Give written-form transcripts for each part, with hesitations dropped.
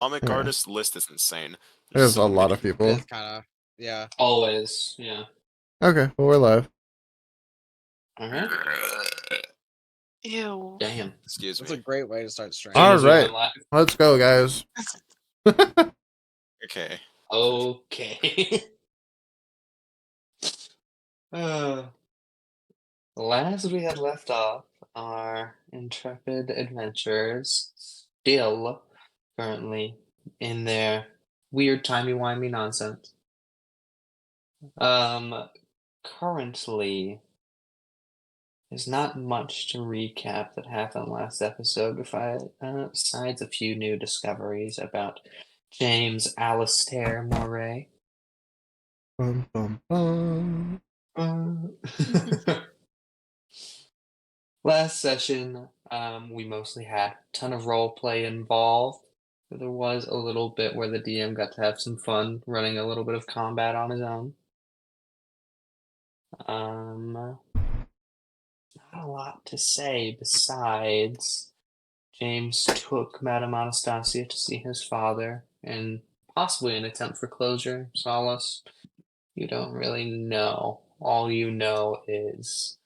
Comic Yeah. artist list is insane. There's There's a so lot of many. people. It's kind of, yeah. Always, yeah. Okay, well, we're live. Alright. Ew. Damn. Excuse That's a me. great way to start Soon streaming. All as we right, went live. let's go, guys. Okay. Okay. uh, last we had left off, our intrepid adventurers still currently in their weird timey-wimey nonsense. Currently, there's not much to recap that happened last episode besides a few new discoveries about James Alistair Moray. Bum, bum, bum. Last session, we mostly had a ton of role play involved. There was a little bit where the DM got to have some fun running a little bit of combat on his own. Not a lot to say besides James took Madame Anastasia to see his father, and possibly an attempt for closure, solace. You don't really know. All you know is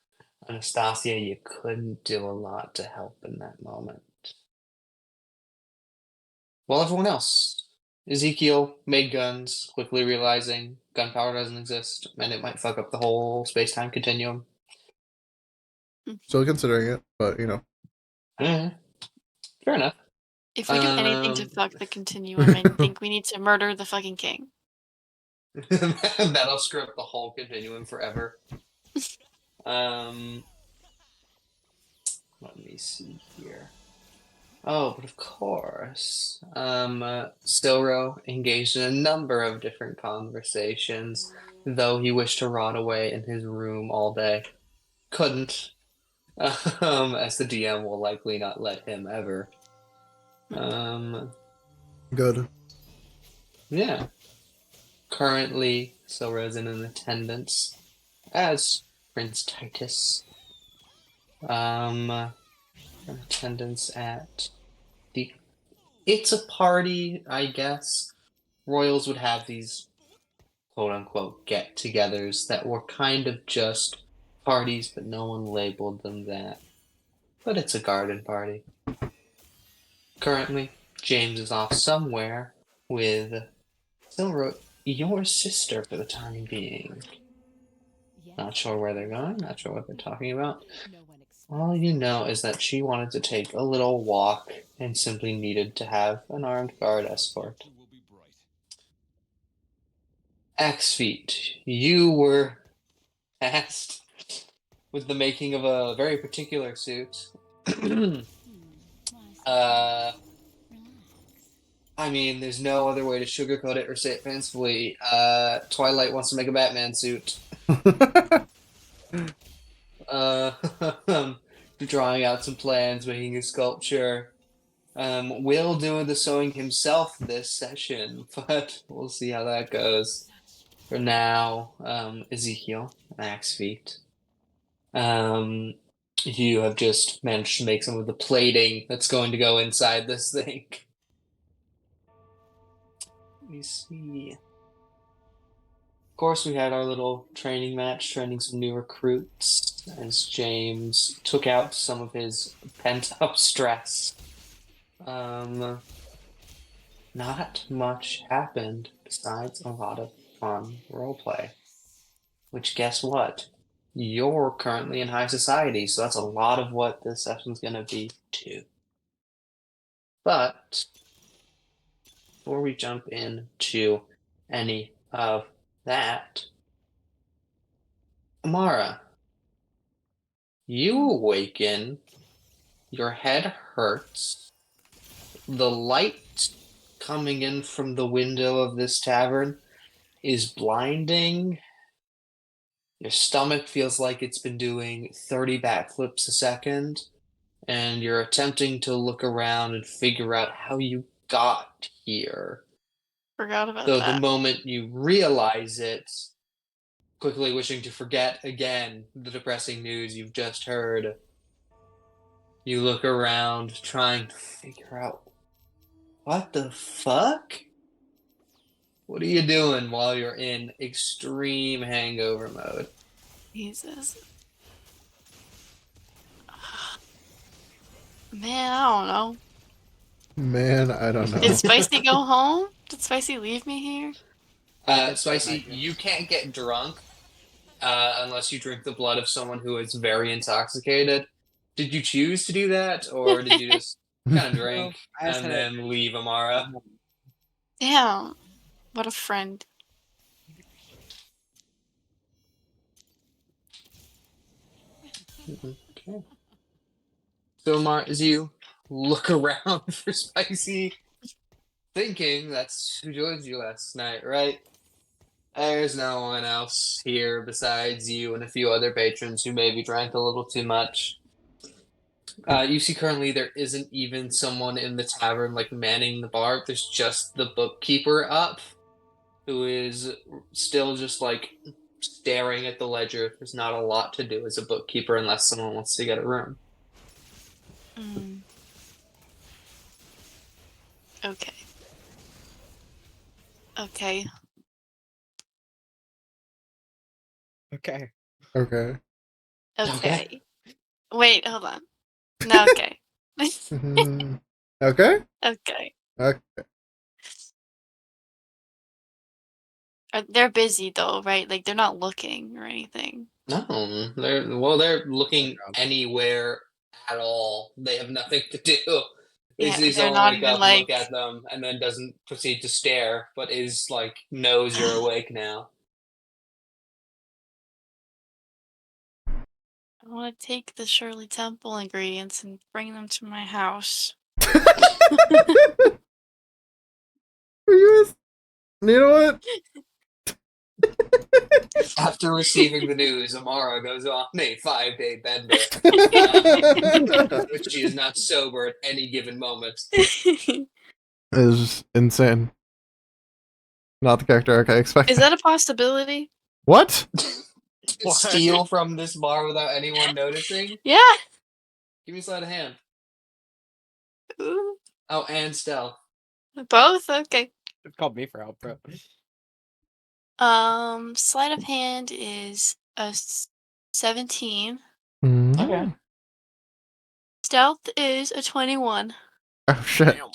Anastasia, you couldn't do a lot to help in that moment. While everyone else, Ezekiel made guns, quickly realizing gunpowder doesn't exist, and it might fuck up the whole space-time continuum. Still considering it, but you know. Fair enough. If we do anything to Um, fuck the continuum, I think we need to murder the fucking king. That'll screw up the whole continuum forever. Um, Let me see here. Oh, but of course, Stilro engaged in a number of different conversations, though he wished to rot away in his room all day. Couldn't, as the DM will likely not let him ever. Good. Yeah. Currently, Stilro's in attendance as Prince Titus. In attendance at the It's a party, I guess. Royals would have these quote unquote get togethers that were kind of just parties, but no one labeled them that. But it's a garden party. Currently, James is off somewhere with Silver, your sister for the time being. Not sure where they're going, not sure what they're talking about. All you know is that she wanted to take a little walk and simply needed to have an armed guard escort. Axfeet, you were tasked with the making of a very particular suit. I mean, there's no other way to sugarcoat it or say it fancifully. Twilight wants to make a Batman suit. Uh, Drawing out some plans, making a sculpture. Will doing the sewing himself this session, but we'll see how that goes. For now, Ezekiel, Axe Feet. You have just managed to make some of the plating that's going to go inside this thing. Let me see. Of course, we had our little training match, training some new recruits, as James took out some of his pent-up stress. Not much happened besides a lot of fun roleplay. Which, guess what? You're currently in high society, so that's a lot of what this session's gonna be too. But before we jump into any of that, Amara, you awaken, your head hurts, the light coming in from the window of this tavern is blinding. Your stomach feels like it's been doing 30 backflips a second, and you're attempting to look around and figure out how you got here. Forgot about Though the that. moment you realize it, quickly wishing to forget again the depressing news you've just heard, you look around trying to figure out What the fuck? What are you doing while you're in extreme hangover mode? Jesus. Man, I don't know. Man, I don't know. Did Spicy go home? Did Spicy leave me here? Spicy, you can't get drunk unless you drink the blood of someone who is very intoxicated. Did you choose to do that, or did you just kind of drink I just and had then leave Amara? Damn. What a friend. Okay. So, Amara, as you look around for Spicy, thinking that's who joined you last night, right? There's no one else here besides you and a few other patrons who maybe drank a little too much. You see currently there isn't even someone in the tavern like manning the bar. There's just the bookkeeper up who is still just like staring at the ledger. There's not a lot to do as a bookkeeper unless someone wants to get a room. Mm. Okay. Okay. Okay. Okay. Okay. Wait, hold on. No, okay. Mhm. Okay. Okay. Okay. They're busy though, right? Like they're not looking or anything. No, they're looking anywhere at all. They have nothing to do. They Yeah, see they're someone not wake even up and look like, at them, and then doesn't proceed to stare, but is like knows you're awake now. I want to take the Shirley Temple ingredients and bring them to my house. You know what? After receiving the news, Amara goes on a 5-day bender, which she is not sober at any given moment. Is insane. Not the character arc I expected. Is that a possibility? What? Steal from this bar without anyone noticing? Yeah. Give me a sleight of hand. Ooh. Oh, and stealth. Both? Okay. It called me for help, bro. Sleight of hand is a 17. Mm. Okay. Stealth is a 21. Oh shit. Damn.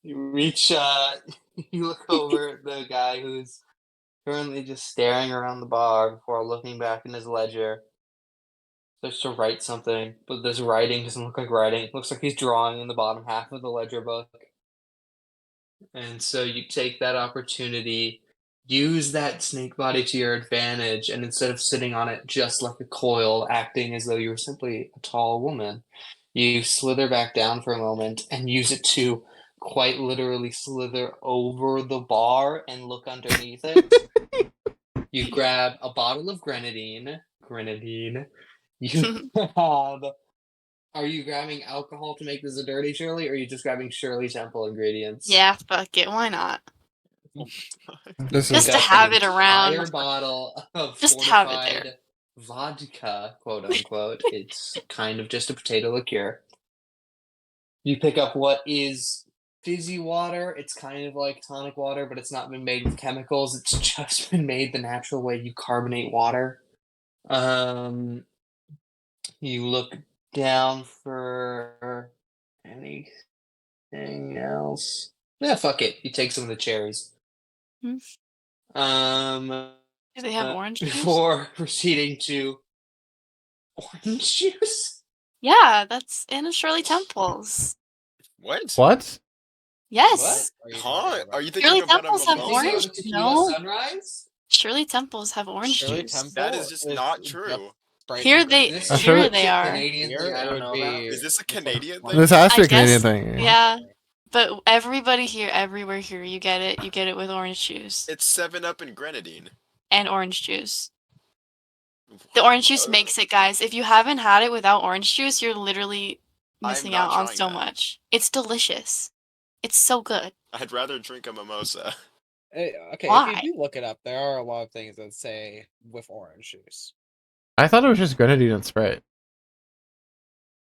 You reach, you look over at the guy who's currently just staring around the bar before looking back in his ledger. Starts to write something, but this writing doesn't look like writing. It looks like he's drawing in the bottom half of the ledger book. And so you take that opportunity, use that snake body to your advantage, and instead of sitting on it just like a coil, acting as though you were simply a tall woman, you slither back down for a moment and use it to quite literally slither over the bar and look underneath it. You grab a bottle of grenadine. You grab. Are you grabbing alcohol to make this a dirty Shirley, or are you just grabbing Shirley Temple ingredients? Yeah, fuck it. Why not? This Just is to Pick up have an it around. entire bottle of Just to have it fortified there. vodka, quote unquote. It's kind of just a potato liqueur. You pick up what is fizzy water. It's kind of like tonic water, but it's not been made with chemicals. It's just been made the natural way you carbonate water. You look down for anything else. Yeah, fuck it. You take some of the cherries. Hmm. Um, Do they have orange juice? before proceeding to orange juice. Yeah, that's in Shirley Temples. What? what? Yes. What are you Huh? talking about? Are you thinking Shirley about a Temples have Did you go orange? to mimosa? Tequila No. Sunrise? Shirley Temples have orange Shirley juice. Temple That is just not true. Sprite Here and they- grenadine. This I'm is sure Here that- they a are. Canadian Here thing I it don't would know be. about. Is this a Canadian thing? This has to be I a Canadian guess- thing. Yeah. But everybody here, everywhere here, you get it. You get it with orange juice. It's 7-Up and grenadine. And orange juice. The orange juice makes it, guys. If you haven't had it without orange juice, you're literally missing not out on trying so that. much. It's delicious. It's so good. I'd rather drink a mimosa. Okay, Why? if you do look it up, there are a lot of things that say with orange juice. I thought it was just grenadine and Sprite.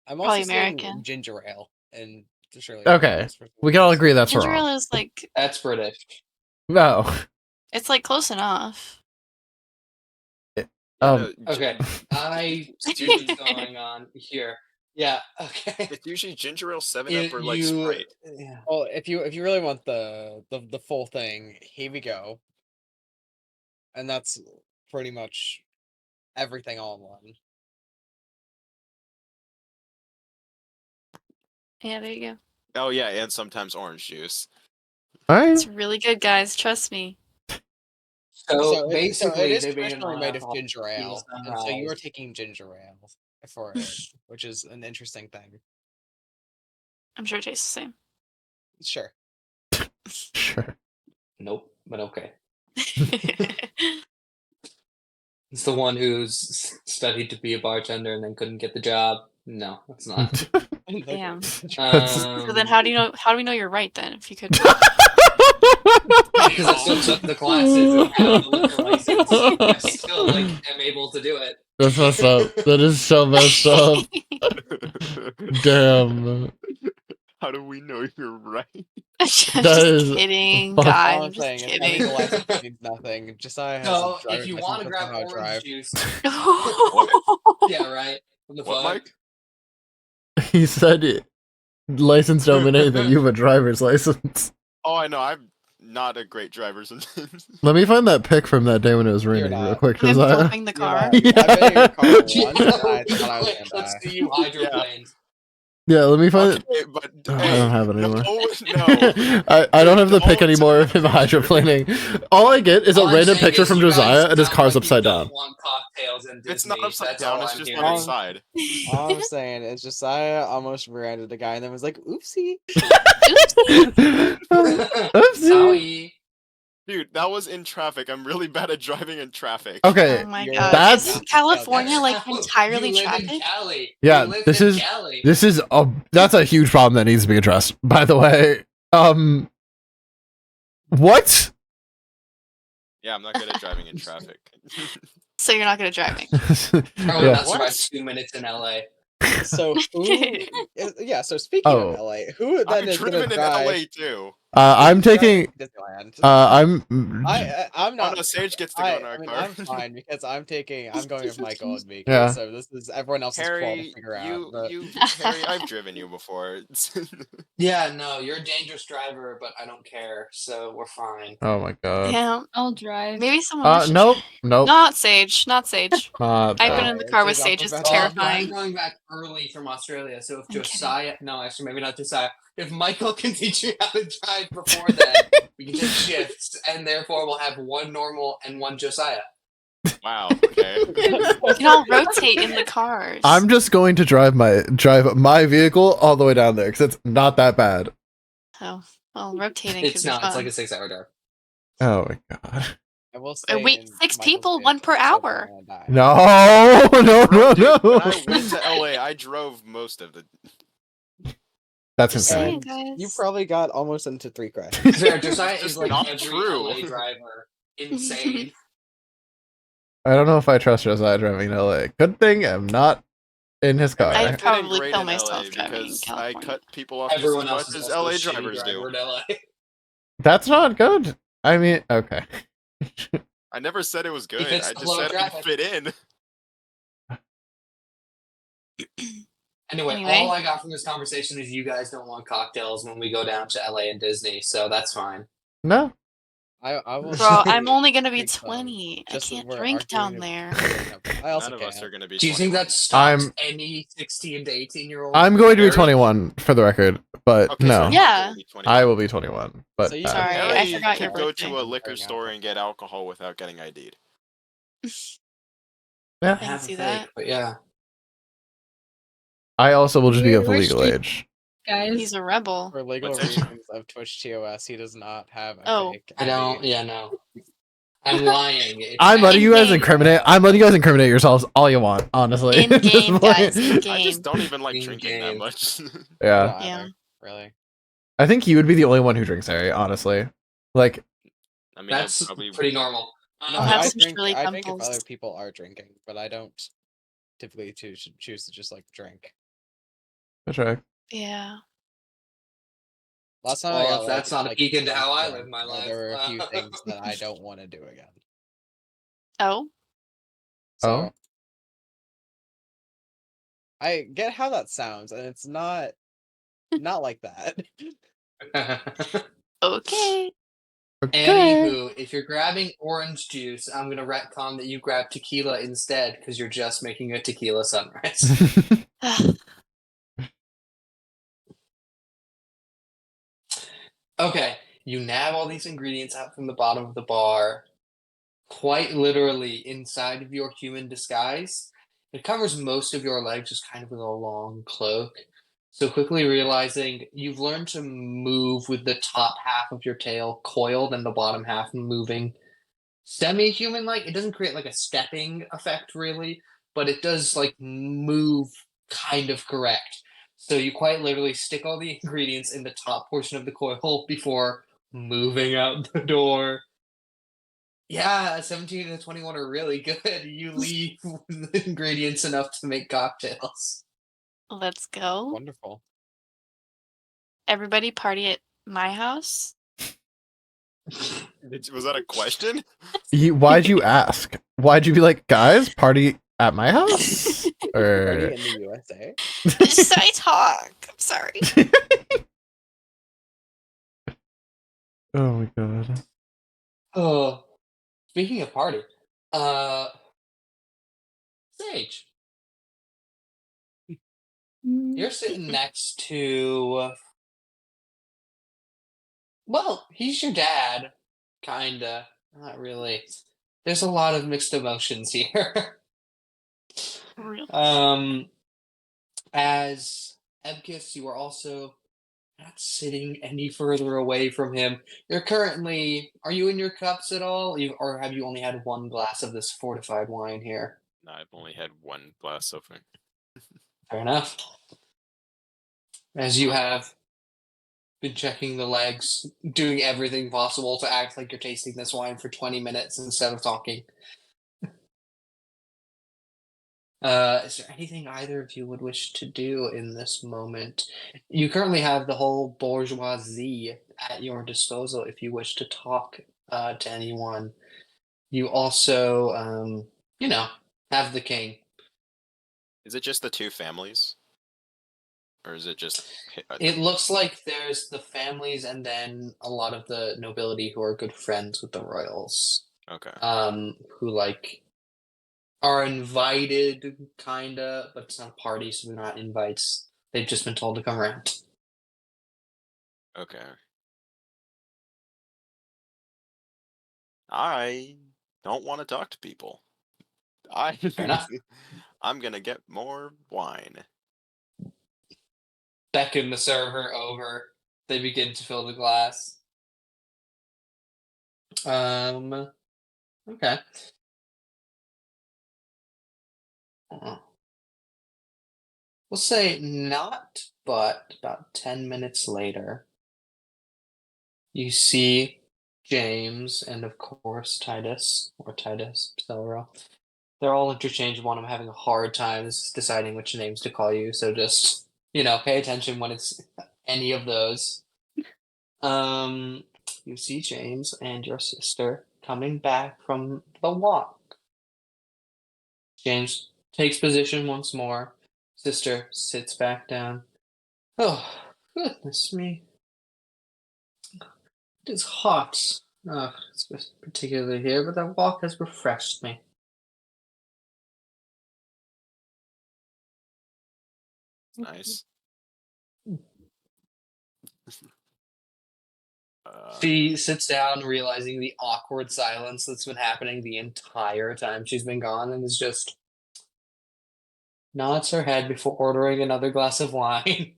I'm Probably also seeing American. ginger ale and surely. Okay, we can all agree that's Ginger wrong. ale is like That's British. No. it's like close enough. Okay, I see what's going on here. Yeah. Okay. It's usually ginger ale, 7 You, Up, or like you Sprite. yeah. Well, if you really want the full thing, here we go. And that's pretty much everything all in one. Yeah, there you go. Oh yeah, and sometimes orange juice. It's Alright. really good, guys. Trust me. So it basically, is they made an traditionally made of alcohol ginger ale, till and so you are sunrise. taking ginger ale for it, which is an interesting thing. I'm sure it tastes the same. Sure. Sure. Nope, but okay. It's the one who's studied to be a bartender and then couldn't get the job. No, that's not. Damn. That's- So then how do you know how do we know you're right then if you could Because I still took the classes and have the liquor license. I still am able to do it. That's messed up. That is so messed up. Damn. How do we know you're right? I'm just That is kidding, fuck- guys. All I'm I'm just saying is having kidding. a license means nothing. Josiah has So a driver's if you license, want to doesn't grab know how to orange drive. juice, What? yeah, right. What the What, fuck? Mike? He said it. License don't mean anything. You have a driver's license. Oh, I know. I'm not a great driver. Let me find that pic from that day when it was You're raining real not. quick, I'm Josiah. flipping the You're car. not. Yeah. I've been in your car once, Yeah, and I thought I was quick, gonna let's die. see you hydroplaned. Yeah, let me find Okay, but Oh, hey, I don't have it anymore. No. I don't have the pic Don't anymore of send him a picture. hydroplaning. All I get is a All I'm random saying picture is from you guys Josiah and his sound car's like you upside don't down. want cocktails in Disney. It's not upside That's down. all It's I'm just hearing. on its side. All I'm saying is Josiah almost rear-ended the guy and then was like, oopsie. Oopsie. Sorry. Dude, that was in traffic. I'm really bad at driving in traffic. Okay, Oh my You're god. That's- Isn't California That's like how- entirely you live traffic? in Cali. Yeah, You live this in is- Cali. that's a huge problem that needs to be addressed. By the way, what? Yeah, I'm not good at driving in traffic. So you're not good at driving. Probably Yeah. not What? survive 2 minutes in LA. So who? Yeah. So speaking Oh. of LA, who then I've is gonna driven in drive? LA too. I'm who's taking. driving Disneyland? I'm. I'm Oh not. no, Sage gets to go in our mean, car. I'm fine because I'm going with Michael and Mika. Yeah. So this is everyone else's fault to Harry, figure out. But Harry, I've driven you before. Yeah, no, you're a dangerous driver, but I don't care, so we're fine. Oh my god. Yeah. I'll drive. Maybe someone else should Nope. try. Nope. Not Sage. Not Sage. I've been no. in the car with Jake, Sage. It's I'll I'm terrifying. going back early from Australia, so if I'm kidding. Josiah, no, actually, maybe not Josiah. If Michael can teach you how to drive before then, we can take shifts, and therefore we'll have one normal and one Josiah. Wow. Okay. We can all rotate in the cars. I'm just going to drive my vehicle all the way down there because it's not that bad. Oh, well, rotating It's could be not. fun. It's like a 6-hour drive. Oh my god. I will say, wait, in 6 Michael's people, case, 1 per I'm so hour. gonna die. No, no, Bro, no, dude, no. when I went to LA, I drove most of the. That's Just insane. saying, guys. You probably got almost into 3 crashes. Fair, Josiah Just is like not every true. LA driver. Insane. I don't know if I trust Josiah driving in LA. Good thing I'm not in his car. I'd I did probably great kill in myself LA driving in because I California. cut people off Everyone just else as is much also as a LA shitty drivers driver do. in LA. That's not good. I mean, okay. I never said it was good. fits I the just flow of said I traffic. fit in. Anyway, Anyway. all I got from this conversation is you guys don't want cocktails when we go down to LA and Disney, so that's fine. No. I will. Bro, I'm only gonna be Big time. 20. I Just can't we're drink down arguing there. I also None of us are can't. going to be. Do you think 21. that stops I'm- any 16 to 18-year-old? I'm going to be 21 for the record, but Okay, no. so Yeah. will be 21. I will be 21. But So you Sorry, I Harry forgot your could go birthday. to a liquor Very store good. and get alcohol without getting ID'd. I can have a see fake, that. but yeah. I also will just be of the Where legal should- age. Guys, He's a rebel. For legal What's that? reasons of Twitch TOS, he does not have a Oh. fake I don't, ID. yeah, no. I'm lying. It's I'm letting you guys In-game. incriminate. I'm letting you guys incriminate yourselves all you want, honestly. In At this game, guys. point. In I game. just don't even like In drinking that game. much. I Yeah. don't Yeah. either, really. I think you would be the only one who drinks Harry, honestly. Like, I mean, That's it's probably pretty normal. No, I'll have I some think Shirley if Temples. other people are drinking, but I don't typically choose to just like drink. that's right. Yeah. Last time I Well, got if that's not a like peek into drunk, how I live drunk, my life. there were a few things that I don't want to do again. Oh, So Oh, I get how that sounds, and it's not like that. okay. okay. Anywho, if you're grabbing orange juice, I'm gonna retcon that you grab tequila instead because you're just making a tequila sunrise. Okay, you nab all these ingredients out from the bottom of the bar, quite literally inside of your human disguise. It covers most of your legs just kind of with a long cloak. So quickly realizing you've learned to move with the top half of your tail coiled and the bottom half moving semi-human like. It doesn't create like a stepping effect really, but it does like move kind of correct. So you quite literally stick all the ingredients in the top portion of the coil before moving out the door. Yeah, 17 to 21 are really good. You leave with the ingredients enough to make cocktails. Let's go. Wonderful. Everybody party at my house. Was that a question? Why'd you ask? Why'd you be like, guys, party at my house? Party Or in the USA. Just I talk. I'm sorry. oh my god. Oh, speaking of party, uh, Sage, you're sitting next to, well, he's your dad, kinda, not really. There's a lot of mixed emotions here. Real. As Ebkis, you are also not sitting any further away from him. You're currently, are you in your cups at all? Or have you only had one glass of this fortified wine here? No, I've only had one glass so far. Fair enough. As you have been checking the legs, doing everything possible to act like you're tasting this wine for 20 minutes instead of talking. Is there anything either of you would wish to do in this moment? You currently have the whole bourgeoisie at your disposal if you wish to talk to anyone. You also, have the king. Is it just the two families? Or is it just... It looks like there's the families and then a lot of the nobility who are good friends with the royals. Okay. Who like are invited, kinda, but it's not a party, so they're not invites. They've just been told to come around. Okay. I don't want to talk to people. Fair enough. I'm gonna get more wine. Beckon the server over. They begin to fill the glass. Okay. We'll say not, but about 10 minutes later, you see James and, of course, Titus, or Titus Pizarro. They're all interchangeable, and I'm having a hard time deciding which names to call you, so just, pay attention when it's any of those. You see James and your sister coming back from the walk. James takes position once more. Sister sits back down. Oh, goodness me. It is hot. It's particularly here, but that walk has refreshed me. Nice. She sits down, realizing the awkward silence that's been happening the entire time she's been gone, and is just nods her head before ordering another glass of wine.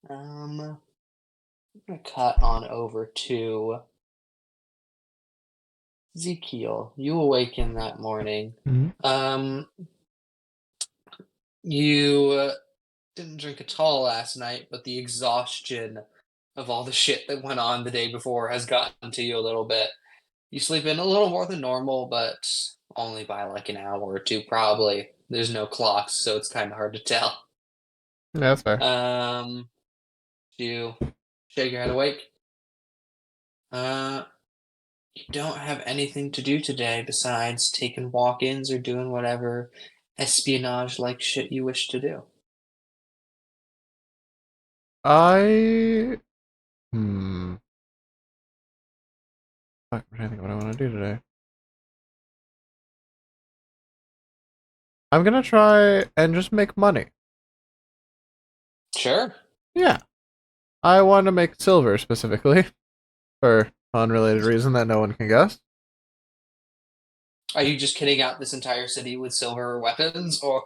I'm gonna cut on over to Ezekiel. You awaken that morning. Mhm. You didn't drink at all last night, but the exhaustion of all the shit that went on the day before has gotten to you a little bit. You sleep in a little more than normal, but only by like an hour or two, probably. There's no clocks, so it's kind of hard to tell. Yeah, that's fair. You shake your head awake. You don't have anything to do today besides taking walk-ins or doing whatever espionage-like shit you wish to do. I Fuck, I'm trying to think what I want to do today. I'm gonna try and just make money. Sure. Yeah. I want to make silver specifically. For unrelated reason that no one can guess. Are you just kitting out this entire city with silver weapons, or?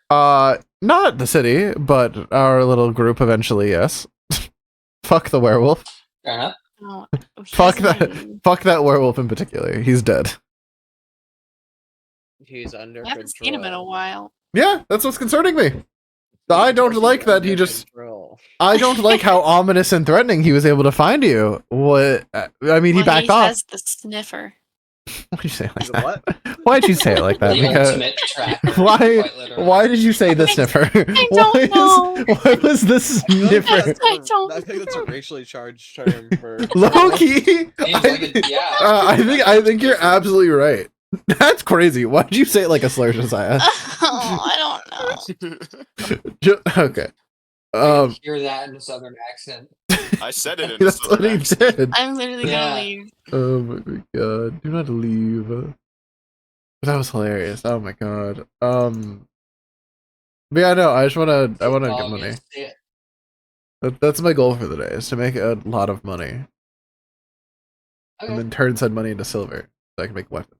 Not the city, but our little group eventually, yes. Fuck the werewolf. Fair enough. Oh, Fuck he's that. mean. Fuck that werewolf in particular. He's dead. He's under I haven't seen him in a while. Yeah, that's what's concerning me. I don't like that he just. Control. I don't like how ominous and threatening he was able to find you. What? I mean, he Well, backed off. has the sniffer. Why'd you say it like He's a that? what? Why'd you say it like that? The Because ultimate tracker. why? quite literally. Why did you say the sniffer? don't know. Why was this I feel like sniffer? that's I don't I think that's a racially charged term for. Low key. Seems like it, yeah. I think you're absolutely right. That's crazy. Why did you say it like a slur, Josiah? Oh, I don't know. Okay. Hear that in a southern accent. I said it in a That's what southern he accent. did. I'm literally Yeah. gonna leave. Oh my god. Do not leave. That was hilarious. Oh my god. But yeah, no, I wanna get money. That's my goal for the day, is to make a lot of money. And Okay. then turn said money into silver. So I can make weapons.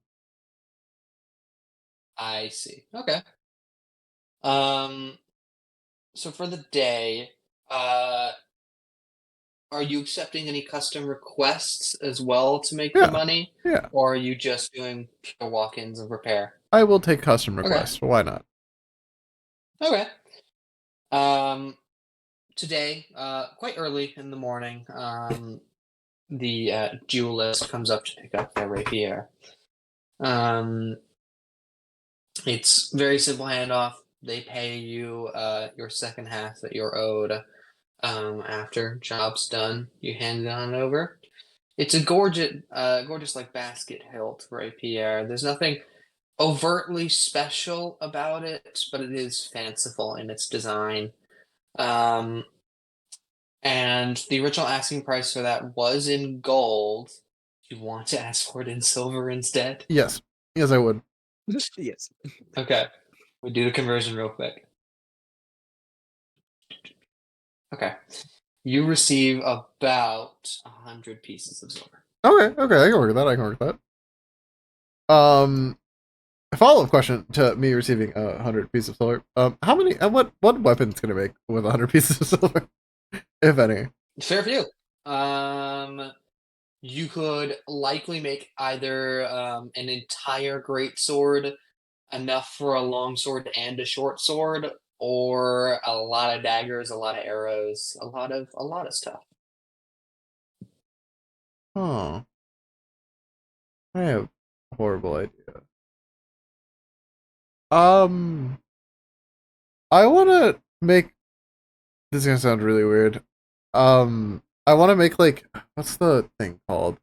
I see. Okay. So for the day, are you accepting any custom requests as well to make Yeah. the money? Yeah. Or are you just doing pure walk-ins of repair? I will take custom Okay. requests. Why not? Okay. Today, quite early in the morning, the duelist comes up to pick up their rapier. It's very simple handoff. They pay you your second half that you're owed. After job's done, you hand it on over. It's a gorgeous like basket hilt rapier. There's nothing overtly special about it, but it is fanciful in its design. And the original asking price for that was in gold. Do you want to ask for it in silver instead? Yes. Yes, I would. Yes. Okay. We do the conversion real quick. Okay. You receive about 100 pieces of silver. Okay, I can work with that. A follow-up question to me receiving 100 pieces of silver. How many? What weapon's gonna make with 100 pieces of silver, if any? Fair few. You could likely make either an entire great sword, enough for a long sword and a short sword, or a lot of daggers, a lot of arrows, a lot of stuff. Oh, I have a horrible idea. I want to make. This is gonna sound really weird. I want to make like, what's the thing called?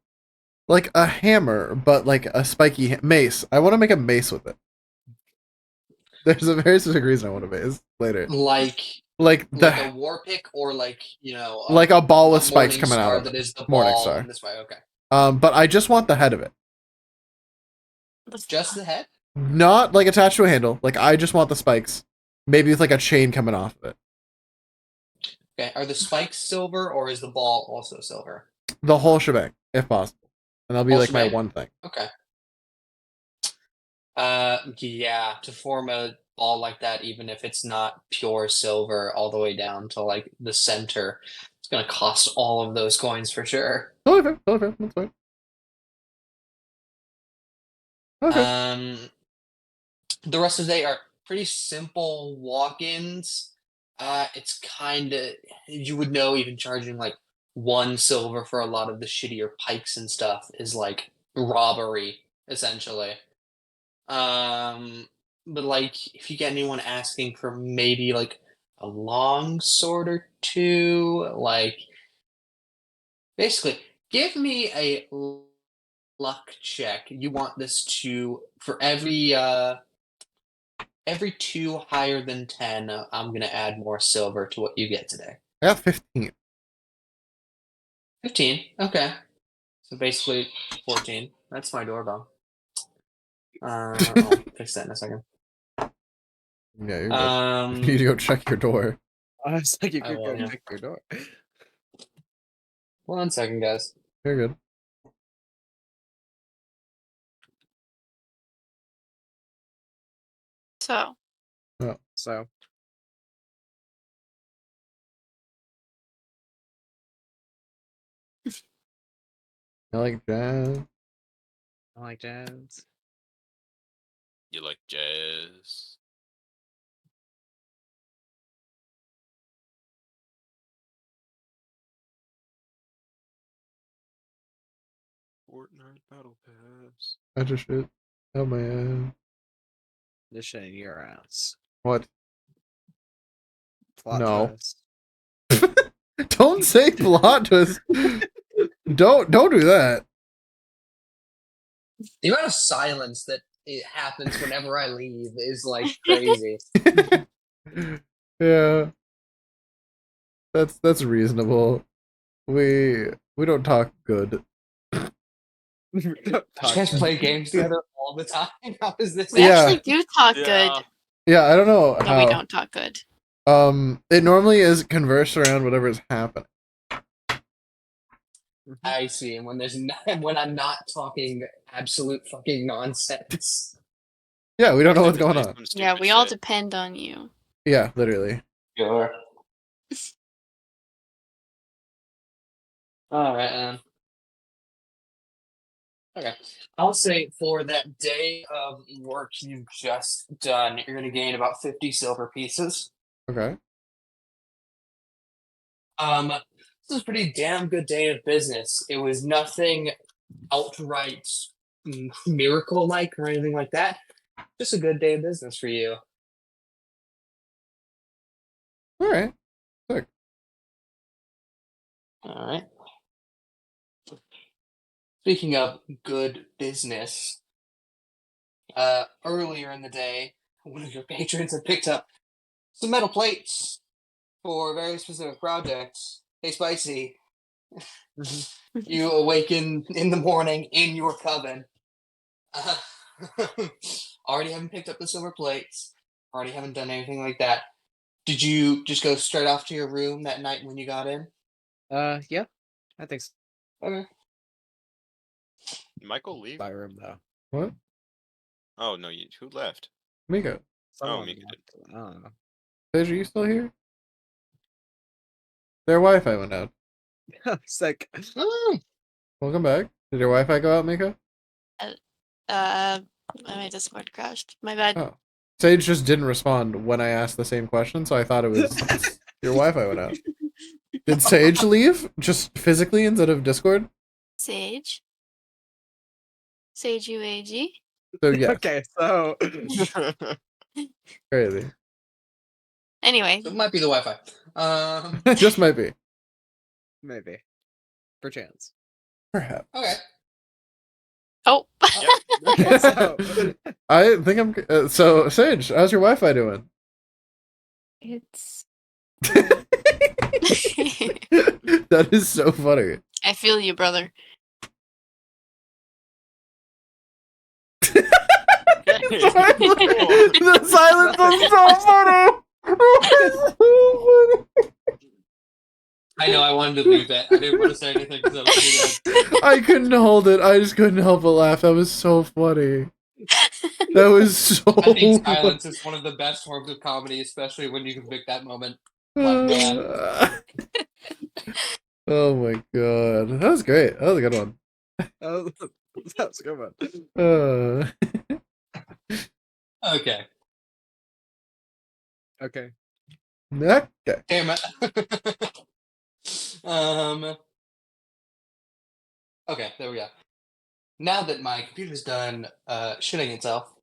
Like a hammer, but like a spiky mace. I want to make a mace with it. There's a very specific reason I want a mace later. Like a war pick, or like like a ball with spikes coming out of that it. is the Morning ball star. in this way. Okay, But I just want the head of it. just the head. Not like attached to a handle. Like I just want the spikes. Maybe with like a chain coming off of it. Okay, are the spikes silver, or is the ball also silver? The whole shebang, if possible. And that'll be Whole like my shebang? one thing. Okay. Yeah, to form a ball like that, even if it's not pure silver all the way down to like the center, it's gonna cost all of those coins for sure. Totally fair. That's fine. Okay. The rest of the day are pretty simple walk-ins. It's kind of, you would know, even charging like 1 silver for a lot of the shittier pikes and stuff is like robbery, essentially. But like if you get anyone asking for maybe like a long sword or two. Like, basically, give me a luck check. You want this to, for every 2 higher than 10, I'm gonna add more silver to what you get today. I got 15. 15. Okay. So basically 14. That's my doorbell. I'll fix that in a second. Yeah, you're good. You need to go check your door. I was like, you I could will, go yeah. check your door. 1 second, guys. You're good. So, So, I like jazz. I like jazz. You like jazz? Fortnite Battle Pass. I just shit. Oh man. This shit in your ass. What? Plot No. twist. Don't say plot twist. Don't do that. The amount of silence that it happens whenever I leave is like crazy. Yeah. That's reasonable. We don't talk good. Don't You talk guys to play me. games together all the time? How is this? we Yeah. actually do talk good. Yeah, I don't know No, how. we don't talk good. It normally is converse around whatever is happening. I see. And when there's when I'm not talking absolute fucking nonsense. Yeah, we don't know what's going on. Yeah, we all depend on you. Yeah, literally. Sure. All right. Okay. I'll say for that day of work you've just done, you're going to gain about 50 silver pieces. Okay. This is a pretty damn good day of business. It was nothing outright miracle-like or anything like that. Just a good day of business for you. All right. Sick. All right. Speaking of good business, earlier in the day, one of your patrons had picked up some metal plates for a very specific project. Hey, Spicy, you awaken in the morning in your coven. Uh, already haven't picked up the silver plates. Already haven't done anything like that. Did you just go straight off to your room that night when you got in? Yeah, I think so. Okay. Michael leave? My room though. What? Oh no, who left? Mika. Someone Mika left. I don't know. Sage, are you still here? Their Wi-Fi went out. Sick. Welcome back. Did your Wi-Fi go out, Mika? My Discord crashed. My bad. Oh. Sage just didn't respond when I asked the same question, so I thought it was your Wi-Fi went out. Did Sage leave? Just physically instead of Discord? Sage. Sage UAG. So yeah, Okay, so crazy. Anyway, It might be the Wi-Fi. It just might be. maybe. Perchance. Perhaps. Okay. oh, Okay, so I think I'm. So Sage, how's your Wi-Fi doing? it's. That is so funny. I feel you, brother. The silence was so funny. I know. I wanted to leave it. I didn't want to say anything because I was pretty good. I couldn't hold it. I just couldn't help but laugh. That was so funny. That was so. I think silence is one of the best forms of comedy, especially when you can pick that moment. Like that. Oh my god, that was great. That was a good one. that's a good one. Okay. Okay. Okay. Damn it. Okay, there we go. Now that my computer's done shitting itself,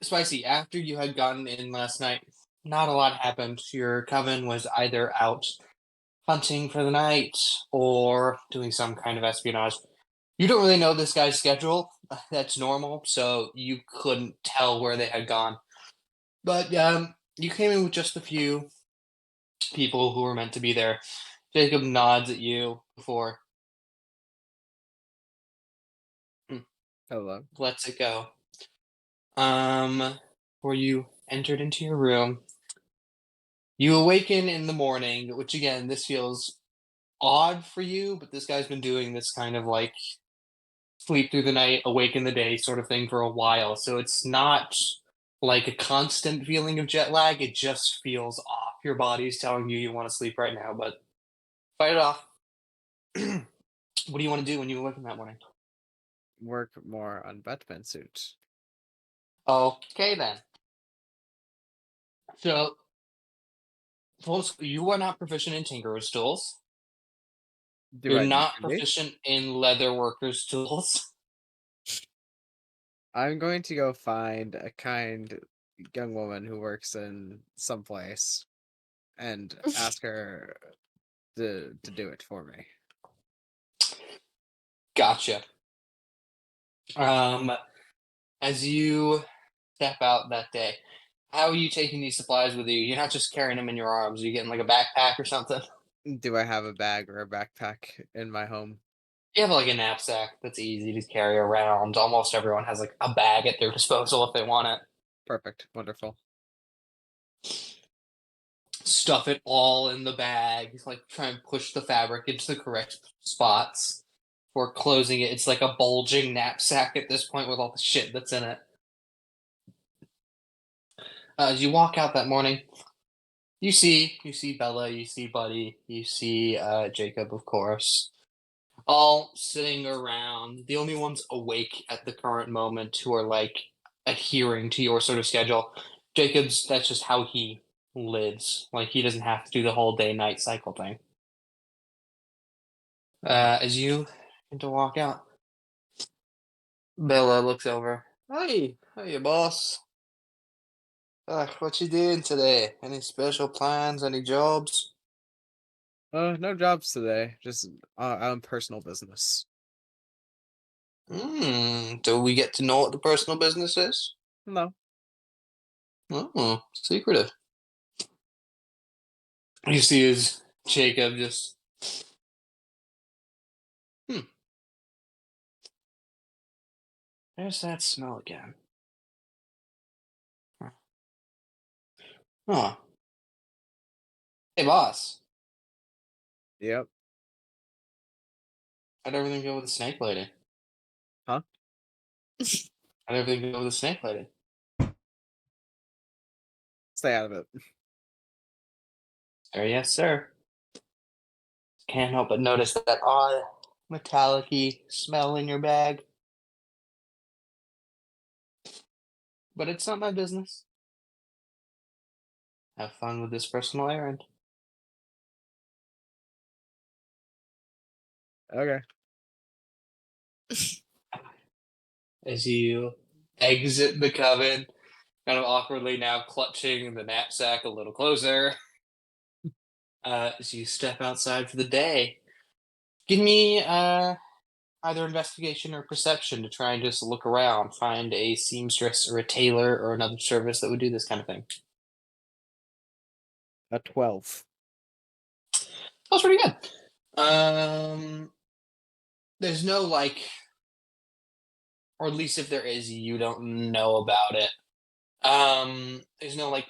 Spicy, after you had gotten in last night, not a lot happened. Your coven was either out hunting for the night or doing some kind of espionage. You don't really know this guy's schedule. That's normal, so you couldn't tell where they had gone. But you came in with just a few people who were meant to be there. Jacob nods at you before Hello. lets it go. Before you entered into your room, you awaken in the morning, which again, this feels odd for you, but this guy's been doing this kind of like sleep through the night, awake in the day sort of thing for a while. So it's not like a constant feeling of jet lag. It just feels off. Your body's telling you want to sleep right now, but fight it off. What do you want to do when you awaken that morning? Work more on Batman suit. Okay, then. So, you are not proficient in tinkerer's tools. Do You're I need not to be? proficient in leather worker's tools. I'm going to go find a kind young woman who works in some place and ask her to do it for me. Gotcha. As you step out that day, how are you taking these supplies with you? You're not just carrying them in your arms. Are you getting like a backpack or something? Do I have a bag or a backpack in my home? You have like a knapsack that's easy to carry around. Almost everyone has like a bag at their disposal if they want it. Perfect. Wonderful. Stuff it all in the bag. Like try and push the fabric into the correct spots. Before closing it, it's like a bulging knapsack at this point with all the shit that's in it. As you walk out that morning, you see Bella, you see Buddy, you see Jacob, of course, all sitting around. The only ones awake at the current moment who are like adhering to your sort of schedule. Jacob's, that's just how he lives. Like he doesn't have to do the whole day night cycle thing. As you begin to walk out, Bella looks over. Hey, boss. What you doing today? Any special plans? Any jobs? No jobs today. Just on personal business. Do we get to know what the personal business is? No. Oh, secretive. You see is Jacob just there's that smell again. Huh. Hey boss, Yep. how'd everything go with the snake lady? Huh? How'd everything go with the snake lady? Stay out of it. Yes, sir. Can't help but notice that odd metallic-y smell in your bag. But it's not my business. Have fun with this personal errand. Okay. As you exit the coven, kind of awkwardly now clutching the knapsack a little closer. As you step outside for the day, give me either investigation or perception to try and just look around, find a seamstress or a tailor or another service that would do this kind of thing. A 12. That's pretty good. There's no like, or at least if there is, you don't know about it. There's no like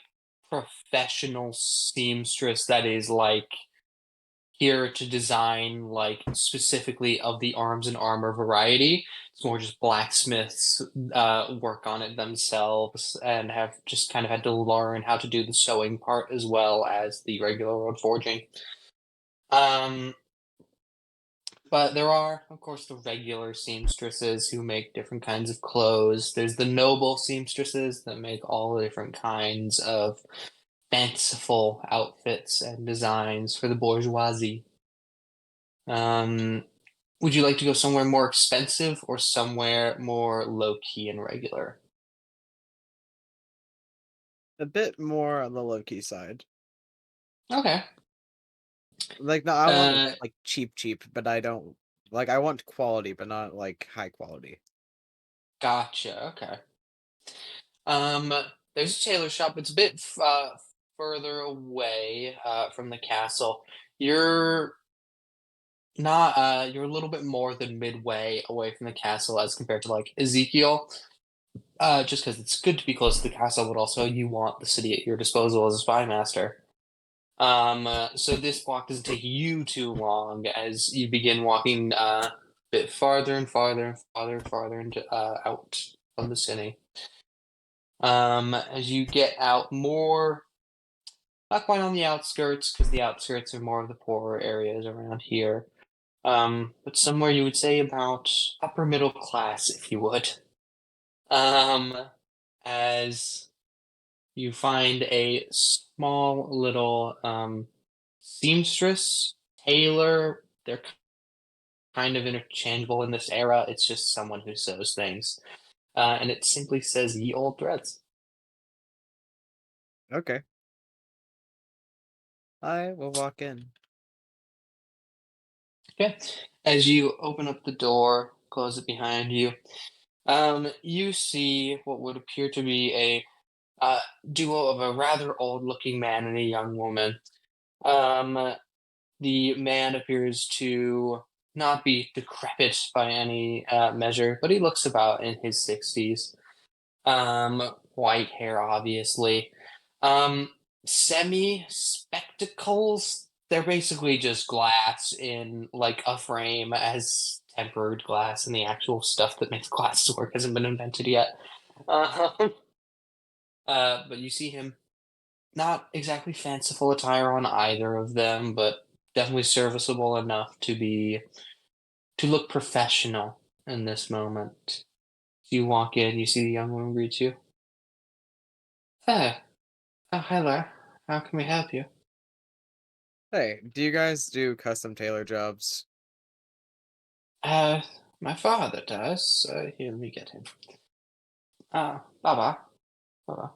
professional seamstress that is like here to design like specifically of the arms and armor variety. It's more just blacksmiths work on it themselves and have just kind of had to learn how to do the sewing part as well as the regular road forging. But there are, of course, the regular seamstresses who make different kinds of clothes. There's the noble seamstresses that make all the different kinds of fanciful outfits and designs for the bourgeoisie. Would you like to go somewhere more expensive or somewhere more low key and regular? A bit more on the low key side. Okay. Like, no, I want Uh, like cheap, but I don't like. I want quality, but not like high quality. gotcha. Okay. Um, there's a tailor shop. It's a bit further away from the castle. You're not you're a little bit more than midway away from the castle as compared to like Ezekiel. Just because it's good to be close to the castle, but also you want the city at your disposal as a spy master. So this walk doesn't take you too long as you begin walking a bit farther and farther and farther into out of the city. As you get out more, not quite on the outskirts, because the outskirts are more of the poorer areas around here. But somewhere you would say about upper middle class, if you would. Um, as you find a small little seamstress, tailor. They're kind of interchangeable in this era. It's just someone who sews things. And it simply says ye old threads. Okay, I will walk in. Okay. As you open up the door, close it behind you, you see what would appear to be a duo of a rather old looking man and a young woman. Um, the man appears to not be decrepit by any measure, but he looks about in his 60s. White hair, obviously. Um, Semi spectacles. They're basically just glass in like a frame as tempered glass, and the actual stuff that makes glasses work hasn't been invented yet. Um, but you see him not exactly fanciful attire on either of them, but definitely serviceable enough to look professional in this moment. You walk in, you see the young woman greet you. Hey, oh, hi there. How can we help you? Hey, do you guys do custom tailor jobs? Uh, my father does. Here, let me get him. Baba. Baba.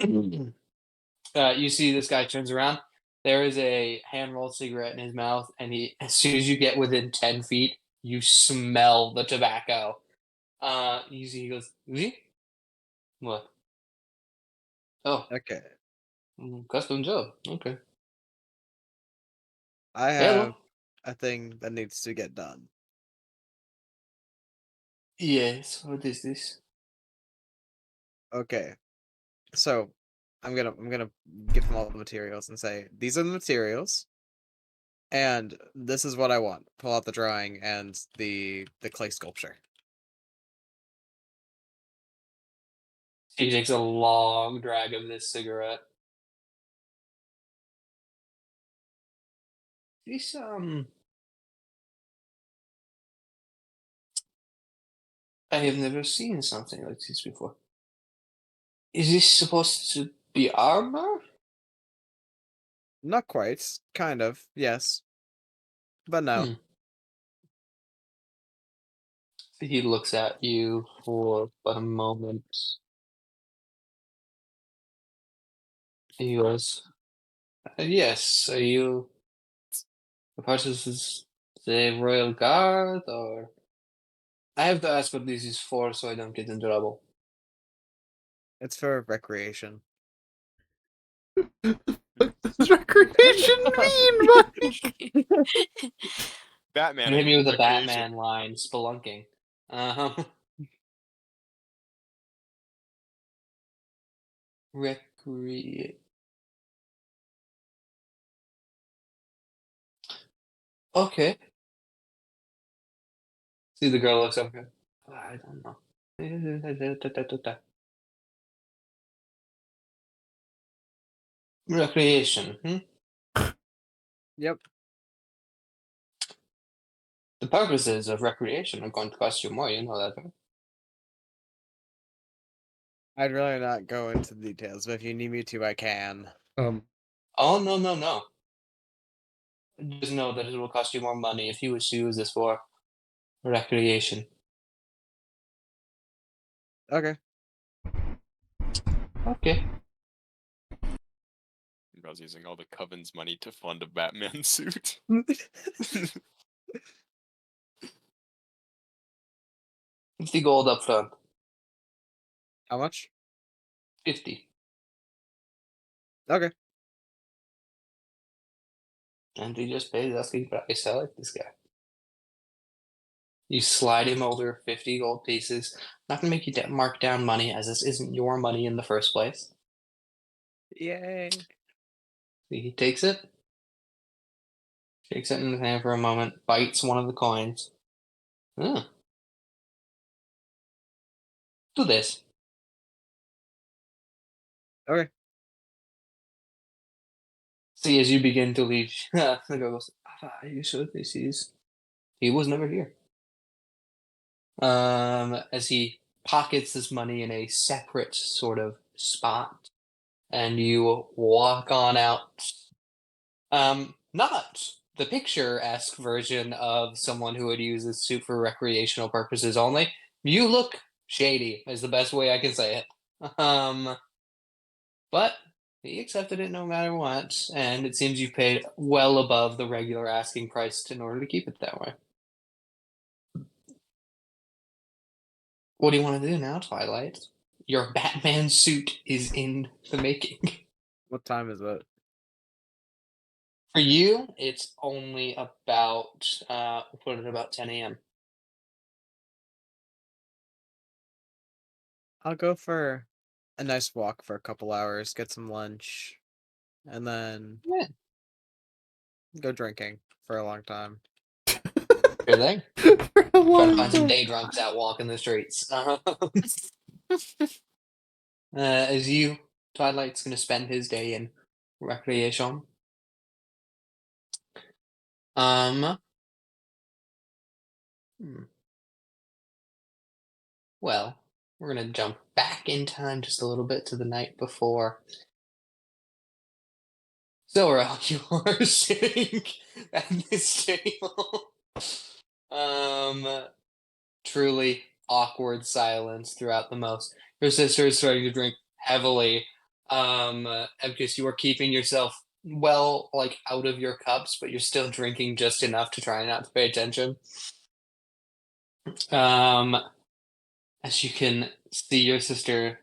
You see this guy turns around. There is a hand-rolled cigarette in his mouth, and as soon as you get within 10 feet, you smell the tobacco. You see, he goes, "Uzi? What? Oh, Okay, custom job. Okay. I have Hello. a thing that needs to get done. Yes, what is this? Okay, so I'm gonna give them all the materials and say these are the materials, and this is what I want. Pull out the drawing and the clay sculpture. He takes a long drag of this cigarette. This, I have never seen something like this before. Is this supposed to be armor? Not quite, kind of, yes, but no. Hmm. He looks at you for but a moment. He goes, yes, are you a part of the Royal Guard, or? I have to ask what this is for so I don't get in trouble. It's for recreation. What does recreation mean, Mike? Batman, You I hit me need with a recreation. Batman line, spelunking. Recreate. Okay. See, the girl looks up here. I don't know. Recreation. Hmm? Yep, The purposes of recreation are going to cost you more, you know that, right? I'd rather not go into the details, but if you need me to, I can. Oh, no, no, no. Just know that it will cost you more money if you wish to use this for recreation. Okay, Okay. eyebrows using all the Coven's money to fund a Batman suit. 50 gold up front. How much? 50. Okay. And he just pays asking price. I like this guy. You slide him over 50 gold pieces. Not gonna make you mark down money, as this isn't your money in the first place. Yay. He takes it, shakes it in his hand for a moment, bites one of the coins. Do this. Okay. See, as you begin to leave, the girl goes, "Are you sure this is? He was never here." As he pockets this money in a separate sort of spot, and you walk on out. Not the picture-esque version of someone who would use this suit for recreational purposes only. You look shady, is the best way I can say it. But he accepted it no matter what, and it seems you've paid well above the regular asking price in order to keep it that way. What do you want to do now, Twilight? Your Batman suit is in the making. What time is it? For you, it's only about, we'll put it about 10 a.m. I'll go for a nice walk for a couple hours, get some lunch, and then Yeah. go drinking for a long time. Sure thing. For a Try to long find some time. day drunks out walking the streets. As you, Twilight's going to spend his day in recreation. Hmm. Well, we're going to jump back in time just a little bit to the night before. Zora, you are sitting at this table. Truly awkward silence throughout the most. Your sister is starting to drink heavily. Because you are keeping yourself well, like out of your cups, but you're still drinking just enough to try not to pay attention. As you can see, your sister,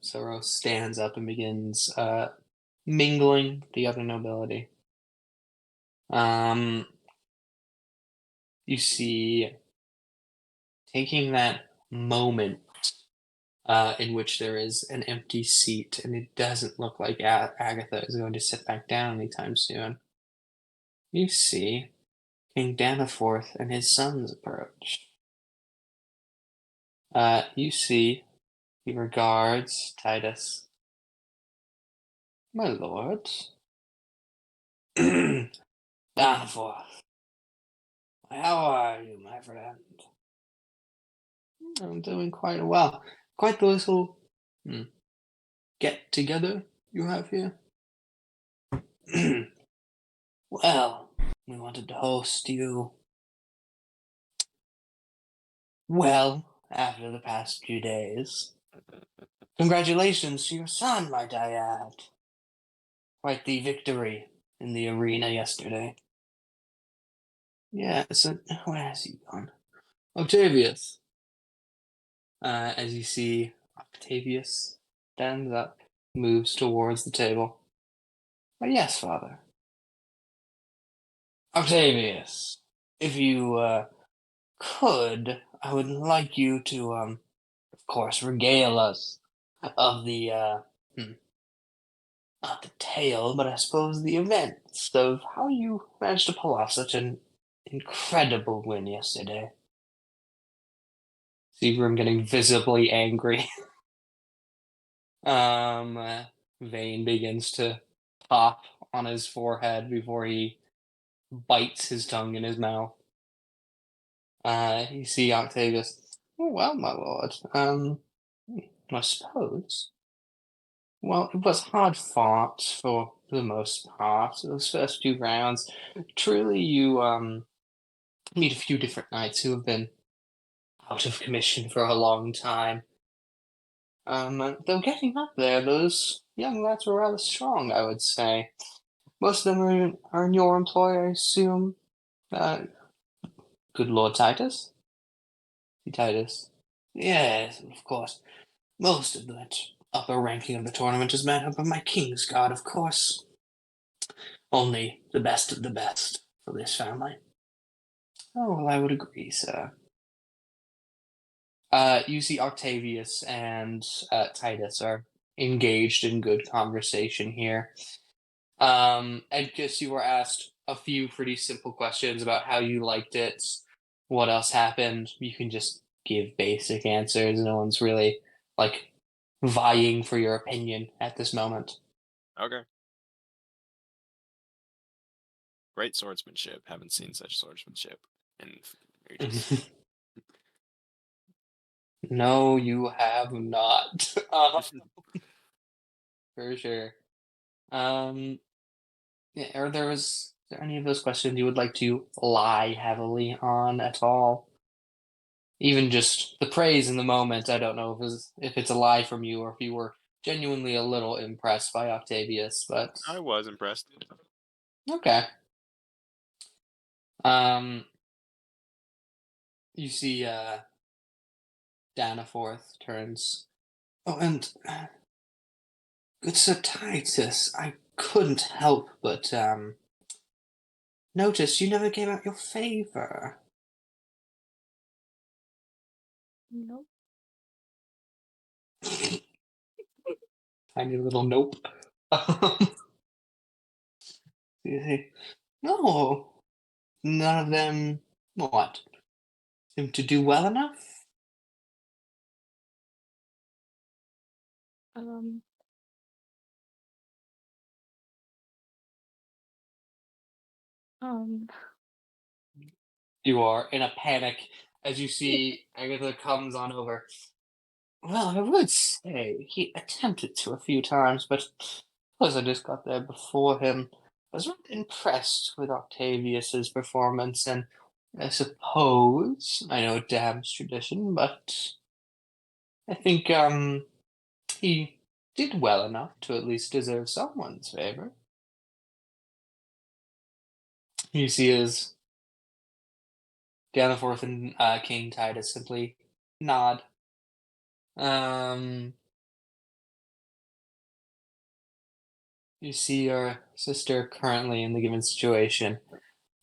Zoro, stands up and begins mingling with the other nobility. You see, taking that moment in which there is an empty seat, and it doesn't look like Agatha is going to sit back down anytime soon. You see King Danaforth and his sons approach. You see, he regards Titus. My lord. Danaforth. How are you, my friend? I'm doing quite well. Quite the little get together you have here. Well, we wanted to host you. Well, after the past few days. Congratulations to your son, might I add. Quite the victory in the arena yesterday. Yeah, so where has he gone? Octavius. As you see, Octavius stands up, moves towards the table. Oh, yes, father. Octavius, if you could, I would like you to, of course, regale us of the, not the tale, but I suppose the events of how you managed to pull off such an incredible win yesterday. Seagram getting visibly angry. Vane begins to pop on his forehead before he bites his tongue in his mouth. You see Octavius. Oh, well, my lord. I suppose. Well, it was hard fought for the most part. Those first few rounds. Truly, you meet a few different knights who have been out of commission for a long time. Though getting up there, those young lads were rather strong, I would say. Most of them are in your employ, I assume. Good Lord Titus? Titus. Yes, of course. Most of that upper ranking of the tournament is made up of my King's Guard, of course. Only the best of the best for this family. Oh, well, I would agree, sir. You see Octavius and Titus are engaged in good conversation here. And just you were asked a few pretty simple questions about how you liked it, what else happened. You can just give basic answers. No one's really like vying for your opinion at this moment. Okay. Great swordsmanship. Haven't seen such swordsmanship in ages. No, you have not. For sure. Yeah, is there any of those questions you would like to lie heavily on at all? Even just the praise in the moment, I don't know if it's a lie from you or if you were genuinely a little impressed by Octavius, but I was impressed. okay. Um, you see, Danaforth turns. Oh, and good Sir Titus, I couldn't help but notice you never gave out your favor. Nope. Tiny little nope. You see, no, none of them. What? Seem to do well enough. Um. Um. You are in a panic as you see Agatha comes on over. Well, I would say he attempted to a few times, but because I just got there before him, I was not impressed with Octavius's performance, and I suppose I know Dam's tradition, but I think he did well enough to at least deserve someone's favor. You see his Danaforth and King Titus simply nod. Um, you see your sister currently in the given situation.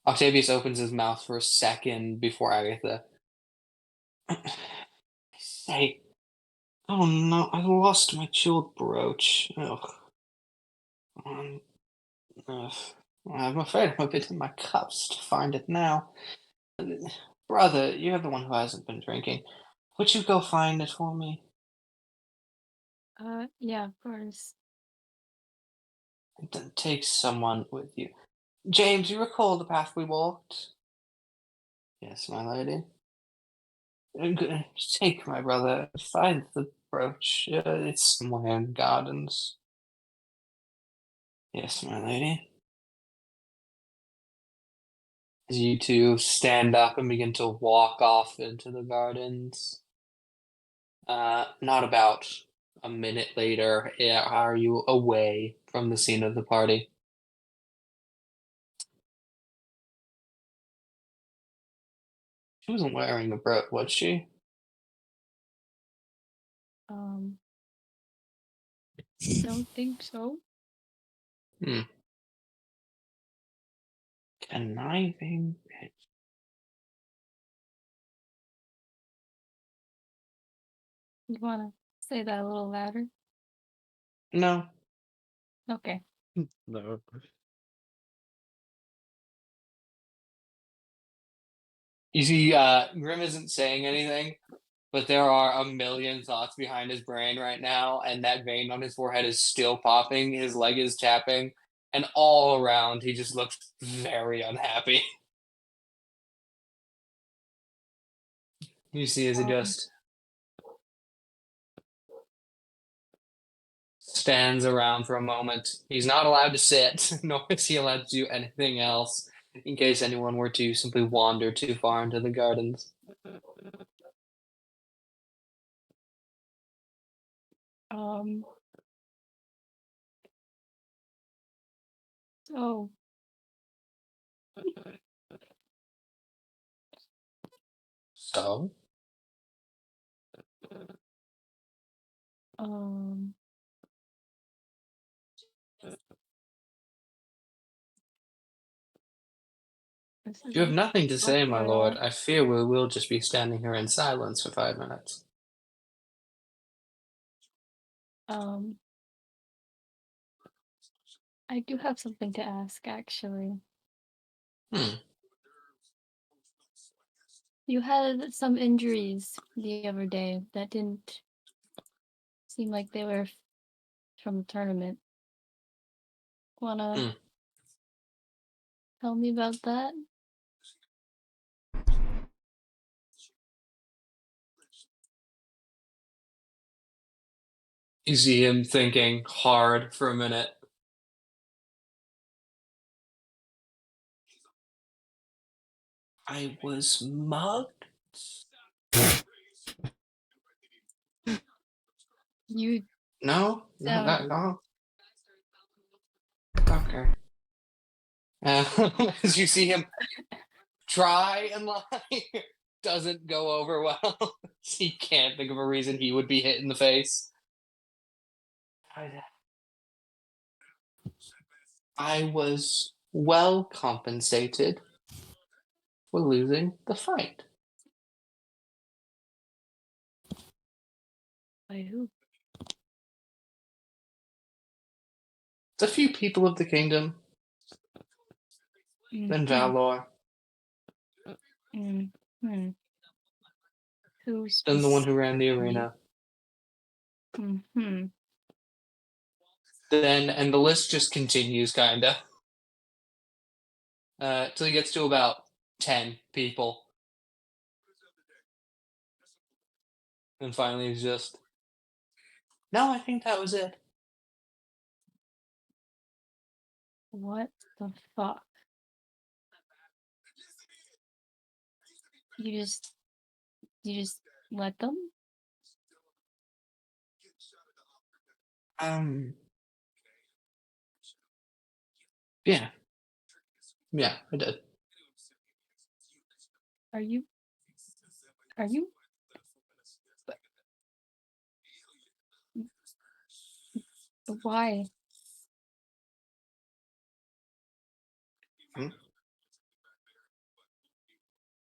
Octavius opens his mouth for a second before Agatha. Say, oh no, I lost my jeweled brooch. Ugh. Um, ugh. I'm afraid I'm a bit in my cups to find it now. Brother, you're the one who hasn't been drinking. Would you go find it for me? Yeah, of course. Then take someone with you. James, you recall the path we walked? Yes, my lady. Take my brother. Find the brooch. It's somewhere in the gardens. Yes, my lady. As you two stand up and begin to walk off into the gardens. Not about a minute later, are you away from the scene of the party? She wasn't wearing a brooch, was she? Um. Don't think so. Hmm. Conniving. You wanna say that a little louder? No. Okay. No. You see, Grim isn't saying anything, but there are a million thoughts behind his brain right now, and that vein on his forehead is still popping. His leg is tapping, and all around he just looks very unhappy. You see, as he just stands around for a moment. He's not allowed to sit, nor is he allowed to do anything else, in case anyone were to simply wander too far into the gardens. Um. Oh. So, Um. This if you have isn't nothing to say, my lord, opera. I fear we will just be standing here in silence for 5 minutes. Um. I do have something to ask, actually. Hmm. You had some injuries the other day that didn't seem like they were from the tournament. Wanna Hmm. tell me about that? You see him thinking hard for a minute. I was mugged? You No? No, sound no. Okay. As you see him try and lie, doesn't go over well. He can't think of a reason he would be hit in the face. I was well compensated for losing the fight. by who? It's a few people of the kingdom, then Valor, Mm, hmm. Who then the one who ran the specifically? arena. Hmm. Then, and the list just continues, kinda. Till he gets to about 10 people. And finally he's just, no, I think that was it. What the fuck? You just let them? Um, yeah. Yeah, I did. Are you? Are you? Why? Hmm?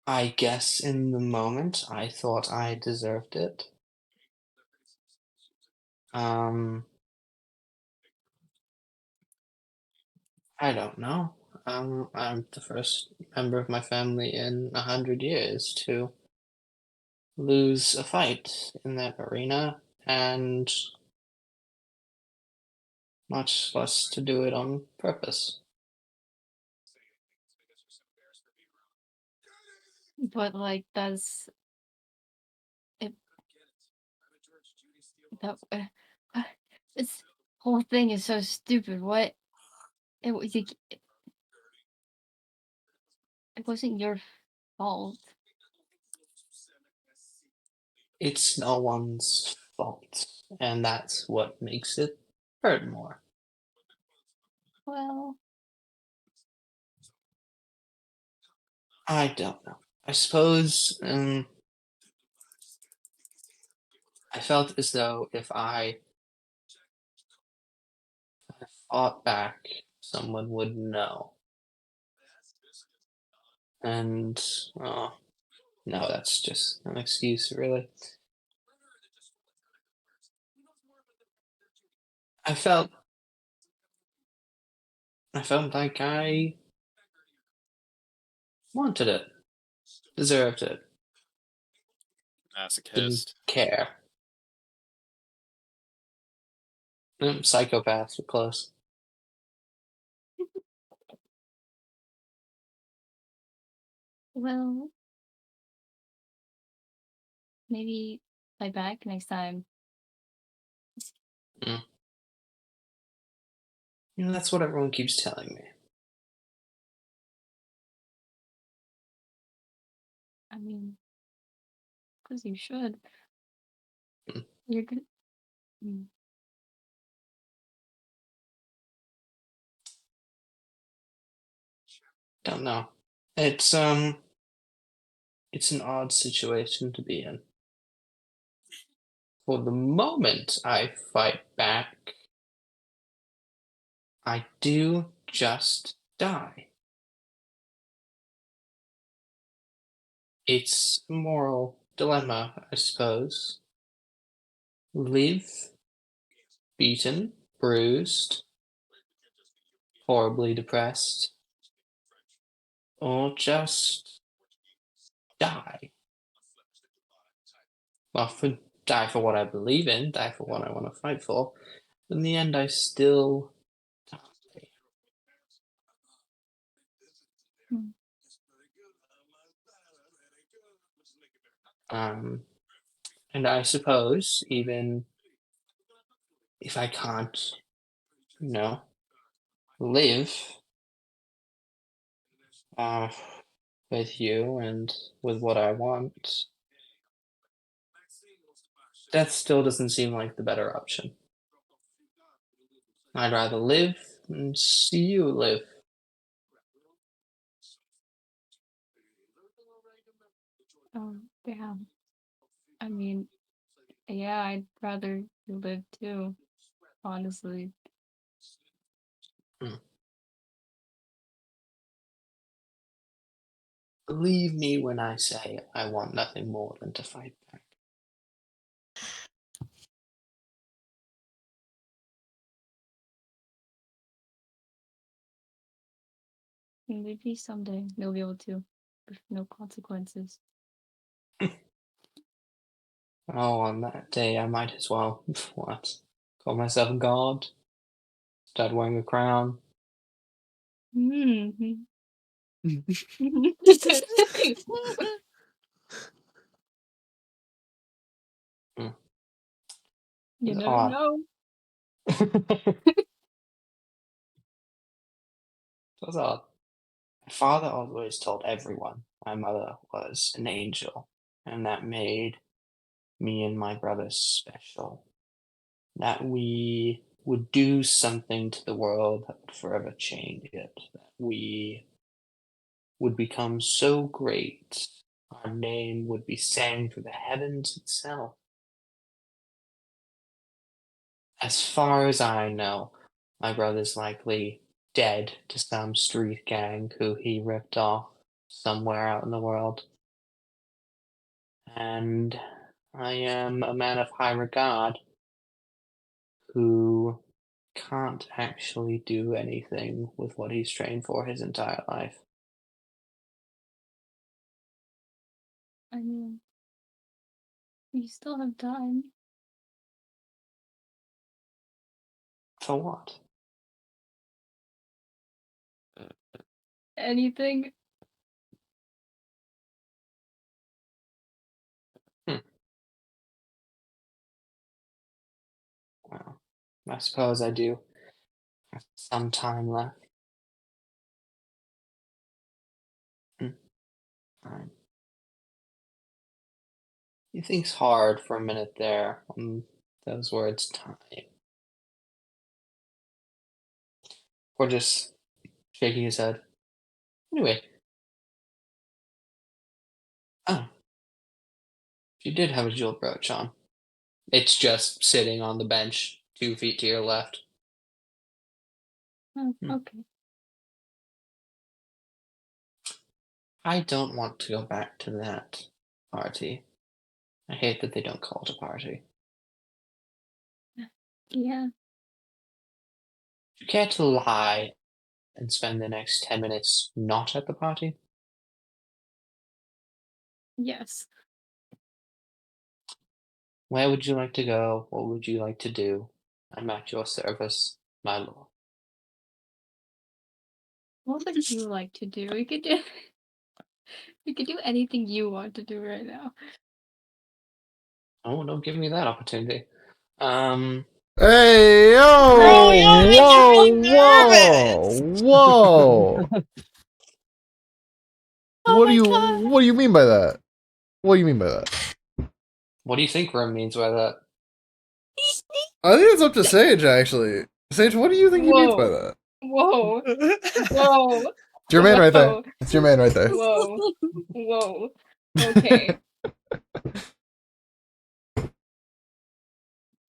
I guess in the moment I thought I deserved it. Um, I don't know. I'm the first member of my family in 100 years to lose a fight in that arena, and much less to do it on purpose. But like that's it. That this whole thing is so stupid. What? It was. It wasn't your fault. It's no one's fault, and that's what makes it hurt more. Well, I don't know. I suppose I felt as though if I fought back, someone would know. And no, that's just an excuse, really. I felt I felt like I wanted it, deserved it, didn't Masochist. care. Psychopaths were close. well, maybe fight back next time. That's what everyone keeps telling me. I mean, because you should. Hmm. You're good. Mm. don't know. It's an odd situation to be in. For the moment I fight back, I do just die. It's a moral dilemma, I suppose. Live, beaten, bruised, horribly depressed, or just die. Well, die for what I believe in, die for what I want to fight for. In the end, I still die. Hmm. And I suppose even if I can't, live uh, with you and with what I want, death still doesn't seem like the better option. I'd rather live and see you live. Yeah. I mean, yeah, I'd rather you live too, honestly. Believe me when I say I want nothing more than to fight back. Maybe someday you'll be able to, with no consequences. Oh, on that day, I might as well, what, call myself God? Start wearing a crown? Mm-hmm. You It's never odd. know. That's odd. My father always told everyone my mother was an angel, and that made me and my brother special. That we would do something to the world that would forever change it. That we would become so great, our name would be sang through the heavens itself. As far as I know, my brother's likely dead to some street gang who he ripped off somewhere out in the world. And I am a man of high regard who can't actually do anything with what he's trained for his entire life. I mean, you still have time. For what? Anything. Well, I suppose I do have some time left. Fine. He thinks hard for a minute there on those words, time. Or just shaking his head. Anyway. Oh. She did have a jewel brooch on. It's just sitting on the bench, 2 feet to your left. Oh, okay. I don't want to go back to that party. I hate that they don't call it a party. Yeah. You care to lie and spend the next 10 minutes not at the party? Yes. Where would you like to go? What would you like to do? I'm at your service, my lord. What would you like to do? We could do. We could do anything you want to do right now. Oh, don't give me that opportunity. Hey, yo! Bro, you're making me Whoa! nervous! Whoa! Oh What do my you god! What do you mean by that? What do you mean by that? What do you think Rim means by that? I think it's up to Sage, actually. Sage, what do you think he means by Whoa! that? Whoa! Whoa! It's your man right there. Whoa. It's your man right there. Whoa. Whoa. Okay.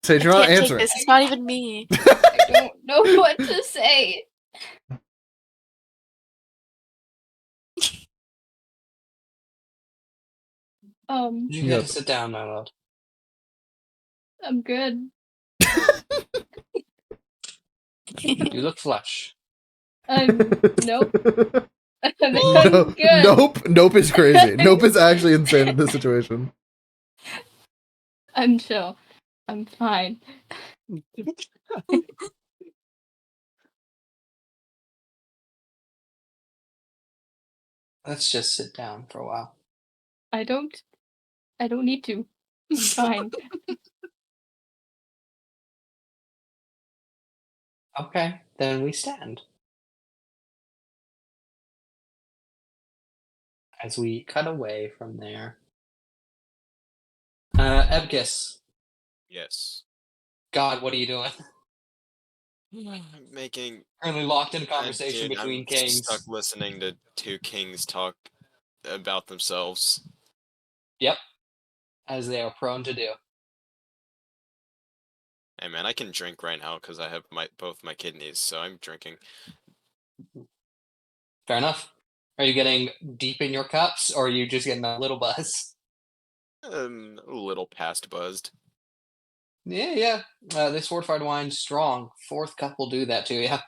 Sage, I you're not can't take answering. this. It's not even me. I don't know what to say. You Yep. gotta sit down, my lord. I'm good. You look flush. Nope. I'm No, good. nope is crazy. Nope is actually insane in this situation. I'm chill. I'm fine. Let's just sit down for a while. I don't need to. I'm fine. Okay, then we stand. As we cut away from there. Ebkis. Yes. God, what are you doing? Making. Currently locked in a conversation Dude, between I'm kings. stuck listening to two kings talk about themselves. Yep. As they are prone to do. Hey man, I can drink right now because I have both my kidneys, so I'm drinking. Fair enough. Are you getting deep in your cups, or are you just getting a little buzz? A little past buzzed. Yeah. This fortified wine's strong. Fourth cup will do that to you.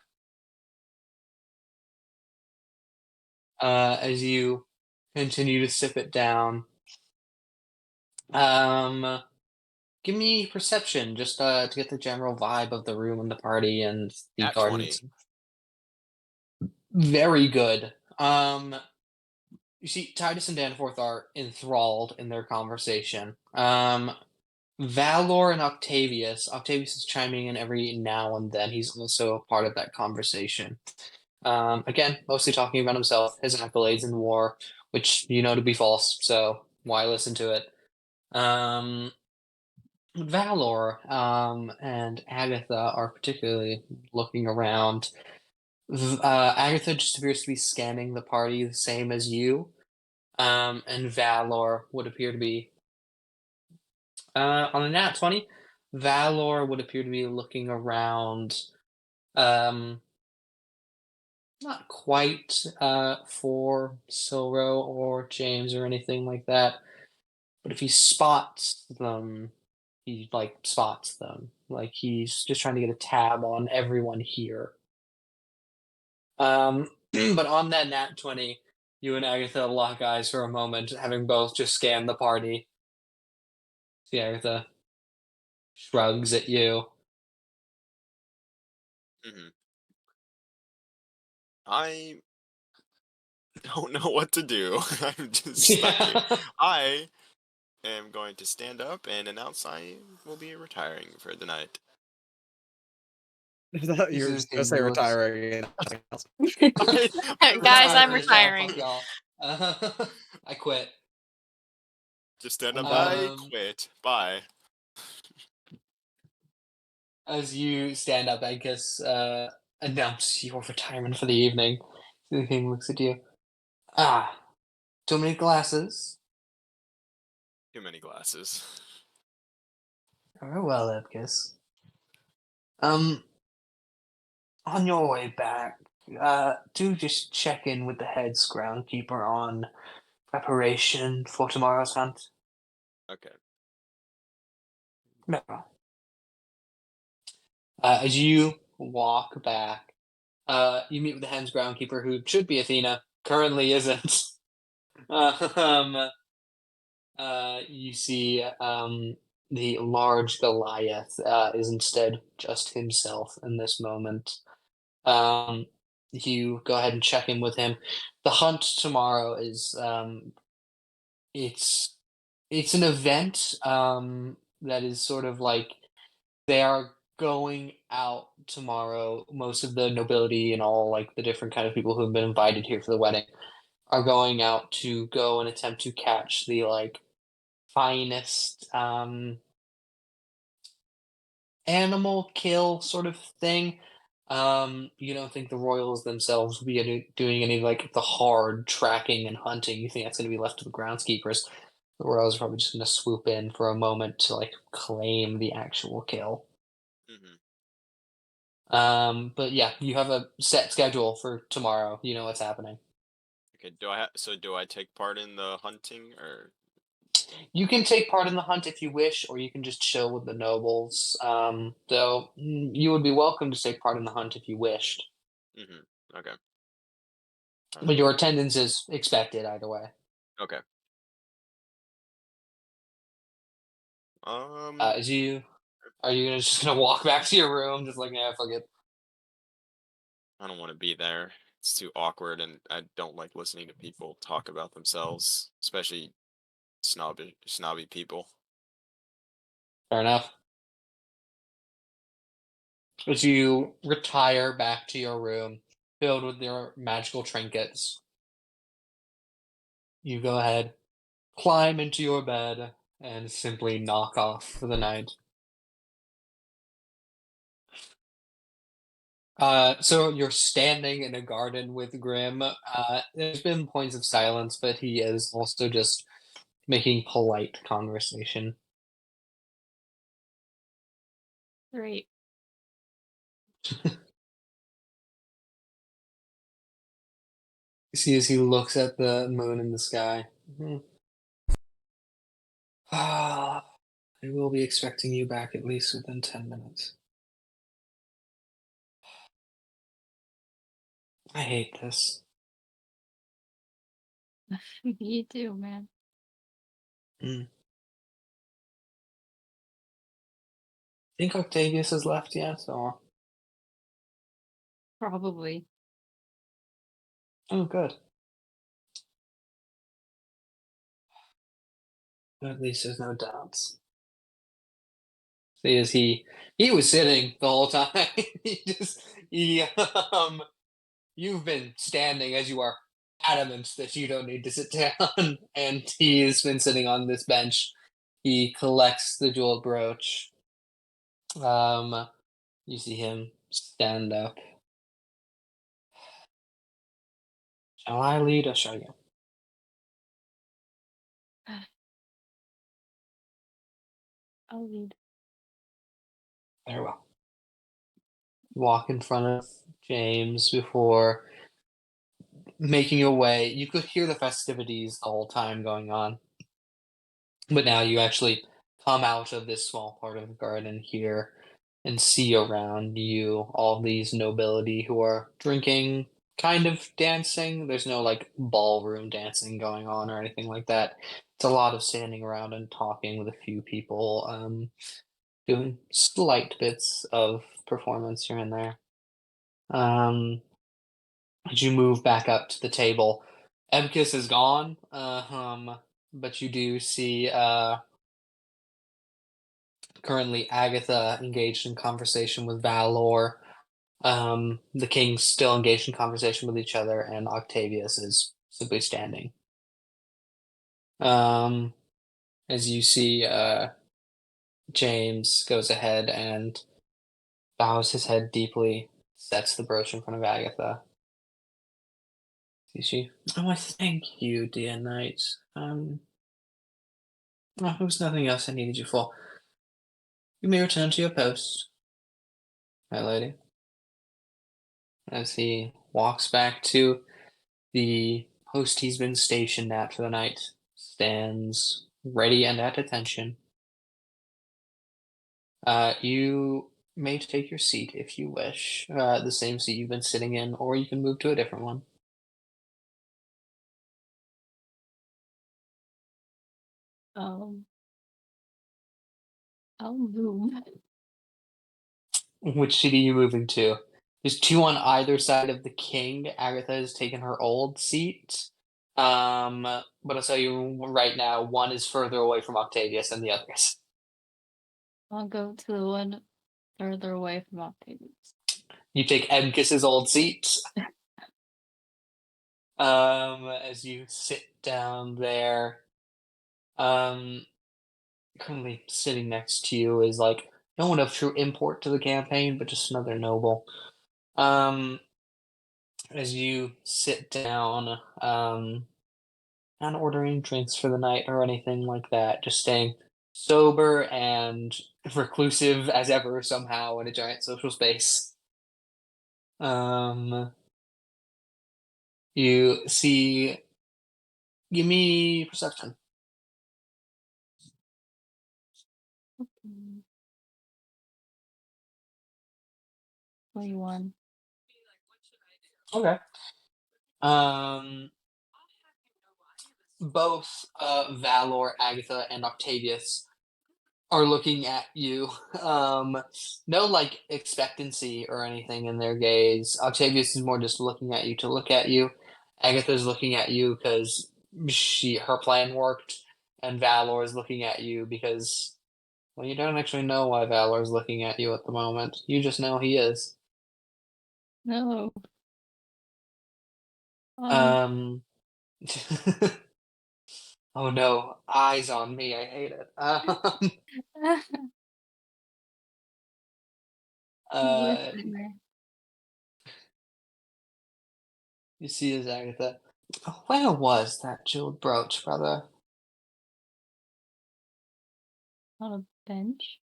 As you continue to sip it down. Give me perception, just to get the general vibe of the room and the party and the At gardens. 20. Very good. You see, Titus and Danforth are enthralled in their conversation. Valor and Octavius. Octavius is chiming in every now and then. He's also a part of that conversation. Again, mostly talking about himself, his accolades in war, which you know to be false, so why listen to it? Valor and Agatha are particularly looking around. Agatha just appears to be scanning the party the same as you. And Valor would appear to be on a nat 20. Valor would appear to be looking around, not quite for Silro or James or anything like that. But if he spots them, he spots them. Like he's just trying to get a tab on everyone here. But on that nat 20, you and Agatha lock eyes for a moment, having both just scanned the party. See, Agatha shrugs at you. Mm-hmm. I don't know what to do. I'm just stuck here. I am going to stand up and announce I will be retiring for the night. I thought you were just gonna say retiring. And nothing else. Guys, I'm No, retiring. fuck y'all. I quit. Just stand up. I'm I done. quit. Bye. As you stand up, I guess, announce your retirement for the evening. The king looks at you. Ah, too many glasses. Too many glasses. Very well, Edgus. On your way back, do just check in with the head's groundkeeper on preparation for tomorrow's hunt. Okay. No. As you walk back, you meet with the hen's groundkeeper, who should be Athena, currently isn't. You see the large Goliath is instead just himself in this moment. You go ahead and check in with him. The hunt tomorrow is it's an event that is sort of like they are going out tomorrow. Most of the nobility and all like the different kind of people who have been invited here for the wedding are going out to go and attempt to catch the like finest animal kill sort of thing. You don't think the royals themselves will be doing any like the hard tracking and hunting? You think that's going to be left to the groundskeepers? The royals are probably just going to swoop in for a moment to like claim the actual kill. Hmm. But yeah, you have a set schedule for tomorrow. You know what's happening. Okay. Do I take part in the hunting or? You can take part in the hunt if you wish, or you can just chill with the nobles. Though you would be welcome to take part in the hunt if you wished. Hmm. Okay. But your attendance is expected either way. Okay. Is you Are you just gonna walk back to your room, just like, yeah, fuck it? I don't want to be there. It's too awkward, and I don't like listening to people talk about themselves, especially snobby people. Fair enough. As you retire back to your room, filled with your magical trinkets, you go ahead, climb into your bed, and simply knock off for the night. So you're standing in a garden with Grim. There's been points of silence, but he is also just making polite conversation. Great. You see as he looks at the moon in the sky. Ah, I will be expecting you back at least within 10 minutes. I hate this. You too, man. Mm. Think Octavius has left yet, or? Probably. Oh, good. At least there's no doubts. See, as he was sitting the whole time. he you've been standing as you are adamant that you don't need to sit down, and he has been sitting on this bench. He collects the jeweled brooch. You see him stand up. Shall I lead or shall you? I'll lead. Very well. Walk in front of James before making your way. You could hear the festivities the whole time going on, but now you actually come out of this small part of the garden here and see around you all these nobility who are drinking, kind of dancing. There's no like ballroom dancing going on or anything like that. It's a lot of standing around and talking with a few people, doing slight bits of performance here and there. As you move back up to the table, Ebkus is gone, but you do see currently Agatha engaged in conversation with Valor. The king's still engaged in conversation with each other, and Octavius is simply standing. As you see, James goes ahead and bows his head deeply, sets the brooch in front of Agatha. Sees she? Oh, I thank you, dear knight. There was nothing else I needed you for. You may return to your post, my lady. As he walks back to the post he's been stationed at for the night, stands ready and at attention. You may take your seat if you wish, the same seat you've been sitting in, or you can move to a different one. Um, I'll move. Which seat are you moving to? There's two on either side of the king. Agatha has taken her old seat. But I'll tell you right now, one is further away from Octavius than the others. I'll go to the one further away from Octavius. You take Ebkus's old seat. As you sit down there, currently sitting next to you is like no one of true import to the campaign, but just another noble. As you sit down, not ordering drinks for the night or anything like that, just staying sober and reclusive as ever somehow in a giant social space. You see, give me perception. 21. Okay. Both Valor, Agatha, and Octavius are looking at you. No like expectancy or anything in their gaze. Octavius is more just looking at you to look at you. Agatha's looking at you because her plan worked, and Valor is looking at you because, well, you don't actually know why Valor is looking at you at the moment. You just know he is. No. Um. Oh no, eyes on me. I hate it. Uh, Whisper. you see his Agatha. Where was that jeweled brooch, brother? On a bench.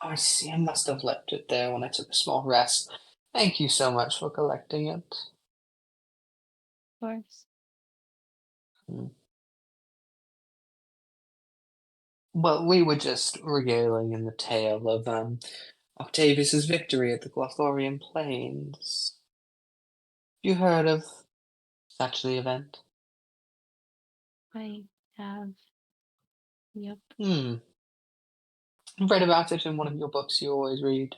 Oh, I see. I must have left it there when I took a small rest. Thank you so much for collecting it. Of course. Well, we were just regaling in the tale of Octavius's victory at the Glothorian Plains. You heard of such the event? I have. Yep. I've read about it in one of your books you always read.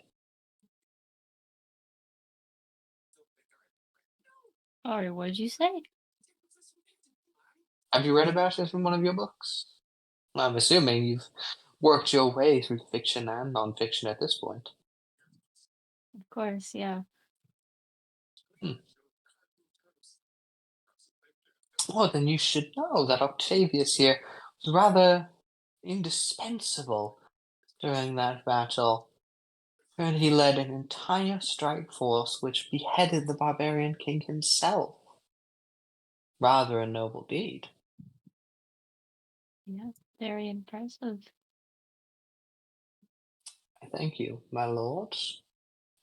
Sorry, what did you say? Have you read about it in one of your books? I'm assuming you've worked your way through fiction and nonfiction at this point. Of course, yeah. Well, then you should know that Octavius here was rather indispensable during that battle, and he led an entire strike force which beheaded the barbarian king himself. Rather a noble deed. Yeah. Very impressive. Thank you, my lord.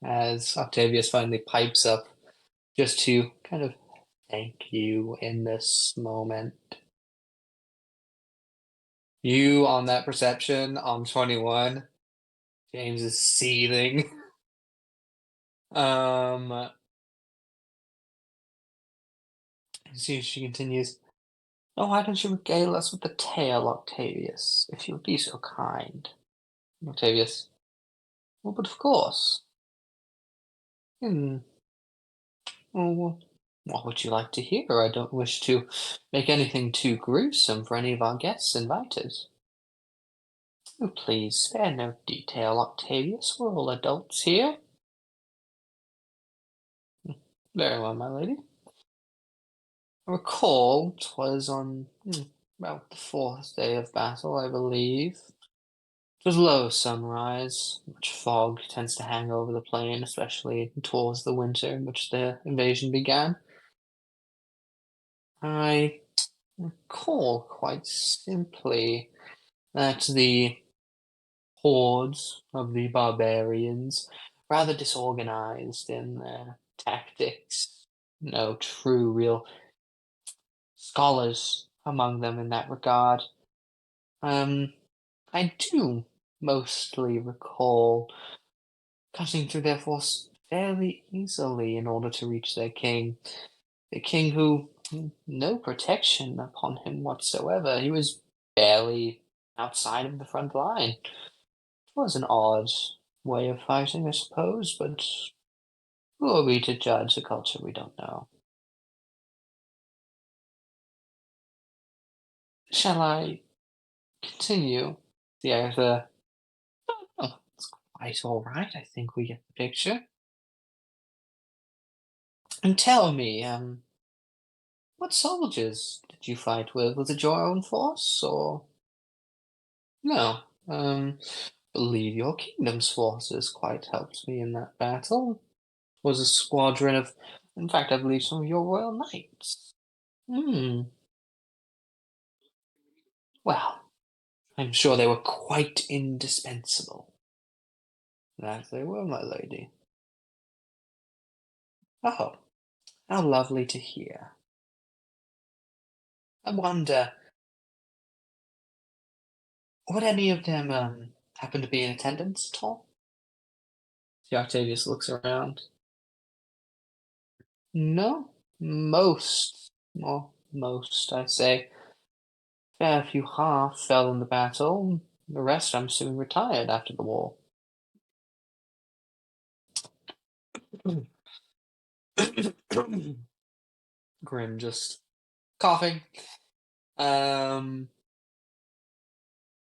As Octavius finally pipes up, just to kind of thank you in this moment. You on that perception on 21, James is seething. She continues. Oh, why don't you regale us with the tale, Octavius, if you would be so kind? Octavius. Well, but of course. Hmm. Well, what would you like to hear? I don't wish to make anything too gruesome for any of our guests invited. Oh, please, spare no detail, Octavius. We're all adults here. Very well, my lady. I recall 'twas on about the fourth day of battle, I believe. It was low sunrise. Much fog tends to hang over the plain, especially towards the winter in which the invasion began. I recall quite simply that the hordes of the barbarians, rather disorganized in their tactics, no true, real scholars among them in that regard. I do mostly recall cutting through their force fairly easily in order to reach their king. A king who no protection upon him whatsoever. He was barely outside of the front line. It was an odd way of fighting, I suppose, but who are we to judge a culture we don't know? Shall I continue? The oh, it's quite all right. I think we get the picture. And tell me, what soldiers did you fight with? Was it your own force, or no? believe your kingdom's forces quite helped me in that battle. It was a squadron of, in fact, I believe some of your royal knights. Hmm. Well, I'm sure they were quite indispensable. That they were, my lady. Oh, how lovely to hear. I wonder, would any of them happen to be in attendance at all? The Octavius looks around. No, most, I say. Fair few half fell in the battle. The rest, I'm assuming, retired after the war. Grim just coughing.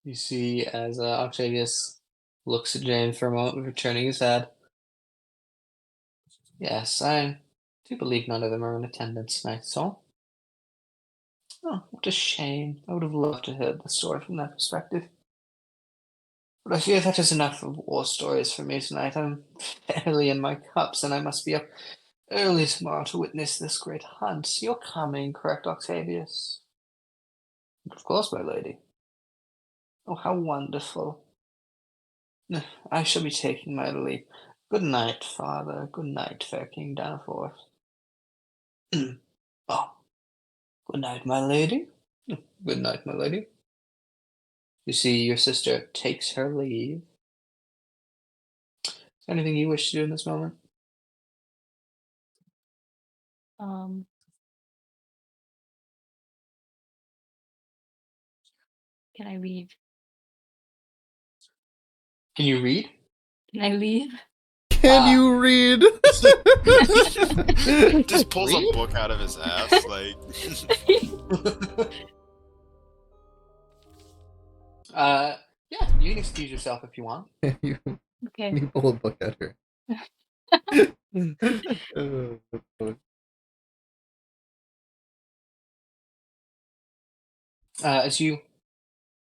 You see as Octavius looks at James for a moment, returning his head. Yes, I do believe none of them are in attendance tonight, so. Oh, what a shame. I would have loved to hear the story from that perspective. But I fear that is enough of war stories for me tonight. I'm fairly in my cups, and I must be up early tomorrow to witness this great hunt. You're coming, correct, Octavius? Of course, my lady. Oh, how wonderful. I shall be taking my leave. Good night, father. Good night, fair King Danforth. Oh, good night, my lady. Good night, my lady. You see, your sister takes her leave. Is there anything you wish to do in this moment? Um, can I leave? Can you read? Can I leave? Can you read? Just pulls a Read? book out of his ass, like. Yeah, you can excuse yourself if you want. Can you, Okay. can you pull a book at her? That's funny. As you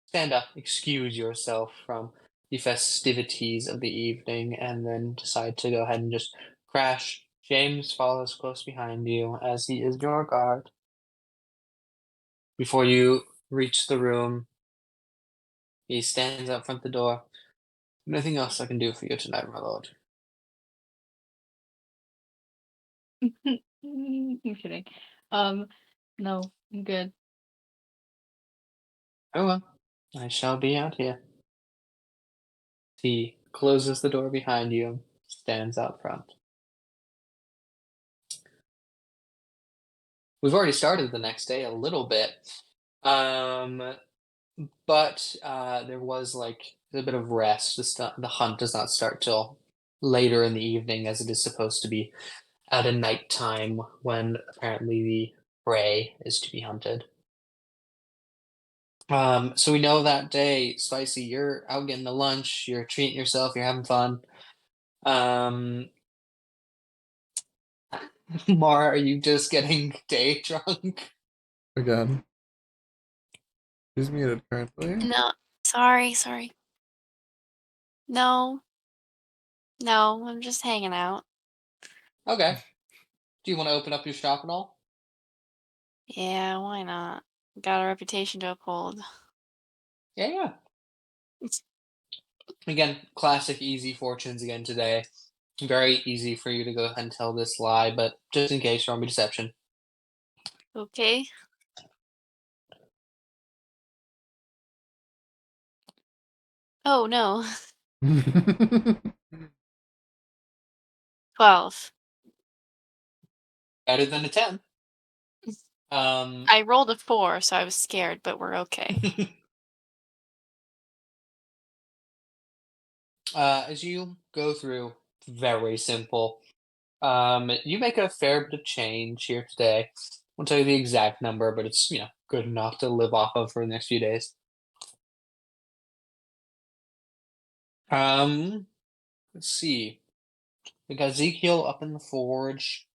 stand up, excuse yourself from the festivities of the evening, and then decide to go ahead and just crash. James follows close behind you, as he is your guard. Before you reach the room, he stands out front the door. Nothing else I can do for you tonight, my lord. I'm kidding. No, I'm good. Oh well, I shall be out here. He closes the door behind you, stands out front. We've already started the next day a little bit. But there was like a bit of rest. The hunt does not start till later in the evening, as it is supposed to be at a nighttime when apparently the prey is to be hunted. So we know that day, Spicy, you're out getting a lunch, you're treating yourself, you're having fun. Um, Mara, are you just getting day drunk? Again. She's muted currently. No, sorry. No, no, I'm just hanging out. Okay. Do you want to open up your shop at all? Yeah, why not? Got a reputation to uphold. Yeah. Again, classic easy fortunes again today. Very easy for you to go ahead and tell this lie, but just in case, roll me deception. Okay. Oh no, 12. Better than a 10. I rolled a 4, so I was scared, but we're okay. As you go through, very simple. You make a fair bit of change here today. I won't tell you the exact number, but it's, good enough to live off of for the next few days. Let's see. We got Ezekiel up in the forge.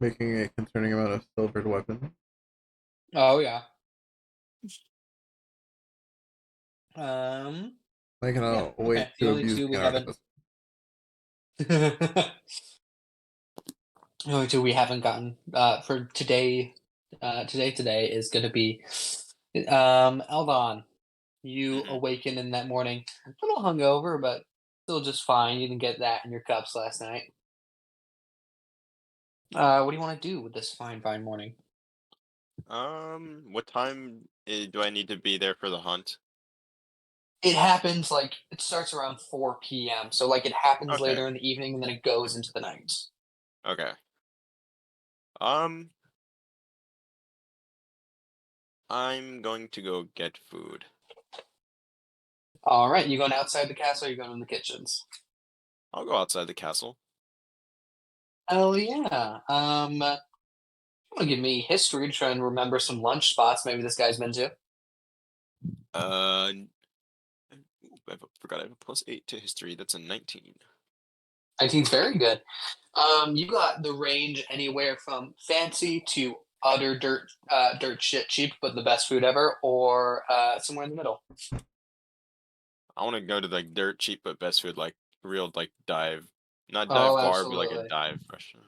Making a concerning amount of silvered weapons. Oh, yeah. I cannot wait Okay. The to only abuse two we being haven't. artifice. The only two we haven't gotten for today. Today is going to be Eldon. You Mhm. awaken in that morning, a little hungover, but still just fine. You didn't get that in your cups last night. What do you want to do with this fine, fine morning? What time do I need to be there for the hunt? It happens it starts around 4 p.m. So it happens Okay. later in the evening and then it goes into the night. Okay. Um, I'm going to go get food. All right, you going outside the castle or you going in the kitchens? I'll go outside the castle. Oh yeah. Want to give me history to try and remember some lunch spots maybe this guy's been to. Uh, forgot I have a +8 to history. That's a 19. 19's very good. You got the range anywhere from fancy to utter dirt shit cheap, but the best food ever, or somewhere in the middle. I want to go to like dirt cheap but best food, like real like not Oh, dive bar, but like a absolutely. dive restaurant.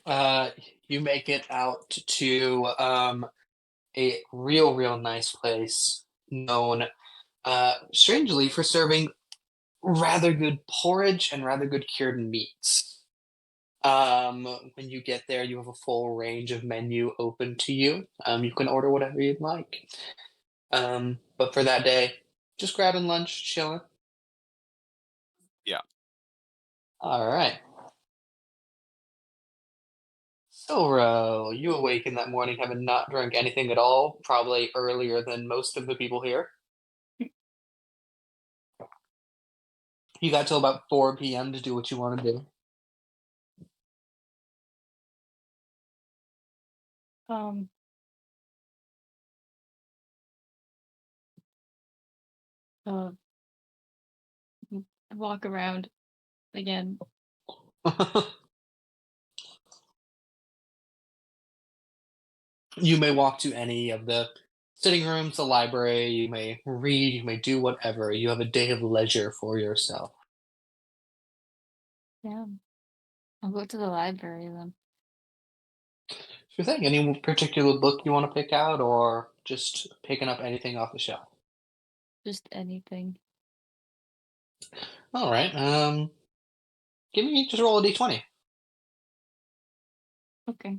Yeah. You make it out to a real nice place known, strangely, for serving rather good porridge and rather good cured meats. When you get there, you have a full range of menu open to you. You can order whatever you'd like. But for that day, just grabbing lunch, chilling. Yeah. All right. So, you awaken that morning having not drunk anything at all, probably earlier than most of the people here. You got till about 4 p.m. to do what you want to do. Um, uh, walk around again. You may walk to any of the sitting rooms, the library, you may read, you may do whatever. You have a day of leisure for yourself. Yeah, I'll go to the library then. Sure thing. Any particular book you want to pick out, or just picking up anything off the shelf? Just anything. All right. Just roll a d20. Okay.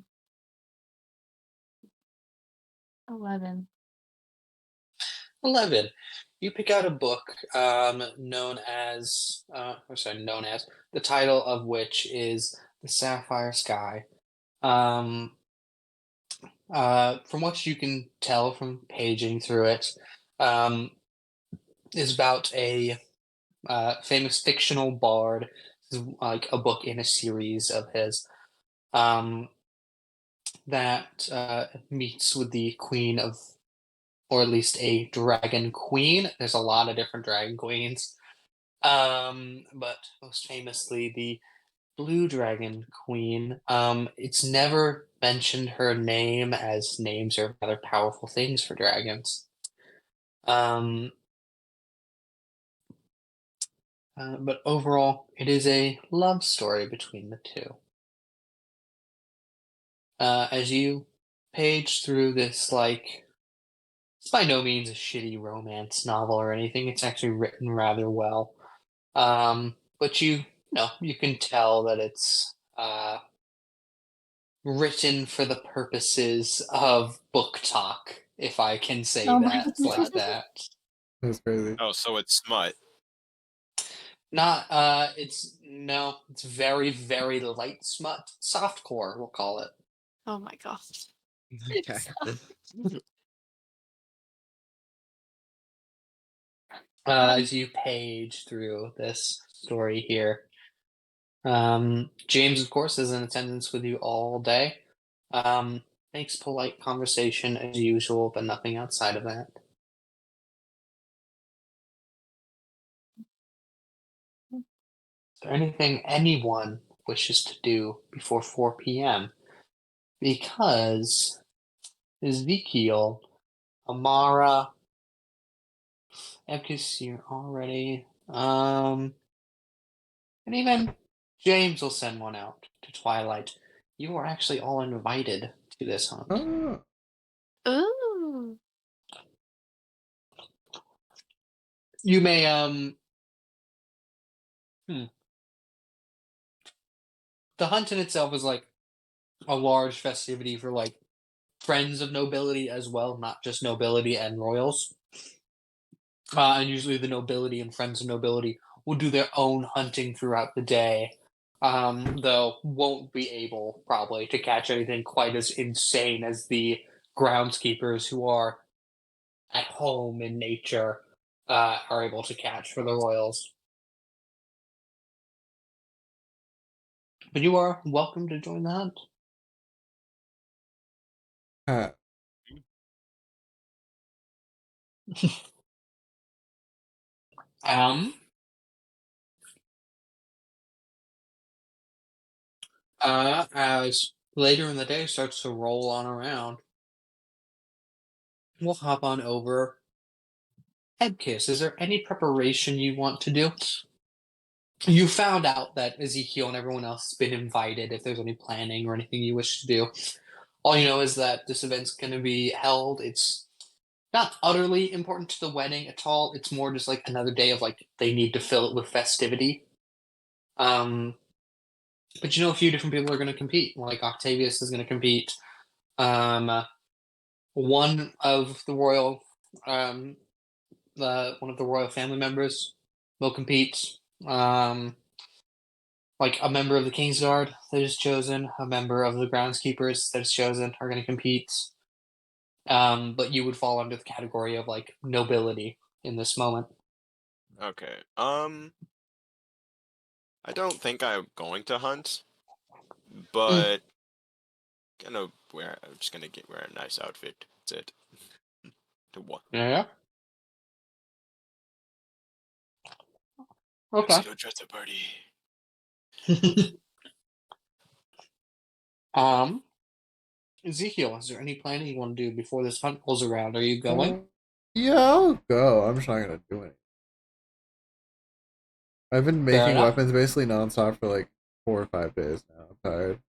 11. 11. You pick out a book known as, known as, the title of which is The Sapphire Sky. From what you can tell from paging through it, is about a famous fictional bard. This is like a book in a series of his that meets with the queen of, or at least a dragon queen. There's a lot of different dragon queens. But most famously, the Blue Dragon Queen. It's never mentioned her name, as names are rather powerful things for dragons. Um, but overall, it is a love story between the two. As you page through this, it's by no means a shitty romance novel or anything. It's actually written rather well. But you can tell that it's written for the purposes of book talk, if I can say Oh my that like god. that. That's crazy. Oh, so it's smut. Not it's no, it's very light smut, softcore, we'll call it. Oh my gosh. Okay. As you page through this story here. James, of course, is in attendance with you all day. Makes polite conversation as usual, but nothing outside of that. Is there anything anyone wishes to do before 4 p.m.? Because Ezekiel, Amara, Epic's here already. And even James will send one out to Twilight. You are actually all invited to this hunt. Oh. Ooh. You may the hunt in itself is like a large festivity for like friends of nobility as well, not just nobility and royals. And usually the nobility and friends of nobility will do their own hunting throughout the day. Though won't be able probably to catch anything quite as insane as the groundskeepers who are at home in nature are able to catch for the royals. But you are welcome to join the hunt. Uh, Um, as later in the day starts to roll on around, we'll hop on over. Headkiss, is there any preparation you want to do? You found out that Ezekiel and everyone else has been invited. If there's any planning or anything you wish to do, all you know is that this event's going to be held. It's not utterly important to the wedding at all. It's more just like another day of like they need to fill it with festivity. But you know, a few different people are going to compete. Like Octavius is going to compete. One of the royal, one of the royal family members will compete. Like a member of the Kingsguard that is chosen, a member of the groundskeepers that is chosen are going to compete. But you would fall under the category of like nobility in this moment. Okay. I don't think I'm going to hunt, but I'm just gonna wear a nice outfit. That's it. To what? Yeah. Okay. Let's go dress a party. um, Ezekiel, is there any planning you want to do before this hunt rolls around? Are you going? yeah, I'll go. I'm just not gonna do it. I've been Fair making enough. weapons basically nonstop for like 4 or 5 days now. I'm tired.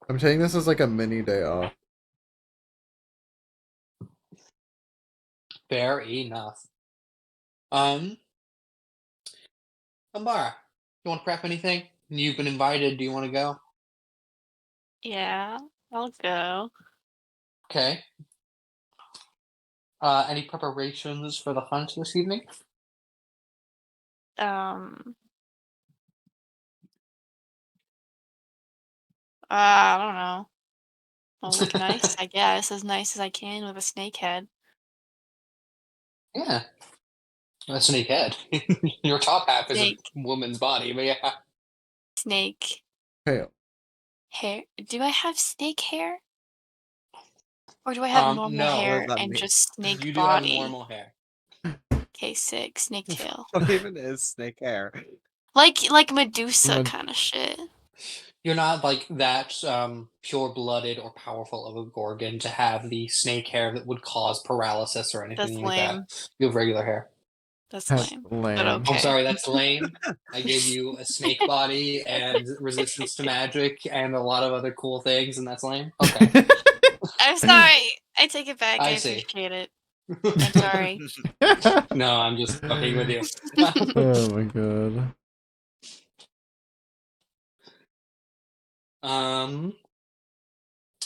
I'm taking this as like a mini day off. Fair enough. Ambara, you want to prep anything? You've been invited. Do you want to go? Yeah, I'll go. Okay. Any preparations for the hunt this evening? Um, I don't know. I'll look nice, I guess, as nice as I can with a snake head. Yeah, a snake head. Your top half is a Snake, woman's body, but yeah. snake Pale. hair. Do I have snake hair? Or do I have normal What No, does hair that and mean? just snake you do have body? normal hair. Okay, sick. Snake tail. What even is snake hair? Like Medusa Med- kind of shit. You're not like that pure-blooded or powerful of a gorgon to have the snake hair that would cause paralysis or anything That's like that. lame. You have regular hair. That's That's lame. But lame. I'm okay. sorry, that's lame. I gave you a snake body and resistance to magic and a lot of other cool things, and that's lame? Okay. I'm sorry. I take it back. I I see. appreciate it. I'm sorry. No, I'm just fucking with you. Oh my god. um,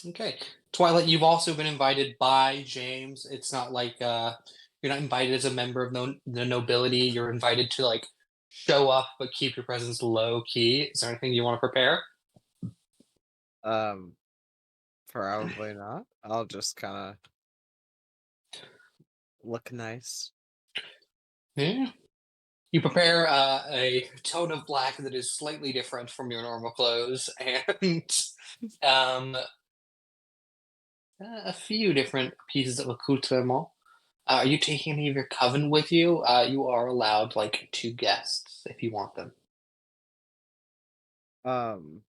okay. Twilight, you've also been invited by James. It's not like you're not invited as a member of the nobility. You're invited to like show up but keep your presence low key. Is there anything you want to prepare? Um, Probably not. I'll just kind of look nice. Yeah. You prepare a tone of black that is slightly different from your normal clothes, and um, a few different pieces of accoutrement. Are you taking any of your coven with you? You are allowed like 2 guests if you want them. Um,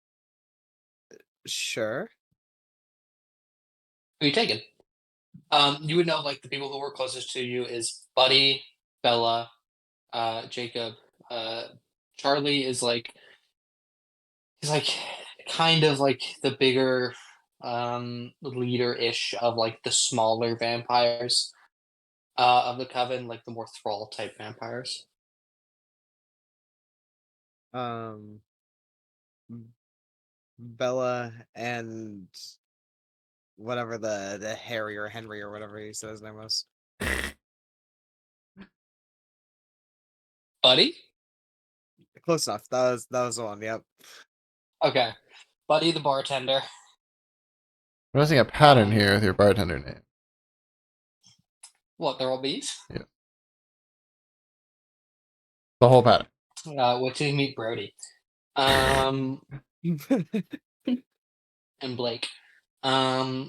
sure. Who are you taking? You would know like the people who were closest to you is Buddy, Bella, Jacob. Charlie is like he's like kind of like the bigger leader-ish of like the smaller vampires of the coven, like the more thrall type vampires. Um, Bella and whatever the Harry or Henry or whatever he said his name was. Buddy? Close enough. That was the one. Yep. Okay. Buddy the bartender. I'm noticing a pattern Um, here with your bartender name. What, they're all bees? The whole pattern. What did you meet Brody? And Blake. Okay.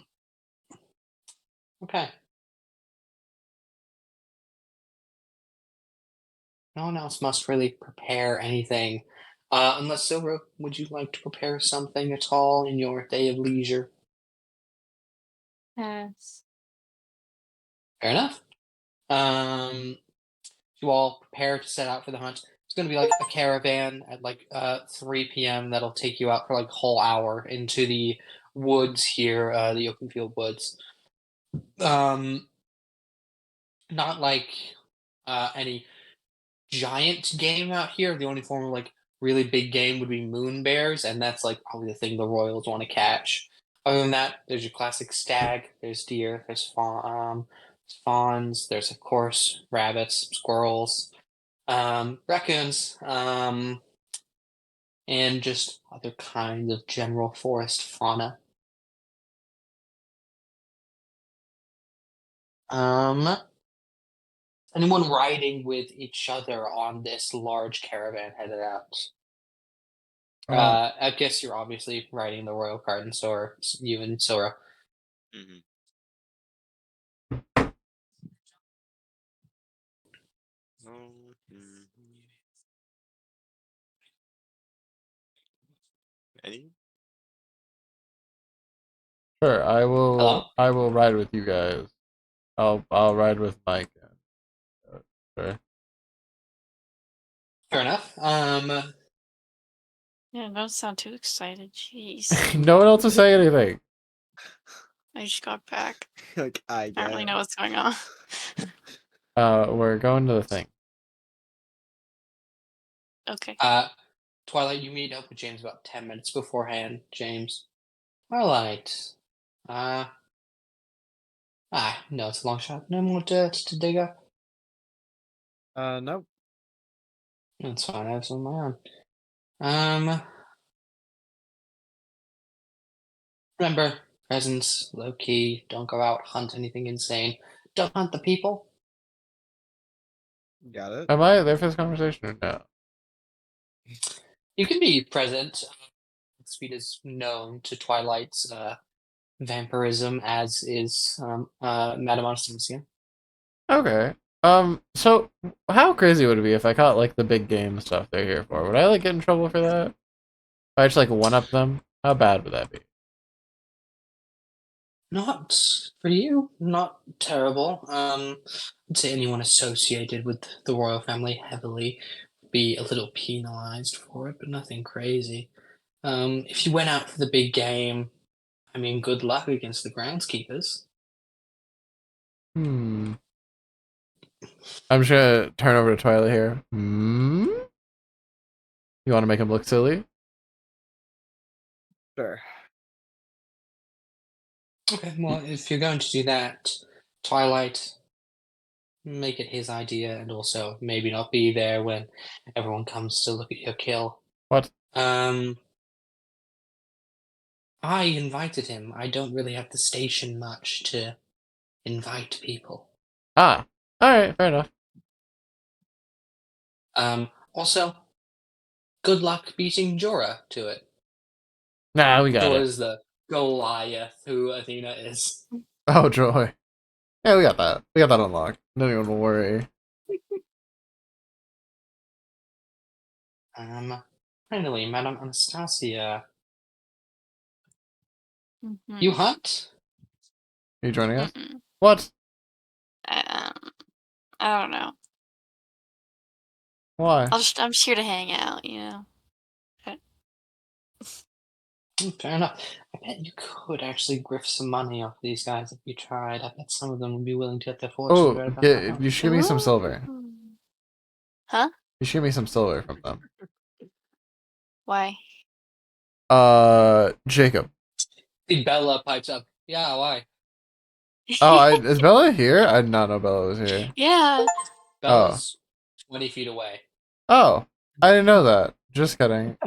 No one else must really prepare anything. Unless Silver, would you like to prepare something at all in your day of leisure? Pass. Fair enough. You all prepare to set out for the hunt. It's going to be like a caravan at like 3 p.m. that'll take you out for like a whole hour into the woods here, the open field woods. Not like any giant game out here. The only form of like really big game would be moon bears, and that's like probably the thing the Royals want to catch. Other than that, there's your classic stag, there's deer, there's fawns, there's of course rabbits, squirrels, raccoons, and just other kinds of general forest fauna. Anyone riding with each other on this large caravan headed out? I guess you're obviously riding the royal cart, and so are you and Sora. Mhm. Mhm. Any? Sure, I will. Hello? I will ride with you guys. I'll ride with Mike. Sure. Fair enough. Yeah, don't sound too excited. Jeez. No one else will say anything. I just got back. Like I I don't really get. know what's going on. We're going to the thing. Okay. Twilight, you meet up with James about 10 minutes beforehand. James. Twilight. No, it's a long shot. No more dirt to dig up. Nope. That's fine. I have some of my own. Remember, presence, low key. Don't go out, hunt anything insane. Don't hunt the people. Got it. Am I there for this conversation or no? You can be present. Speed is known to Twilight's vampirism, as is Madame Anastasia. Okay. So how crazy would it be if I caught like the big game stuff they're here for? Would I like get in trouble for that? If I just like one up them? How bad would that be? Not for you, not terrible. I'd say anyone associated with the royal family heavily would be a little penalized for it, but nothing crazy. If you went out for the big game, I mean, good luck against the groundskeepers. Hmm. I'm just gonna turn over to Twilight here. You want to make him look silly? Sure. Okay, well, if you're going to do that, Twilight, make it his idea, and also maybe not be there when everyone comes to look at your kill. What? I invited him. I don't really have to station much to invite people. Ah. All right. Fair enough. Also, good luck beating Jorah to it. Nah, we got it. Jorah's the Goliath who Athena is. Oh joy. Yeah, we got that. We got that unlocked. No one will worry. Finally, Madame Anastasia. Mhm. You hunt? Are you joining us? Mm-mm. What? I don't know. Why? I'm just here to hang out, you know. Fair enough. I bet you could actually grift some money off these guys if you tried. I bet some of them would be willing to get their fortunes Oh, read about that you much. should give me some silver. Ooh. Huh? You should give me some silver from them. Why? Jacob. See, Bella pipes up. Yeah, why? Oh, is Bella here? I did not know Bella was here. Yeah. Bella's 20 feet away. Oh, I didn't know that. Just kidding.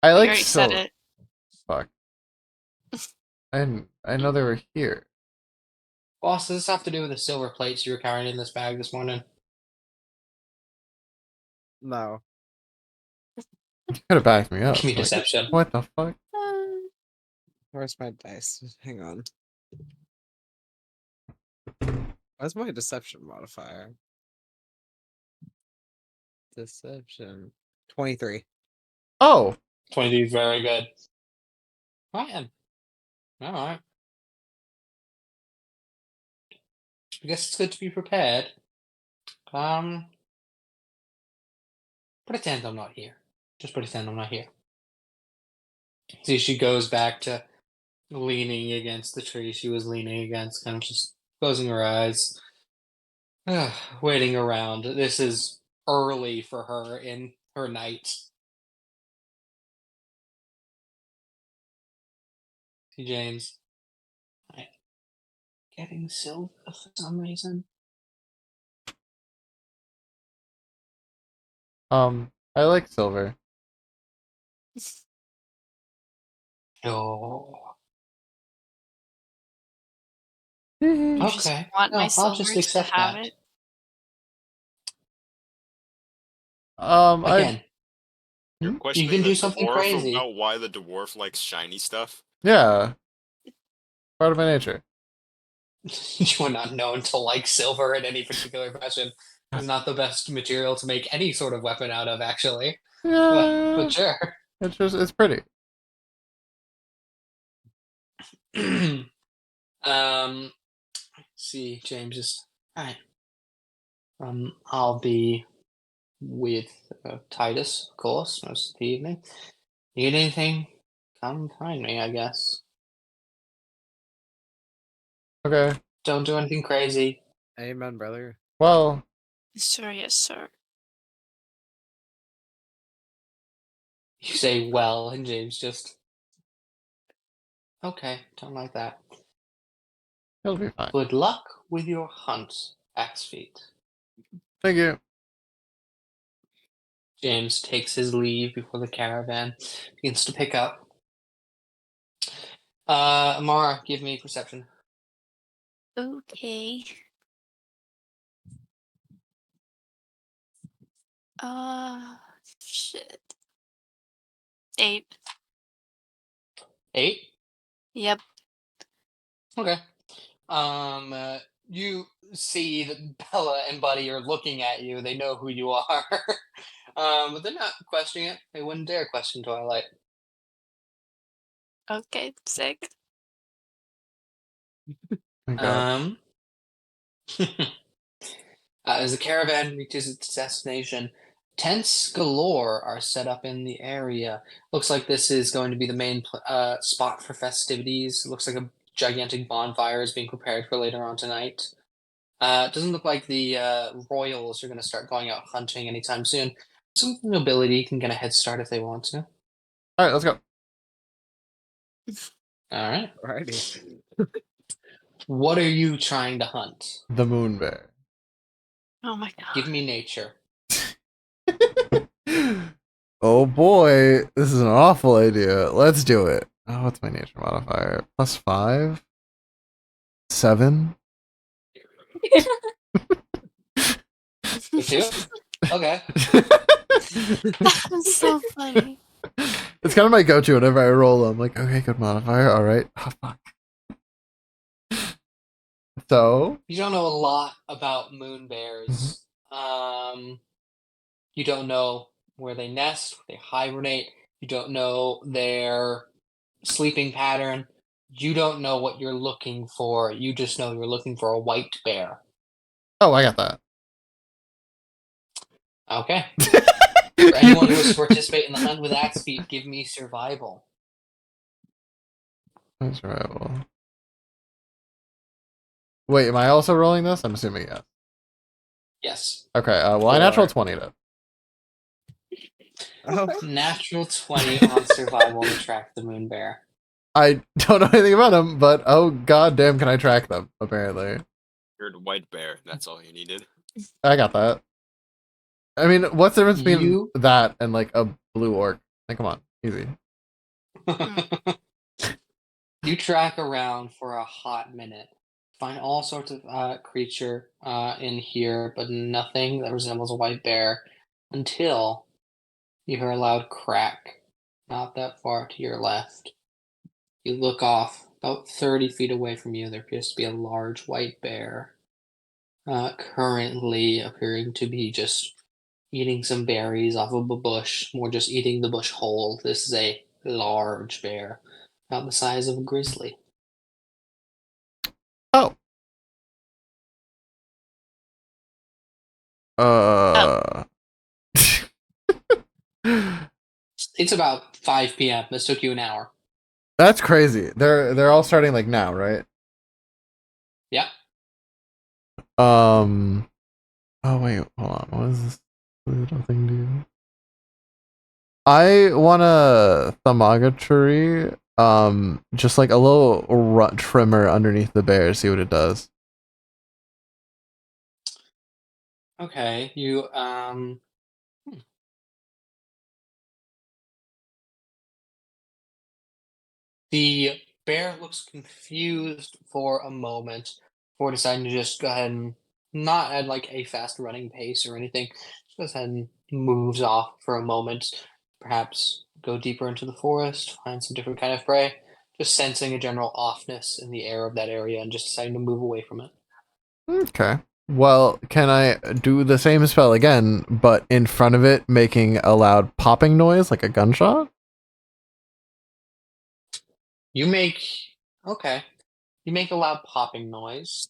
I You like already said silver. it. Fuck. I know they were here. Boss, does this have to do with the silver plates you were carrying in this bag this morning? No. You could have backed me up. Give me Like, deception. what the fuck? Where's my dice? Hang on. What's my deception modifier? Deception. 23. Oh, 20 is very good. Right. Alright. I guess it's good to be prepared. Pretend I'm not here. Just pretend I'm not here. See, she goes back to leaning against the tree she was leaning against, kind of just closing her eyes, waiting around. This is early for her in her night. See, James, I'm getting silver for some reason. I like silver. Oh, You just okay. want my No, I'll silver just to accept have that. it? I Again, You're Hmm? you questioning can the do something dwarf crazy. about why the dwarf likes shiny stuff? yeah, part of my nature. You are not known to like silver in any particular fashion. It's not the best material to make any sort of weapon out of, actually. But Yeah, sure. it's pretty. Let's see, James is alright. I'll be with Titus, of course, most of the evening. Need anything? Come find me, I guess. Okay. Don't do anything crazy. Amen, brother. Well, Sir, yes, sir. You say well, and James just okay. Don't like that. it'll be fine. Good luck with your hunt, Axe Feet. Thank you. James takes his leave before the caravan begins to pick up. Amara, give me perception. Okay. Shit. 8. 8. Yep. Okay. You see that Bella and Buddy are looking at you. They know who you are. But they're not questioning it. They wouldn't dare question Twilight. Okay, sick. Thank God. As the caravan reaches its destination, tents galore are set up in the area. Looks like this is going to be the main spot for festivities. Looks like a gigantic bonfire is being prepared for later on tonight. It doesn't look like the royals are going to start going out hunting anytime soon. Some of the nobility can get a head start if they want to. All right, let's go. All right. Alrighty. What are you trying to hunt? The moon bear. Oh my god. Give me nature. Oh boy, this is an awful idea. Let's do it. Oh, what's my nature modifier? +5? 7? You too? Okay. That's so funny. It's kind of my go-to whenever I roll. I'm like, okay, good modifier. All right. Oh, fuck. So, You don't know a lot about moon bears. You don't know where they nest, where they hibernate. You don't know their sleeping pattern. You don't know what you're looking for. You just know you're looking for a white bear. Oh, I got that. Okay. For anyone who wants to participate in the hunt with axe feet, give me survival. Survival. Wait, am I also rolling this? I'm assuming yes. Yes. Okay, well, I natural Four. 20 to. Oh, Natural 20 on survival to track the moon bear. I don't know anything about them, but oh goddamn, can I track them? Apparently, You're a white bear. That's all you needed. I got that. I mean, what's the difference between You that and like a blue orc? Like, come on, easy. you track around for a hot minute. Find all sorts of creature in here, but nothing that resembles a white bear until you hear a loud crack not that far to your left. You look off about 30 feet away from you. There appears to be a large white bear currently appearing to be just eating some berries off of a bush, more just eating the bush whole. This is a large bear, about the size of a grizzly. Oh. Uh. It's about 5 p.m. This took you an hour. That's crazy. They're all starting like now, right? Yeah. Oh wait, hold on. What is this little thing do? I want a thermography. Just like a little trimmer underneath the bear. See what it does. Okay. You The bear looks confused for a moment before deciding to just go ahead and not at like a fast running pace or anything. Just goes ahead and moves off for a moment, perhaps go deeper into the forest, find some different kind of prey, just sensing a general offness in the air of that area and just deciding to move away from it. Okay. Well, can I do the same spell again, but in front of it, making a loud popping noise like a gunshot? You make okay. You make a loud popping noise.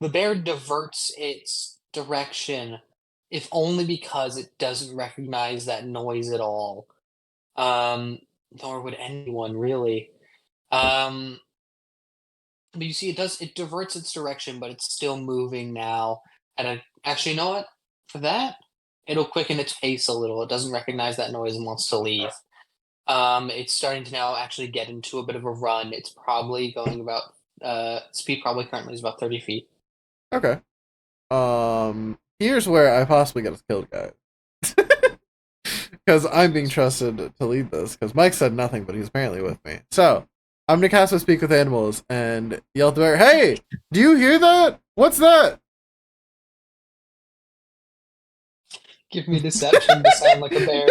The bear diverts its direction, if only because it doesn't recognize that noise at all. Um, Nor would anyone really. Um, but you see, it diverts its direction, but it's still moving now. Actually, you know what? For that, it'll quicken its pace a little. It doesn't recognize that noise and wants to leave. It's starting to now actually get into a bit of a run. It's probably going about speed probably currently is about 30 feet. Okay. Here's where I possibly get us killed, guys. Because I'm being trusted to lead this. Because Mike said nothing, but he's apparently with me. So I'm gonna cast a Speak with Animals and yell at the bear, "Hey, do you hear that? What's that?" Give me deception to sound like a bear.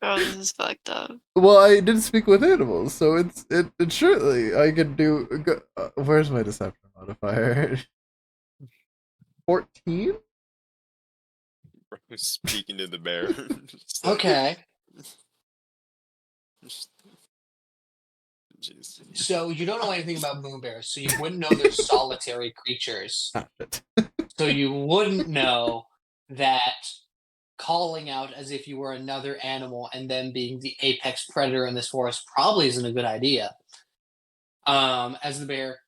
Bro, this is fucked up. Well, I did speak with animals, so it surely I could do. Where's my deception modifier? 14. Who's speaking to the bear? Just like- Okay. just- Jeez. So you don't know anything about moon bears, so you wouldn't know they're solitary creatures. Ah, shit. So you wouldn't know that calling out as if you were another animal and then being the apex predator in this forest probably isn't a good idea. As the bear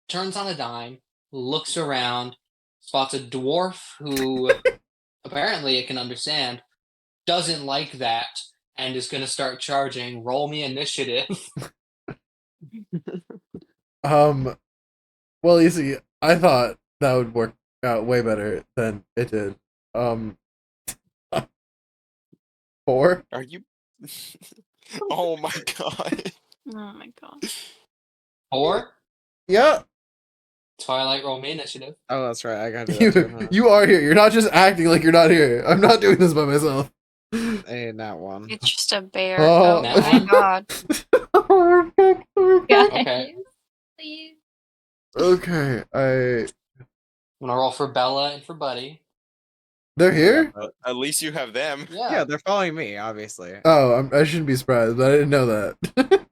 turns on a dime, looks around, spots a dwarf who apparently it can understand, doesn't like that, and is going to start charging. Roll me initiative. Well, you see, I thought that would work out way better than it did. 4. Are you? Oh my god. Oh my god. 4. Yeah, Twilight, roll me initiative. oh, that's right. I gotta do that too, huh? you are here. You're not just acting like you're not here. I'm not doing this by myself. Hey, not one. It's just a bear. Oh. Oh, That my one? god. Guys, Okay. please. Okay, I I'm gonna roll for Bella and for Buddy. They're here? At least you have them. Yeah, they're following me, obviously. Oh, I shouldn't be surprised, but I didn't know that.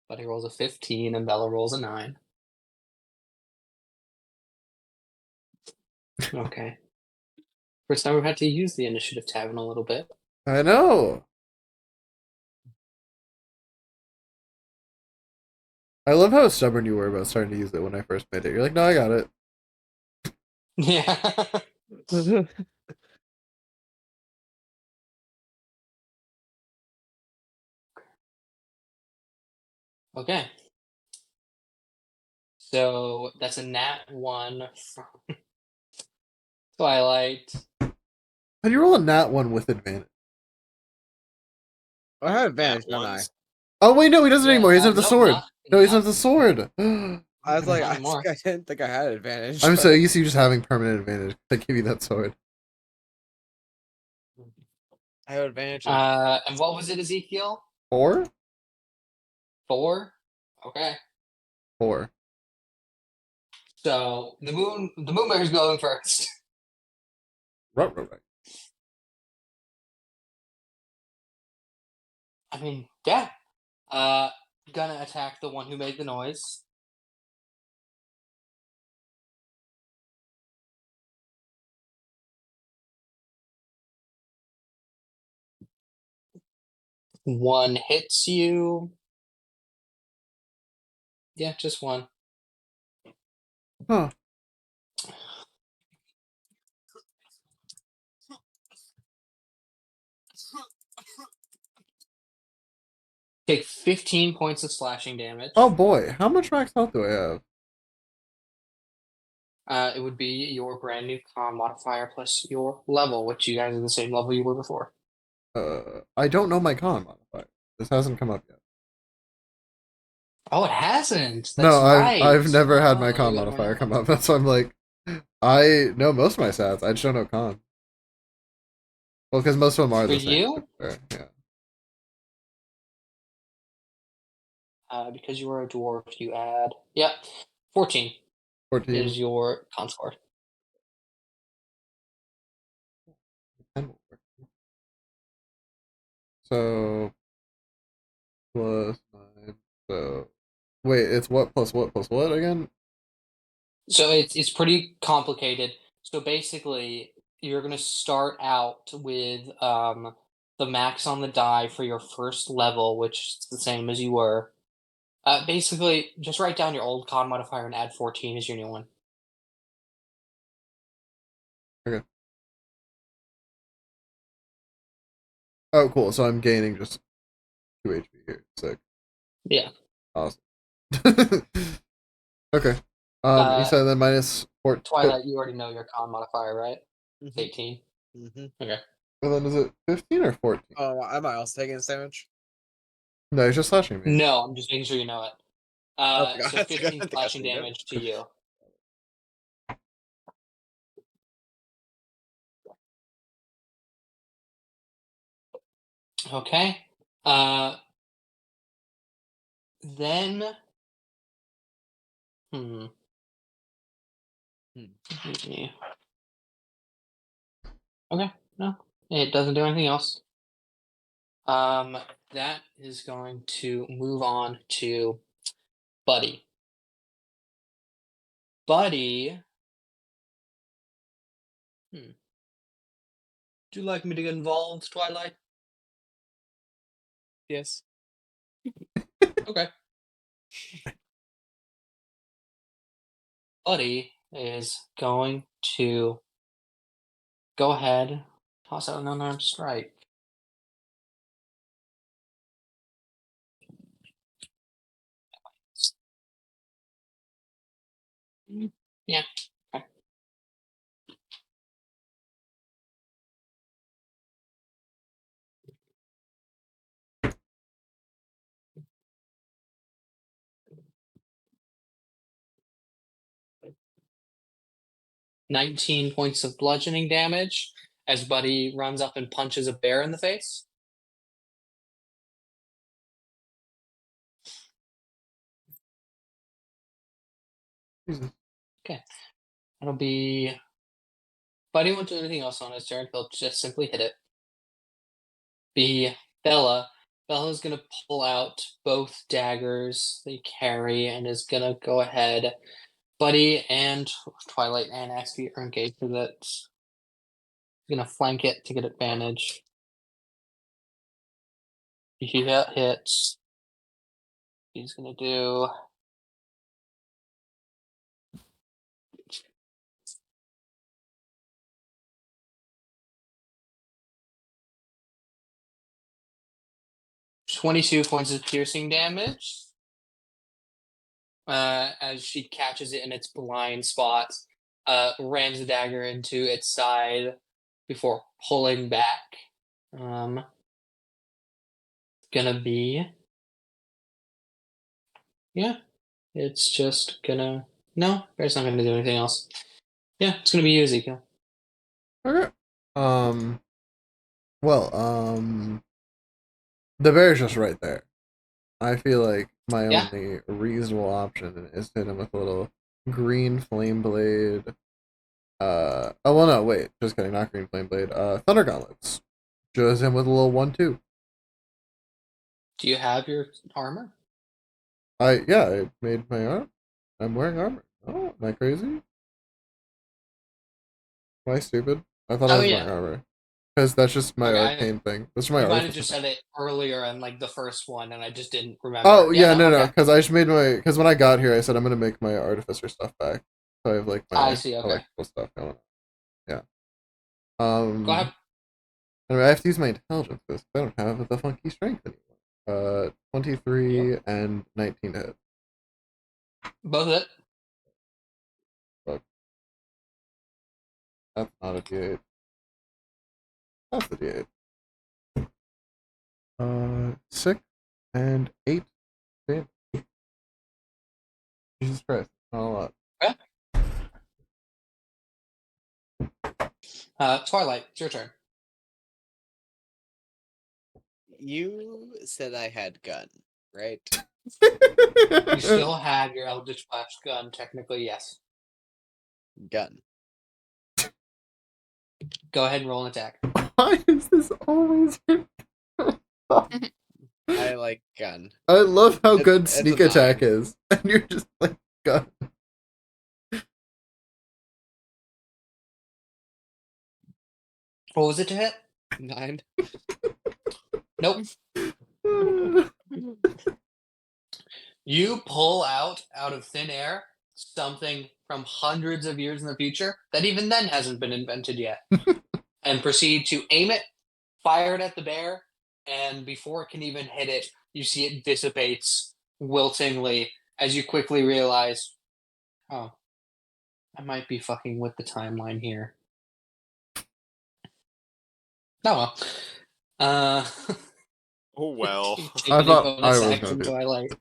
Buddy rolls a 15 and Bella rolls a 9. Okay. First time we've had to use the initiative tab in a little bit. I know. I love how stubborn you were about starting to use it when I first made it. You're like, no, I got it. Yeah. Okay. So that's a nat 1 from Twilight. How do you roll a nat 1 with advantage? I have advantage, Nat don't I? ones. Oh, wait, no, he doesn't Yeah, anymore. He doesn't have the nope, sword. No, he doesn't not- have the sword. I was like, Not anymore. I didn't think I had advantage. I'm but- so used to you just having permanent advantage. They give you that sword. I have advantage. And what was it, Ezekiel? 4? 4? Okay. 4. So the moon bear's going first. Right. I mean, yeah. Gonna attack the one who made the noise. One hits you. Yeah, just one. Huh. Take 15 points of slashing damage. Oh boy, how much max health do I have? It would be your brand new con modifier plus your level, which you guys are the same level you were before. I don't know my con modifier. This hasn't come up yet. Oh, it hasn't. That's No, right. I've never had my Oh, con you gotta modifier find come out. up. That's why I'm like, I know most of my stats. I just don't know con. Well, because most of them are For the same. you, Yeah. because you are a dwarf, you add 14 14. is your con score. 10 more. So plus 9. So wait, it's what plus what plus what again? So it's pretty complicated. So basically, you're gonna start out with the max on the die for your first level, which is the same as you were. Basically, just write down your old con modifier and add 14 as your new one. Okay. Oh, cool. So I'm gaining just 2 HP here. Sick. Yeah. Awesome. Okay. You said then minus 4. Twilight, you already know your con modifier, right? It's 18. Mm-hmm. Okay. And then is it 15 or 14? Oh, am I also taking this damage? No, he's just slashing me. No, I'm just making sure you know it. I So think I 15 think I slashing see it. damage to you. Okay. Then. Hmm. Okay. No, it doesn't do anything else. That is going to move on to Buddy. Buddy. Would you like me to get involved, Twilight? Yes. Okay. Buddy is going to go ahead, toss out an unarmed strike. Yeah. Okay. "19 points of bludgeoning damage as Buddy runs up and punches a bear in the face. Jesus. Okay. That'll be Buddy won't do anything else on his turn. He'll just simply hit it. Be Bella. Bella's gonna pull out both daggers they carry and is gonna go ahead. Buddy and Twilight and Axie are engaged with it. He's gonna flank it to get advantage. He hits. He's gonna do 22 points of piercing damage. As she catches it in its blind spot, rams the dagger into its side before pulling back. Gonna be. Yeah, it's just gonna. No, Bear's not gonna do anything else. Yeah, it's gonna be you, Ezekiel. Okay. Well, the bear's just right there. I feel like my Yeah. only reasonable option is to hit him with a little green flame blade. Oh well, no, wait, just kidding, not green flame blade. Thunder gauntlets. Just him with a little 1/2. Do you have your armor? I made my arm. I'm wearing armor. Oh, am I crazy? Am I stupid? I thought I Oh, was yeah. wearing armor. Because that's just my Okay, arcane thing. That's my You might have artificer. just said it earlier in like the first one, and I just didn't remember. Oh yeah, no, okay. because I just made my. Because when I got here, I said I'm gonna make my artificer stuff back. So I have like my I see. Okay, electrical stuff going on. Yeah. go ahead. Anyway, I have to use my intelligence because I don't have the funky strength anymore. 23 and 19 to hit. Both of it. That's not a D8. That's a D8. 6 and 8 damage. Jesus Christ, not a lot. Twilight, it's your turn. You said I had gun, right? You still have your Eldritch Blast gun, technically, yes. Gun. Go ahead and roll an attack. Why is this always I like gun. I love how good It's a sneak 9. attack is. And you're just like, God. What was it to hit? 9. Nope. You pull out of thin air something from hundreds of years in the future that even then hasn't been invented yet, and proceed to aim it, fire it at the bear, and before it can even hit it, you see it dissipates wiltingly as you quickly realize, oh, I might be fucking with the timeline here. Oh well. Oh well. Take I any thought bonus I was action, gonna be. Twilight.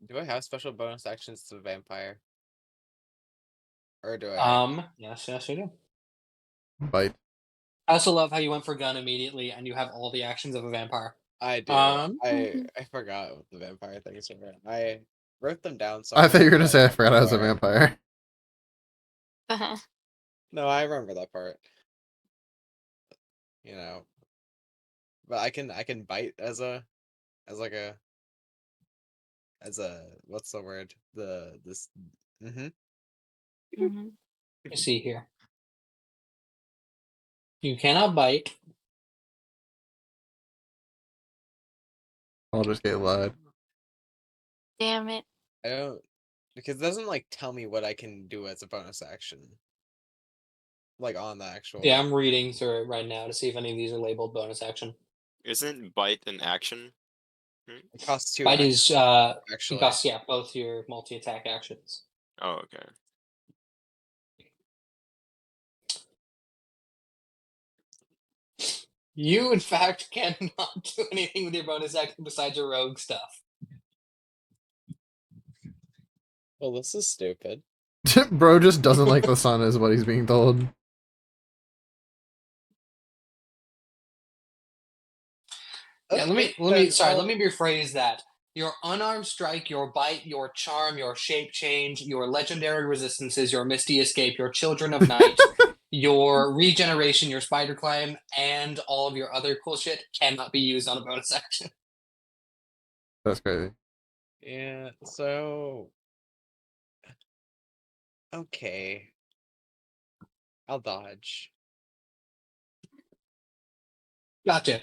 Do I have special bonus actions to vampire? Or do I? Yes, you do. Bite. I also love how you went for gun immediately, and you have all the actions of a vampire. I do. I forgot what the vampire things were. I wrote them down. So I thought you were gonna that say I forgot I was a before. vampire. No, I remember that part. You know, but I can bite as a what's the word? This. Mm-hmm. Mhm. Let me see here. You cannot bite. I'll just get lied. Damn it. I don't because it doesn't like tell me what I can do as a bonus action. Like on the actual. Yeah, I'm reading through it right now to see if any of these are labeled bonus action. Isn't bite an action? It costs 2 Bite actions, is actually. costs both your multi-attack actions. Oh, okay. You, in fact, cannot do anything with your bonus action besides your rogue stuff. Well, this is stupid. Bro just doesn't like the sun, is what he's being told. Yeah, let me rephrase that. your unarmed strike, your bite, your charm, your shape change, your legendary resistances, your misty escape, your children of night, your regeneration, your spider climb, and all of your other cool shit cannot be used on a bonus action. That's crazy. Yeah, so okay. I'll dodge. Gotcha.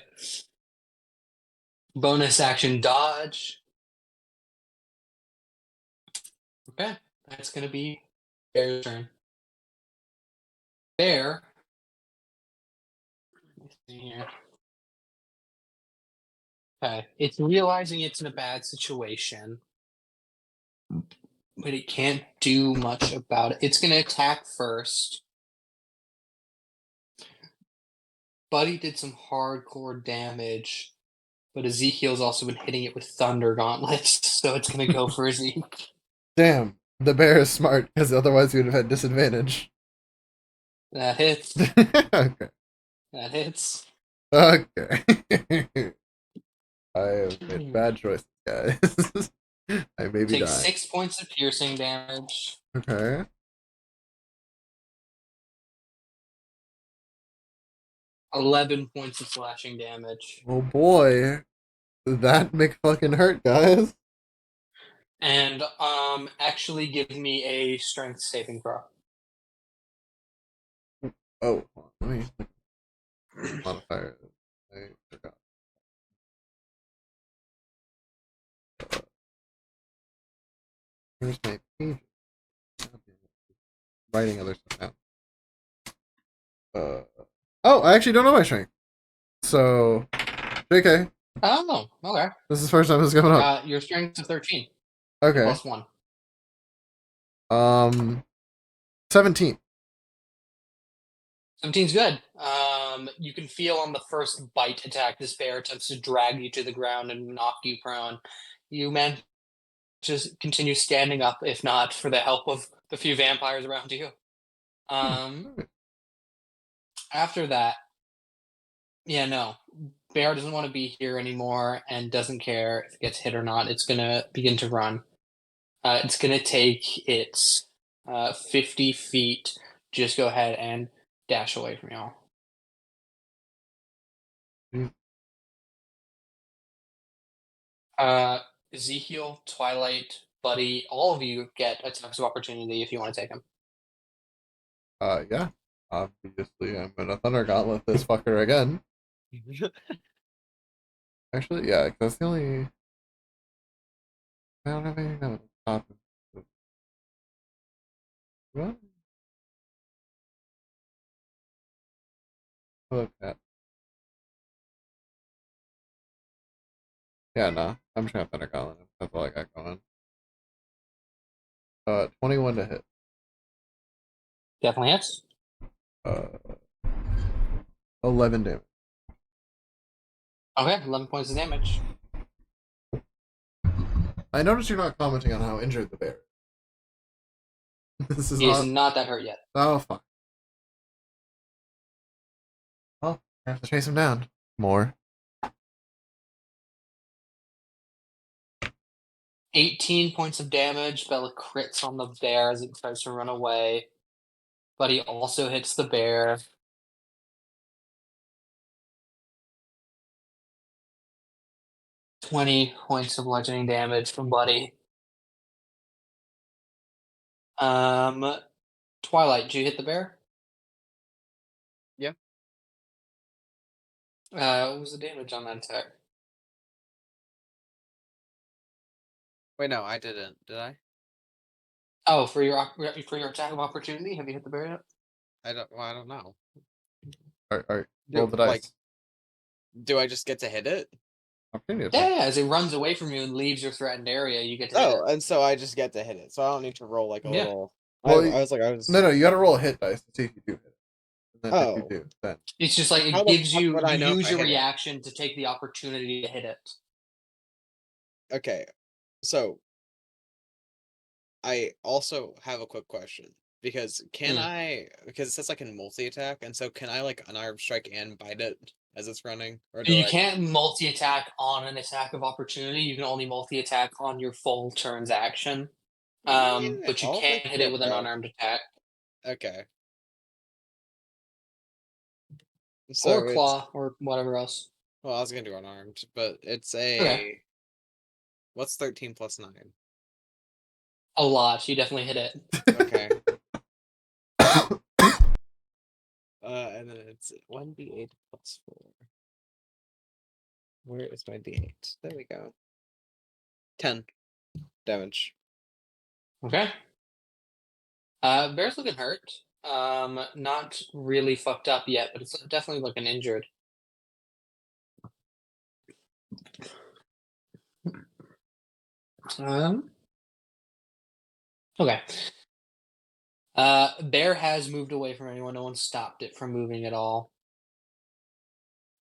Bonus action dodge. Okay, that's gonna be Bear's turn. Bear. Let me see here. Okay, it's realizing it's in a bad situation, but it can't do much about it. It's gonna attack first. Buddy did some hardcore damage, but Ezekiel's also been hitting it with Thunder Gauntlets, so it's gonna go for Zeke. Damn, the bear is smart because otherwise we would have had disadvantage. That hits. Okay. That hits. Okay. I have made bad choices, guys. I may be Take dying. 6 points of piercing damage. Okay. 11 points of slashing damage. Oh boy, that make fucking hurt, guys. And actually give me a strength saving throw. Oh, hold on, let me modifier. I forgot. Where's my page? Writing other stuff down. Oh, I actually don't know my strength. So, JK, Oh, okay. this is the first time this is coming up. Your strength is 13. Okay. Plus 1. 17. 17's good. You can feel on the first bite attack, this bear attempts to drag you to the ground and knock you prone. You manage to continue standing up, if not for the help of the few vampires around you. After that, yeah, no. Bear doesn't want to be here anymore and doesn't care if it gets hit or not. It's going to begin to run. It's going to take its 50 feet. Just go ahead and dash away from y'all. Ezekiel, Twilight, Buddy, all of you get attacks of opportunity if you want to take them. Yeah. Obviously, I'm gonna Thunder Gauntlet this fucker again. Actually, yeah, that's the only. I don't have anything that would stop it. What? Look at. Yeah, no. I'm just gonna Thunder Gauntlet him. That's all I got going. 21 to hit. Definitely hits. 11 damage. Okay, 11 points of damage. I noticed you're not commenting on how injured the bear is. This is He is not that hurt yet. Oh, fuck. Well, I have to chase him down. More. 18 points of damage. Bella crits on the bear as it tries to run away. But he also hits the bear. $20 points of bludgeoning damage from Buddy. Twilight, did you hit the bear? Yeah. What was the damage on that attack? Wait, no, I didn't. Did I? Oh, for your attack of opportunity, have you hit the bear yet? I don't. Well, I don't know. Alright, Do, roll the dice. like, do I just get to hit it? Opportunity Yeah, attack. as it runs away from you and leaves your threatened area, you get to hit Oh, it. and so I just get to hit it. So I don't need to roll like a Yeah. little. Well, I was like, I was. No, you gotta roll a hit dice to see if you do hit it. And then if you Oh. do, then. It's just like How it the gives fuck you would I know if use I your hit it? reaction to take the opportunity to hit it. Okay, so I also have a quick question because can I? Because it says I can multi attack, and so can I like unarmed strike and bite it? as it's running? Or do You I... can't multi-attack on an attack of opportunity. You can only multi-attack on your full turn's action. Yeah, But you I'll can make hit it, it with an bro. unarmed attack. Okay. Or So it's... claw, or whatever else. Well, I was gonna do unarmed, but it's a... Okay. What's 13 plus 9? A lot. You definitely hit it. Okay. And then it's 1d8 plus 4. Where is my d8? There we go. 10 damage. Okay. Bear's looking hurt. Not really fucked up yet, but it's definitely looking injured. Okay. Bear has moved away from anyone. No one stopped it from moving at all.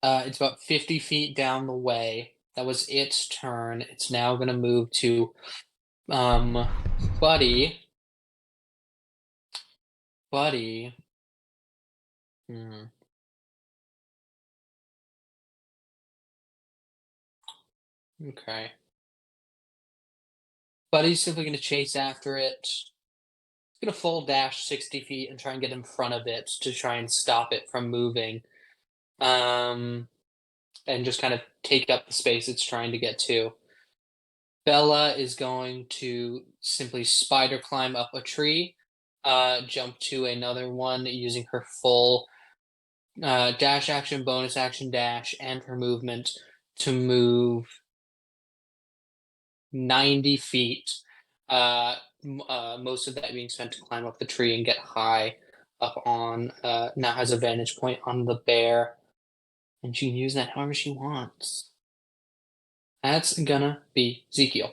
It's about 50 feet down the way. That was its turn. It's now gonna move to Buddy. Hmm. Okay. Buddy's simply gonna chase after it. He's gonna full dash 60 feet and try and get in front of it to try and stop it from moving. And just kind of take up the space it's trying to get to. Bella is going to simply spider climb up a tree, jump to another one using her full dash action, bonus action dash, and her movement to move 90 feet. Most of that being spent to climb up the tree and get high up on. Now has a vantage point on the bear, and she can use that however she wants. That's gonna be Ezekiel.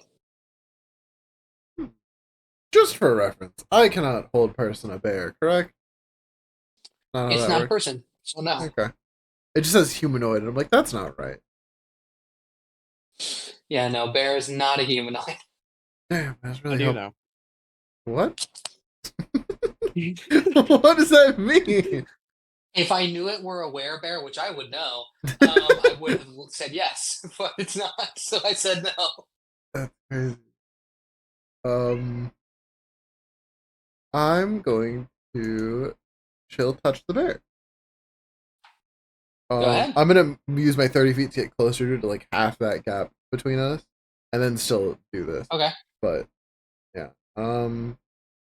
Just for reference, I cannot hold person a bear, correct? Not how It's that not a works. person, so no. Okay. It just says humanoid, and I'm like, that's not right. Yeah, no, bear is not a humanoid. Damn, that's How really do you helpful. know? What? What does that mean? If I knew it were a werebear, which I would know, I would have said yes, but it's not, so I said no. That's crazy. I'm going to chill touch the bear. Go ahead. I'm gonna use my 30 feet to get closer to like half that gap between us, and then still do this. Okay. But yeah,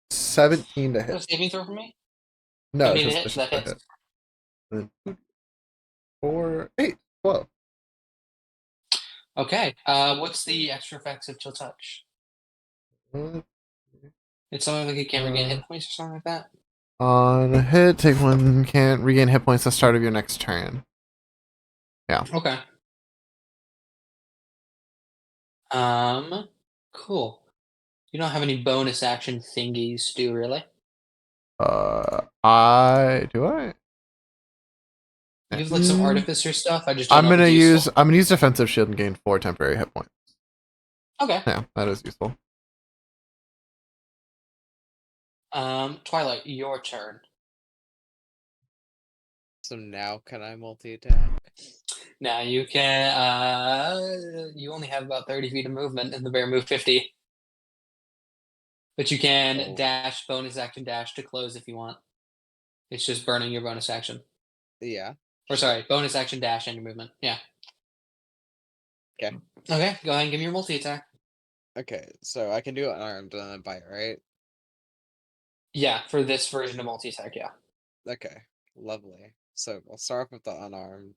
17 to A hit. saving throw for me? No, 17 it's to hit, just so that a hits. hit. And then 4, 8, 12. Okay. What's the extra effects of chill touch? It's something like you can't regain hit points or something like that? On a hit, take one, can't regain hit points at the start of your next turn. Yeah. Okay. Cool. You don't have any bonus action thingies, do you really? Do I? You have like some Mm, artificer stuff. I just don't I'm know if gonna it's use useful. I'm gonna use defensive shield and gain 4 temporary hit points. Okay. Yeah, that is useful. Twilight, your turn. So now can I multi-attack? Now you can. You only have about 30 feet of movement, and the bear moved 50. But you can Oh. dash, bonus action dash to close if you want. It's just burning your bonus action. Yeah. Or sorry, bonus action dash and your movement. Yeah. Okay. Okay, go ahead and give me your multi attack. Okay, so I can do it unarmed and then bite, right? Yeah, for this version of multi attack, yeah. Okay, lovely. So I'll start off with the unarmed,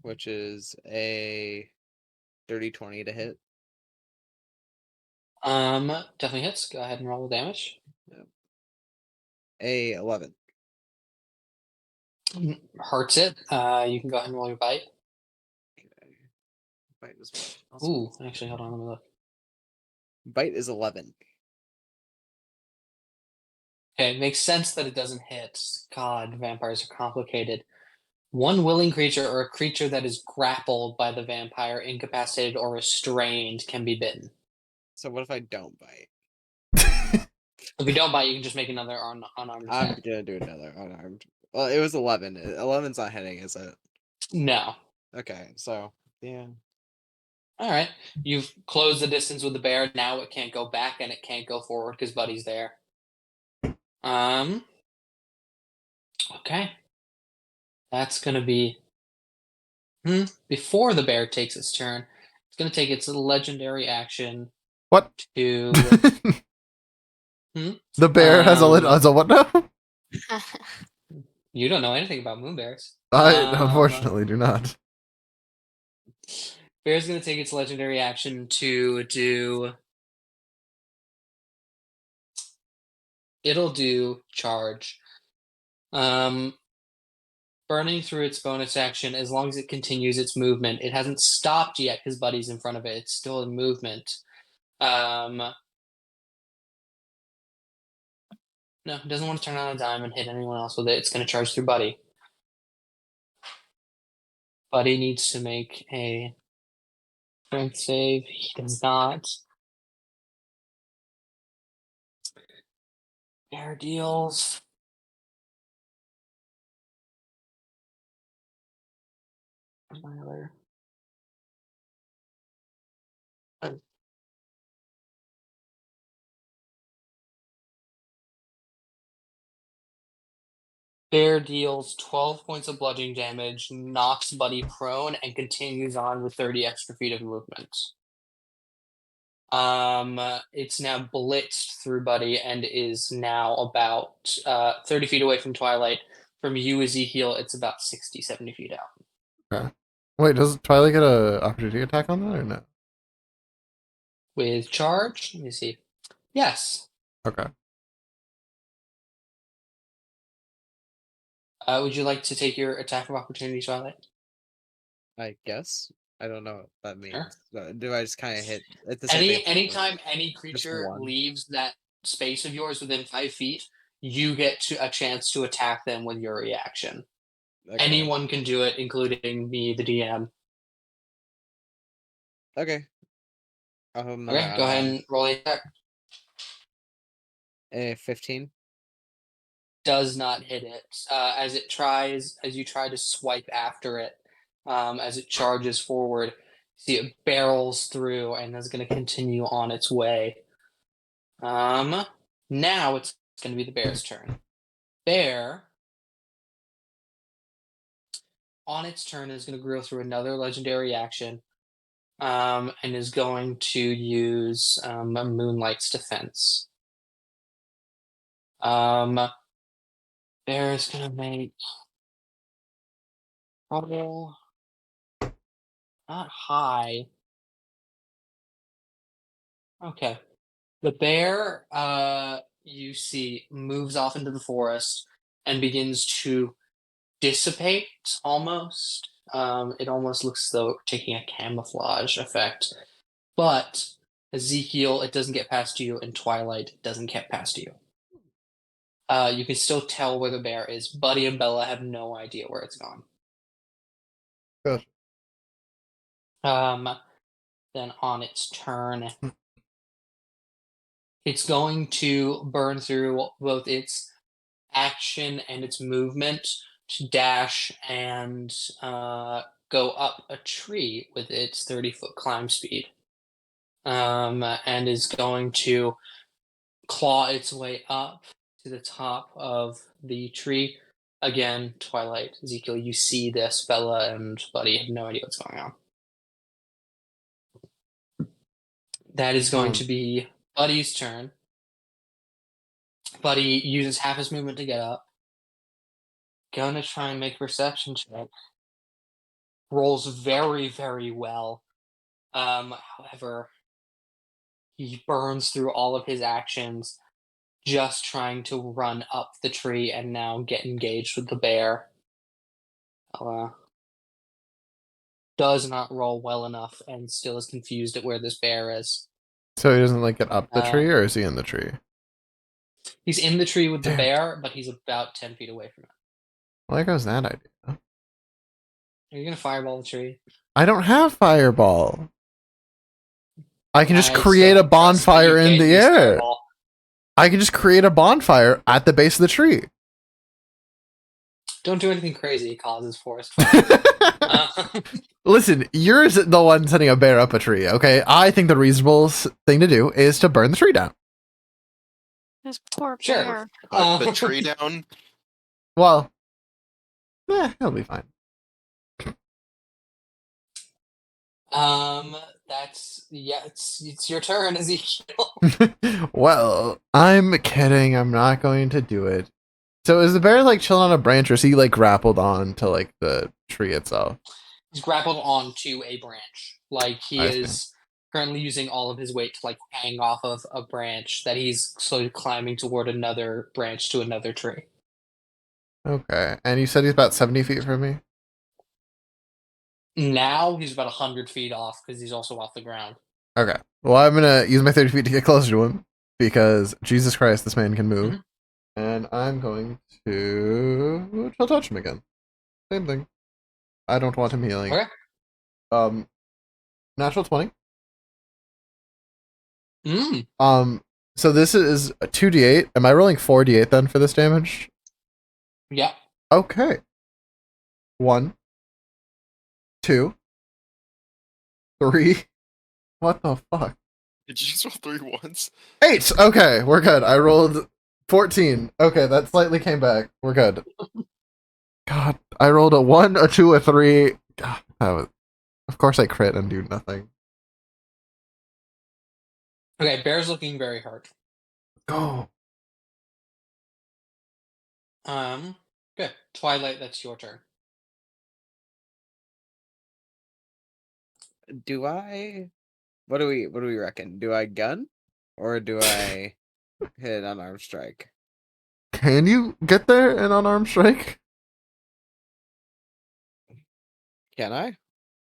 which is a dirty 20 to hit. Definitely hits. Go ahead and roll the damage. A 11. Hurts it. You can go ahead and roll your bite. Okay. Bite is what? Ooh, actually, hold on, let me look. Bite is 11. Okay, it makes sense that it doesn't hit. God, vampires are complicated. One willing creature or a creature that is grappled by the vampire, incapacitated, or restrained can be bitten. So what if I don't bite? If you don't bite, you can just make another unarmed I'm attack. gonna do another unarmed. Well, it was 11. 11's not hitting, is it? No. Okay, so yeah. All right. You've closed the distance with the bear. Now it can't go back and it can't go forward because Buddy's there. Okay. That's gonna be before the bear takes its turn. It's gonna take its legendary action What? to The bear has a what now? You don't know anything about moon bears. I unfortunately do not. Bear's gonna take its legendary action to do. It'll do charge. Burning through its bonus action as long as it continues its movement. It hasn't stopped yet because Buddy's in front of it. It's still in movement. No, it doesn't want to turn on a dime and hit anyone else with it. It's going to charge through Buddy. Buddy needs to make a strength save. He does not. Bear deals. Where's my other? Bear deals 12 points of bludgeoning damage, knocks Buddy prone, and continues on with 30 extra feet of movement. It's now blitzed through Buddy and is now about 30 feet away from Twilight. From you, Ezekiel, it's about 60, 70 feet out. Okay. Wait, does Twilight get a opportunity attack on that or no? With charge? Let me see. Yes. Okay. Would you like to take your attack of opportunity, Twilight? I guess. I don't know what that means. Sure. Do I just kind of hit at the same thing? Anytime any creature one. leaves that space of yours within 5 feet, you get a chance to attack them with your reaction. Okay. Anyone can do it, including me, the DM. Okay. Okay, go ahead and roll the attack. A 15. Does not hit it. As you try to swipe after it, as it charges forward, see it barrels through and is going to continue on its way. Now it's going to be the bear's turn. Bear, on its turn, is going to go through another legendary action, and is going to use Moonlight's Defense. Bear is going to make roll not high. Okay. The bear, you see, moves off into the forest and begins to dissipate almost. It almost looks as though taking a camouflage effect. But Ezekiel, it doesn't get past you, and Twilight, it doesn't get past you. You can still tell where the bear is. Buddy and Bella have no idea where it's gone. Good. Then on its turn, it's going to burn through both its action and its movement to dash and go up a tree with its 30-foot climb speed. And is going to claw its way up to the top of the tree. Again, Twilight, Ezekiel, you see this. Bella and Buddy have no idea what's going on. That is going to be Buddy's turn. Buddy uses half his movement to get up. Gonna try and make a perception check. Rolls very, very well. However, he burns through all of his actions just trying to run up the tree and now get engaged with the bear. Does not roll well enough and still is confused at where this bear is. So he doesn't like get up the tree, or is he in the tree? He's in the tree with the Damn. bear, but he's about 10 feet away from it. Well, there goes that idea. Are you gonna fireball the tree? I don't have fireball. I can just I create still a bonfire trust that you in can't the use air. fireball. I can just create a bonfire at the base of the tree. Don't do anything crazy. It causes forest fire. Listen, you're the one setting a bear up a tree, okay? I think the reasonable thing to do is to burn the tree down. This poor Sure. bear. Cut the tree down. Well, it'll be fine. That's it's your turn, Ezekiel. Well, I'm kidding. I'm not going to do it. So is the bear like chilling on a branch, or is he like grappled on to like the tree itself? He's grappled onto a branch. Like he I see. is currently using all of his weight to like hang off of a branch that he's slowly climbing toward another branch to another tree. Okay, and you said he's about 70 feet from me? Now he's about 100 feet off because he's also off the ground. Okay. Well, I'm gonna use my 30 feet to get closer to him because Jesus Christ, this man can move. Mhm. And I'm going to chill touch him again. Same thing. I don't want him healing. Okay. Natural 20. Mm. So this is a 2d8. Am I rolling 4d8 then for this damage? Yeah. Okay. 1, 2, 3. What the fuck? Did you just roll 3 once? 8. Okay, we're good. I rolled 14. Okay, that slightly came back. We're good. God, I rolled a 1, a 2, a 3. God, that was. Of course, I crit and do nothing. Okay, bear's looking very hurt. Go. Good. Twilight, that's your turn. Do I? What do we reckon? Do I gun, or do I hit an unarmed strike? Can you get there in unarmed strike? Can I?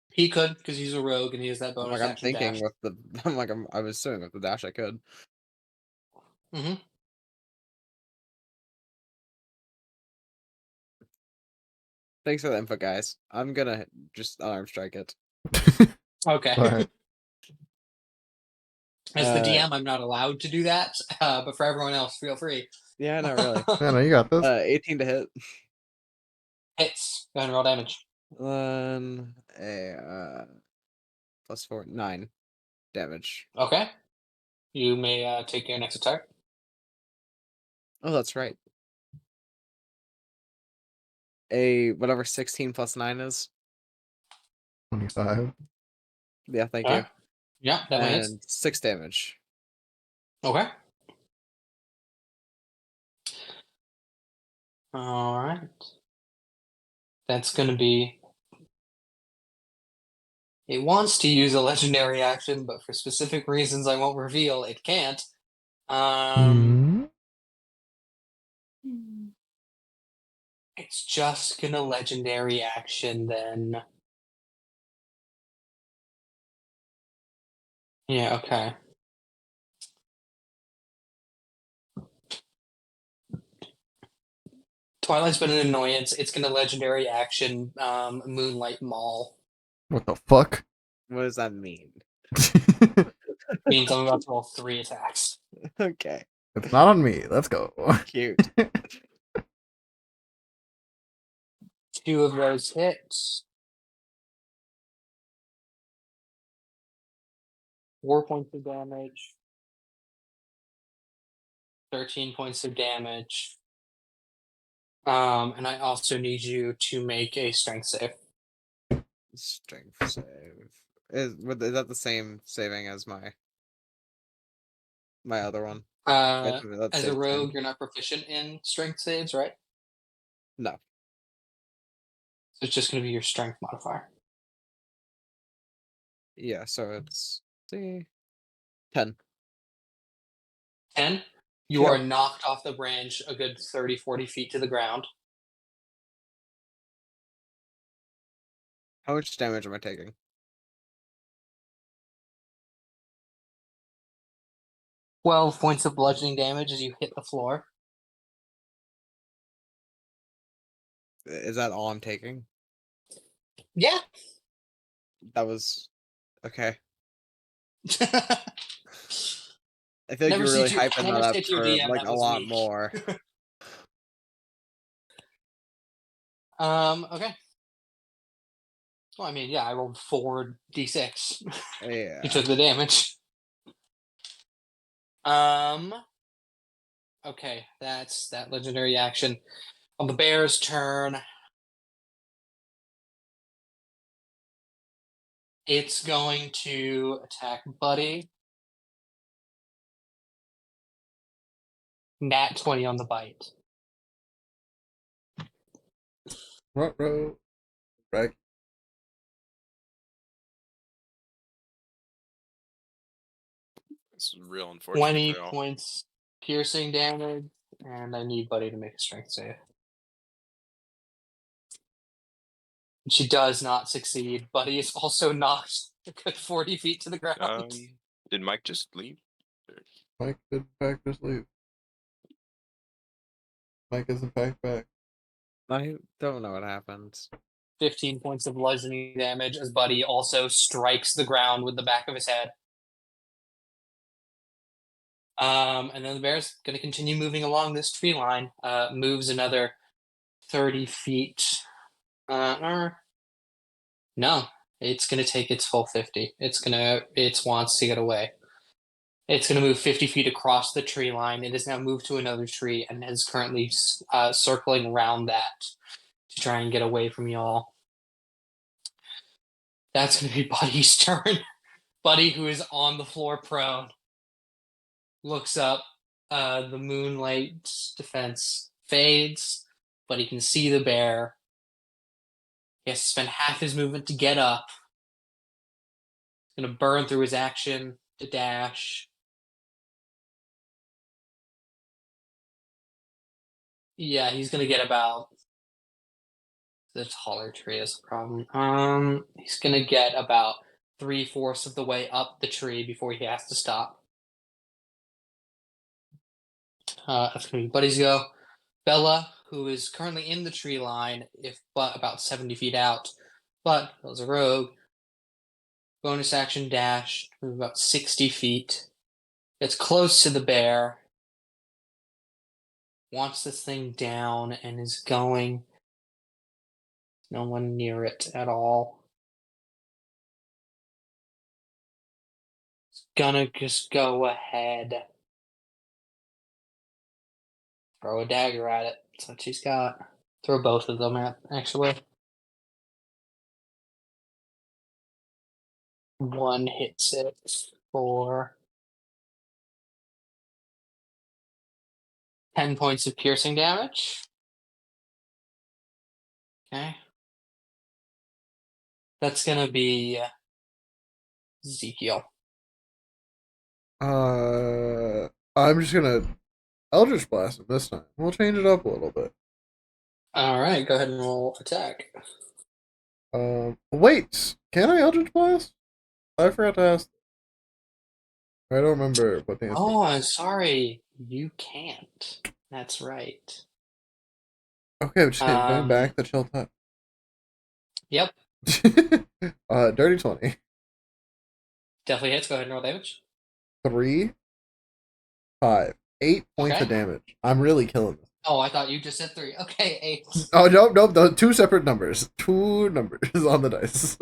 He could because he's a rogue and he has that I'm bonus like I'm action thinking dash. with the. I was assuming with the dash I could. Mm-hmm. Thanks for the info, guys. I'm gonna just unarmed strike it. Okay. Alright. As the DM, I'm not allowed to do that, but for everyone else, feel free. Yeah, not really. Yeah, no, you got this. 18 to hit. Hits. Go ahead and roll damage. Then a +4, 9 damage. Okay. You may take your next attack. Oh, that's right. A whatever 16 plus 9 is. 25. Yeah, thank Okay. you. Yeah, that one hits. And 6 damage. Okay. All right. That's going to be. It wants to use a legendary action, but for specific reasons I won't reveal, it can't. Hmm? Hmm. It's just gonna legendary action then. Yeah, okay. Twilight's been an annoyance. It's gonna legendary action Moonlight Maul. What the fuck? What does that mean? Means I'm about to roll 3 attacks. Okay, It's not on me. Let's go. cute. 2 of those hits. 4 points of damage. 13 points of damage. And I also need you to make a strength save. Strength save. Is that the same saving as my other one? That's As a save 10. rogue, you're not proficient in strength saves, right? No. So it's just going to be your strength modifier. Yeah, so it's see 10. 10. You Yep. are knocked off the branch a good 30, 40 feet to the ground. How much damage am I taking? Twelve points of bludgeoning damage as you hit the floor. Is that all I'm taking? Yeah. That was okay. Never I feel like you were really say to hyping that up your for DM like that a was lot weak. more. Okay. Well, I mean, yeah, I rolled 4d6. Yeah. You took the damage. Okay, that's that legendary action. On the bear's turn, it's going to attack Buddy. Nat 20 on the bite. Front row. Right. It's real unfortunate 20 for y'all. points piercing damage, and I need Buddy to make a strength save. She does not succeed. Buddy is also knocked a good 40 feet to the ground. Did Mike just leave? Mike did pack just leave. Mike isn't packed back. I don't know what happened. 15 points of bludgeoning damage as Buddy also strikes the ground with the back of his head. And then the bear's going to continue moving along this tree line. Moves another 30 feet. No, it's going to take its full 50. It wants to get away. It's going to move 50 feet across the tree line. It has now moved to another tree and is currently circling around that to try and get away from y'all. That's going to be Buddy's turn. Buddy, who is on the floor prone, looks up. The moonlight defense fades, but he can see the bear. He has to spend half his movement to get up. He's going to burn through his action to dash. Yeah, he's going to get about... The taller tree is the problem. He's going to get about 3/4 of the way up the tree before he has to stop. That's going to be Buddy's go. Bella, who is currently in the tree line, but about 70 feet out, but Bella's a rogue. Bonus action dash, move about 60 feet. It's close to the bear. Wants this thing down and is going. No one near it at all. It's gonna just go ahead. Throw a dagger at it. That's what she's got. Throw both of them at, actually. One hits it for 10 points of piercing damage. Okay. That's gonna be Ezekiel. I'm just gonna Eldritch Blast him this time. We'll change it up a little bit. Alright, go ahead and roll attack. Wait, can I Eldritch Blast? I forgot to ask. I don't remember what the answer. Oh, I'm sorry. You can't. That's right. Okay, just going back the chill touch. Yep. Dirty 20. Definitely hits. Go ahead and roll damage. 3, 5, 8 points Okay. of damage. I'm really killing this. Oh, I thought you just said 3. Okay, 8. Oh, nope. Two separate numbers. 2 numbers on the dice.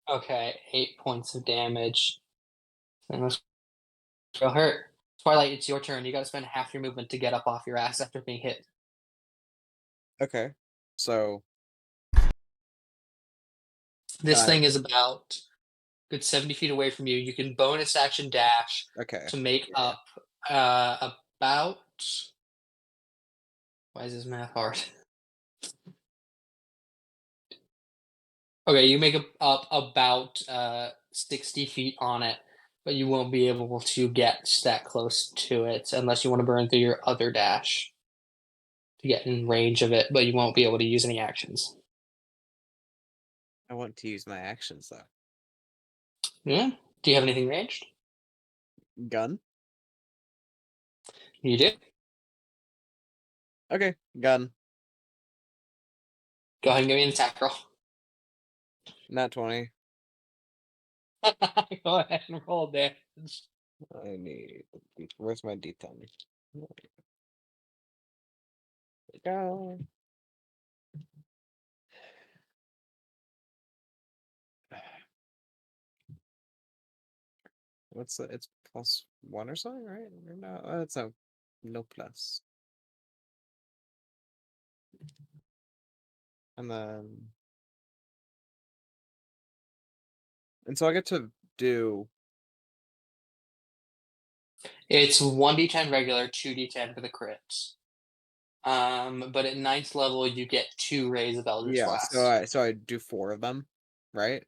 Okay, 8 points of damage. And this will hurt. Twilight, it's your turn. You gotta spend half your movement to get up off your ass after being hit. Okay. So This thing is about a good 70 feet away from you. You can bonus action dash okay. to make up about... Why is this math hard? Okay, you make up about 60 feet on it, but you won't be able to get that close to it unless you want to burn through your other dash to get in range of it, but you won't be able to use any actions. I want to use my actions though. Yeah? Do you have anything ranged? Gun? You do? Okay, gun. Go ahead and give me an attack roll. Not 20. Go ahead and roll damage. I need. Where's my D10? There we go. What's the, it's +1 or something, right? Or no, that's no plus. And then, and so I get to do It's 1d10 regular, 2d10 for the crits. But at 9th level, you get 2 rays of Eldritch yeah. Blast. So I do 4 of them, right?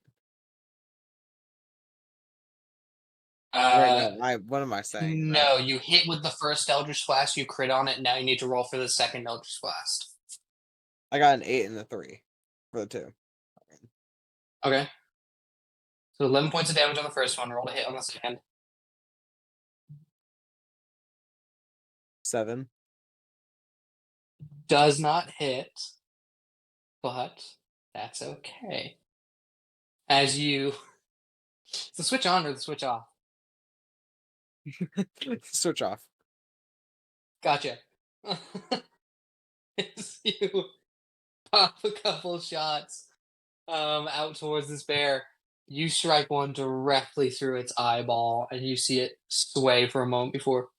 Right now, what am I saying? No, you hit with the first Eldritch Blast, you crit on it. Now you need to roll for the second Eldritch Blast. I got an 8 and a 3 for the 2. Okay. So 11 points of damage on the first one. Roll to hit on the second. 7. Does not hit, but that's okay. As you, it's the switch on or the switch off. Switch off. Gotcha. As you pop a couple shots out towards this bear, you strike one directly through its eyeball, and you see it sway for a moment before.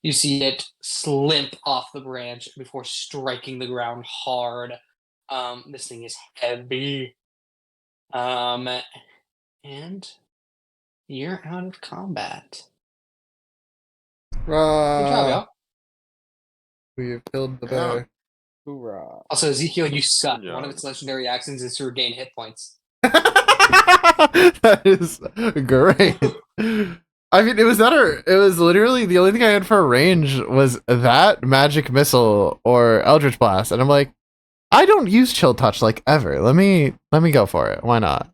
You see it limp off the branch before striking the ground hard. This thing is heavy. And you're out of combat. Good job, y'all. We've killed the Yeah. bear. Hoorah. Also, Ezekiel, you suck. Good One of job. its legendary actions is to regain hit points. That is great. I mean, it was that, or it was literally the only thing I had for a range was that magic missile or Eldritch Blast, and I'm like, I don't use Chill Touch like ever. Let me go for it. Why not?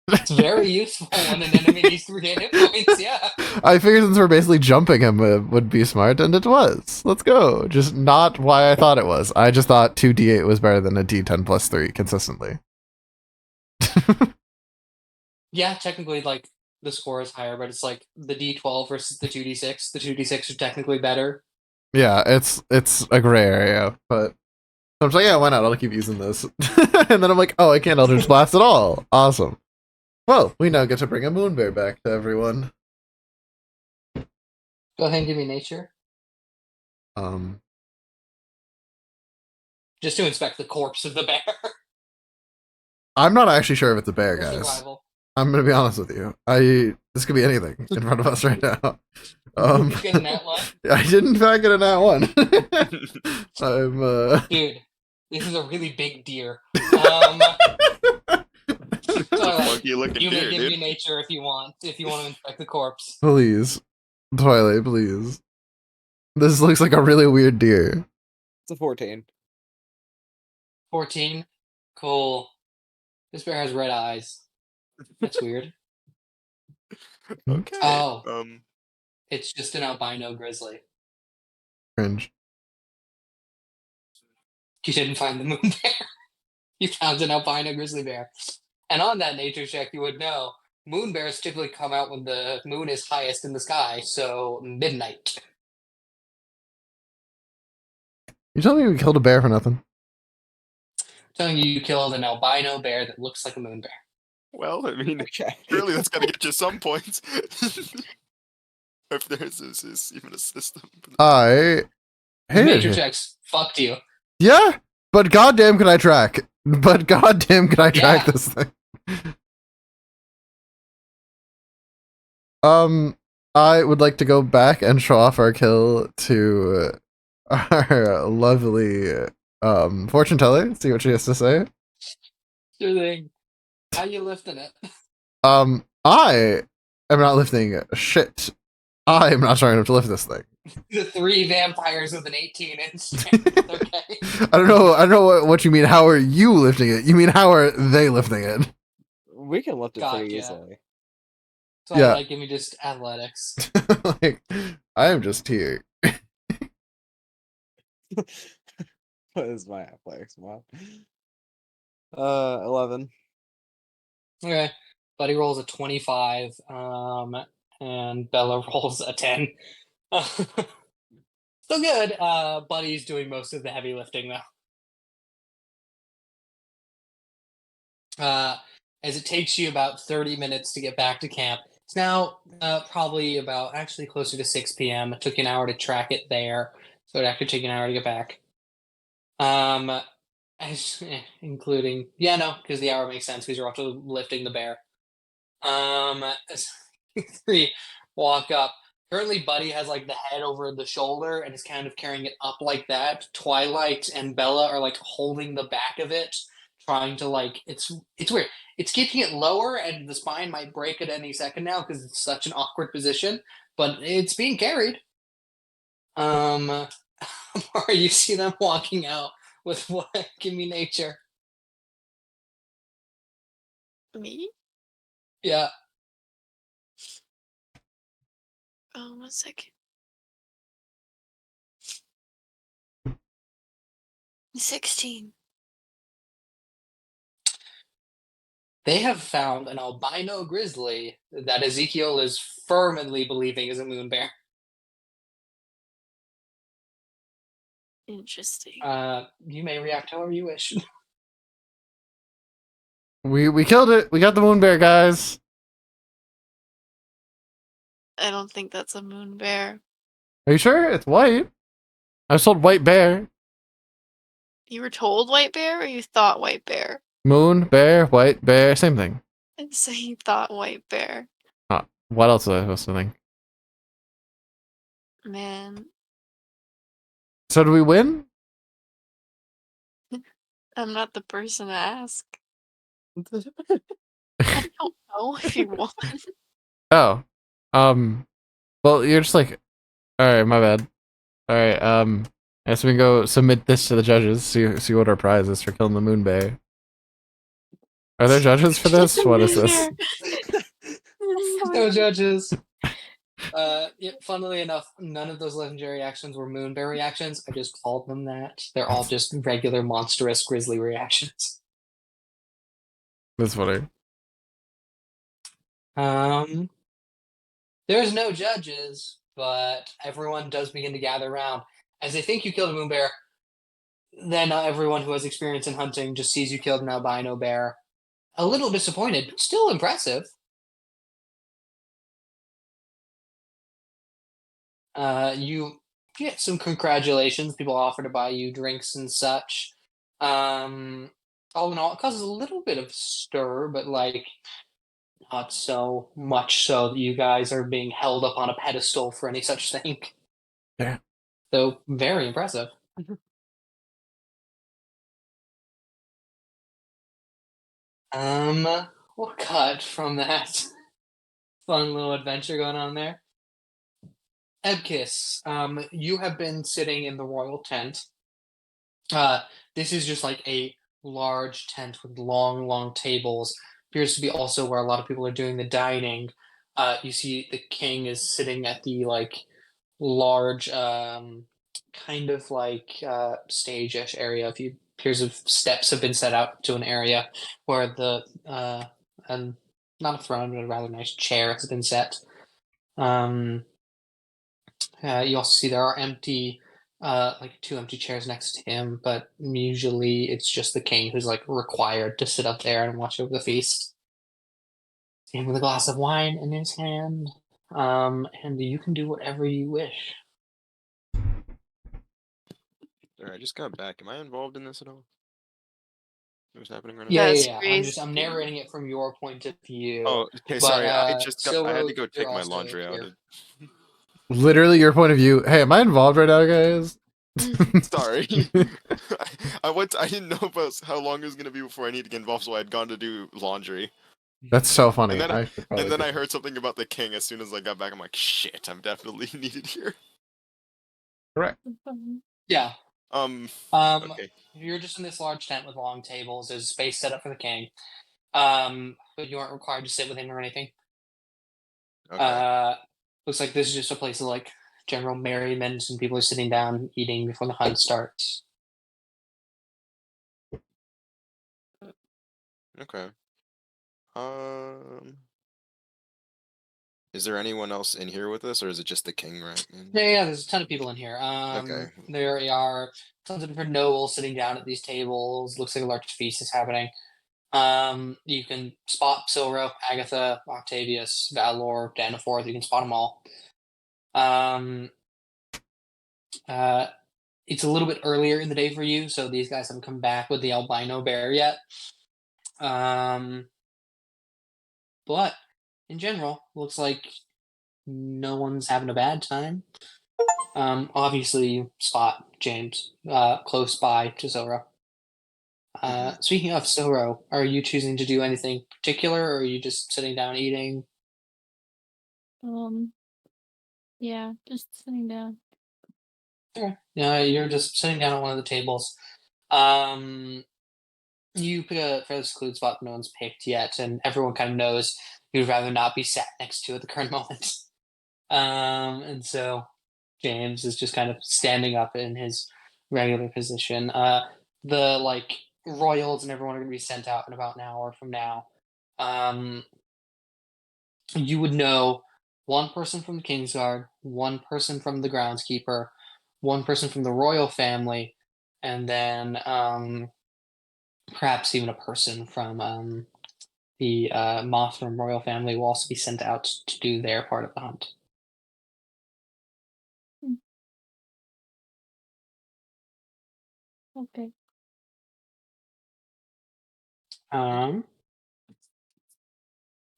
It's very useful when an enemy needs to regain hit points. Yeah. I figured since we're basically jumping him, it would be smart, and it was. Let's go. Just not why I thought it was. I just thought 2d8 was better than a d10 plus 3 consistently. Yeah, technically, like, the score is higher, but it's like the D12 versus the 2d6. The 2d6 are technically better. Yeah, it's a gray area, but I'm just like, yeah, why not? I'll keep using this. And then I'm like, oh, I can't Eldritch Blast at all. Awesome. Well, we now get to bring a moon bear back to everyone. Go ahead and give me nature. Just to inspect the corpse of the bear. I'm not actually sure if it's a bear, For guys. survival. I'm gonna be honest with you. This could be anything in front of us right now. You get a nat one? I did in fact get a nat one. I'm Dude, this is a really big deer. It's a funky looking You may deer, give dude. me nature if you want to inspect the corpse. please, Twilight, please. This looks like a really weird deer. It's a 14. 14. Cool. This bear has red eyes. That's weird. Okay. Oh. It's just an albino grizzly. Cringe. You didn't find the moon bear. You found an albino grizzly bear. And on that nature check, you would know moon bears typically come out when the moon is highest in the sky, so midnight. You telling me we killed a bear for nothing? Telling you killed an albino bear that looks like a moon bear. Well, I mean, Okay. surely that's gotta get you some points. If there's even a system. I hated Nature it. checks fucked you. Yeah, but goddamn, can I track? But goddamn, can I track Yeah. this thing? I would like to go back and show off our kill to our lovely fortune teller. See what she has to say. Sure thing. How you lifting it? I am not lifting shit. I am not trying to lift this thing. The 3 vampires with an 18-inch strength. Okay. I don't know what you mean. How are you lifting it? You mean how are they lifting it? We can lift it pretty Gotcha. easily. So Yeah. like, give me just athletics. Like, I am just here. What is my athletics mod? 11. Okay. Buddy rolls a 25, and Bella rolls a 10. Still good. Buddy's doing most of the heavy lifting though. as it takes you about 30 minutes to get back to camp. It's now probably about actually closer to 6 p.m. It took you an hour to track it there, so it actually took an hour to get back. Including because the hour makes sense because you're also lifting the bear. As three walk up. Currently, Buddy has like the head over the shoulder and is kind of carrying it up like that. Twilight and Bella are like holding the back of it, trying to like it's weird. It's keeping it lower, and the spine might break at any second now because it's such an awkward position. But it's being carried. Or you see them walking out with what? Give me nature. Me? Yeah. Oh, 1 second. 16. They have found an albino grizzly that Ezekiel is firmly believing is a moon bear. Interesting. You may react however you wish. We killed it. We got the moon bear, guys. I don't think that's a moon bear. Are you sure? It's white. I was told white bear. You were told white bear or you thought white bear? Moon, bear, white bear, same thing. And so you thought white bear. What else was I supposed to think? Man, So do we win? I'm not the person to ask. I don't know if you won. Oh. Well, you're just like, alright, my bad. Alright, I guess we can go submit this to the judges, see what our prize is for killing the moon bear. Are there judges for this? What is this? No judges. Funnily enough, none of those legendary reactions were moon bear reactions. I just called them that. They're all just regular monstrous grizzly reactions. That's funny. There's no judges, but everyone does begin to gather around. As they think you killed a moon bear, then everyone who has experience in hunting just sees you killed an albino bear. A little disappointed, but still impressive. You get some congratulations. People offer to buy you drinks and such. All in all, it causes a little bit of stir, but like not so much so that you guys are being held up on a pedestal for any such thing. Yeah. So very impressive. We'll cut from that fun little adventure going on there. Ebkis, you have been sitting in the royal tent. This is just like a large tent with long, long tables. Appears to be also where a lot of people are doing the dining. You see the king is sitting at the like large, kind of like stage-ish area. A few pairs of steps have been set out to an area where the and not a throne, but a rather nice chair has been set. You also see there are empty, like 2 empty chairs next to him, but usually it's just the king who's like required to sit up there and watch over the feast. Him with a glass of wine in his hand, and you can do whatever you wish. Sorry, I just got back. Am I involved in this at all? What's happening right now? Yeah, That's yeah. crazy. I'm narrating it from your point of view. Oh, okay. But, Sorry, I had to go you're take my also laundry out. here. Literally your point of view. Hey, am I involved right now, guys? Sorry. I didn't know about how long it was gonna be before I needed to get involved, so I had gone to do laundry. That's so funny. And then, I should probably and then do I heard something about the king as soon as I got back. I'm like, shit, I'm definitely needed here. correct. Yeah. Okay. You're just in this large tent with long tables. There's space set up for the king. But you aren't required to sit with him or anything. Okay. Looks like this is just a place of like general merriment and people are sitting down eating before the hunt starts. Okay. Is there anyone else in here with us, or is it just the king, right? Yeah, there's a ton of people in here. Okay. There are tons of different nobles sitting down at these tables. Looks like a large feast is happening. You can spot Silro, Agatha, Octavius, Valor, Danaforth. You can spot them all. It's a little bit earlier in the day for you, so these guys haven't come back with the albino bear yet. But in general, looks like no one's having a bad time. Obviously, you spot James close by to Silro. Speaking of Silro, are you choosing to do anything particular, or are you just sitting down eating? Yeah, just sitting down. Sure. Yeah, you're just sitting down at one of the tables. You pick a fairly secluded spot that no one's picked yet, and everyone kind of knows you'd rather not be sat next to at the current moment. And so James is just kind of standing up in his regular position. The like royals and everyone are going to be sent out in about an hour from now. You would know one person from the Kingsguard, one person from the groundskeeper, one person from the royal family, and then perhaps even a person from the Mothram royal family will also be sent out to do their part of the hunt. Okay.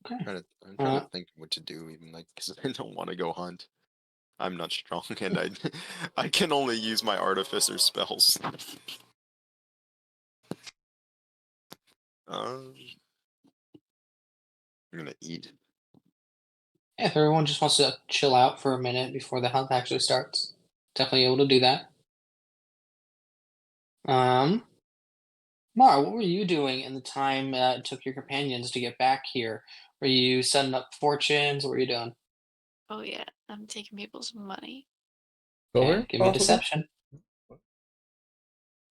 Okay. I'm trying to think what to do, even like because I don't want to go hunt. I'm not strong, and I can only use my artificer spells. I'm gonna eat. Yeah, if everyone just wants to chill out for a minute before the hunt actually starts, definitely able to do that. Mara, what were you doing in the time it took your companions to get back here? Were you setting up fortunes? What were you doing? Oh yeah, I'm taking people's money. Silver, Okay, give me possibly? deception.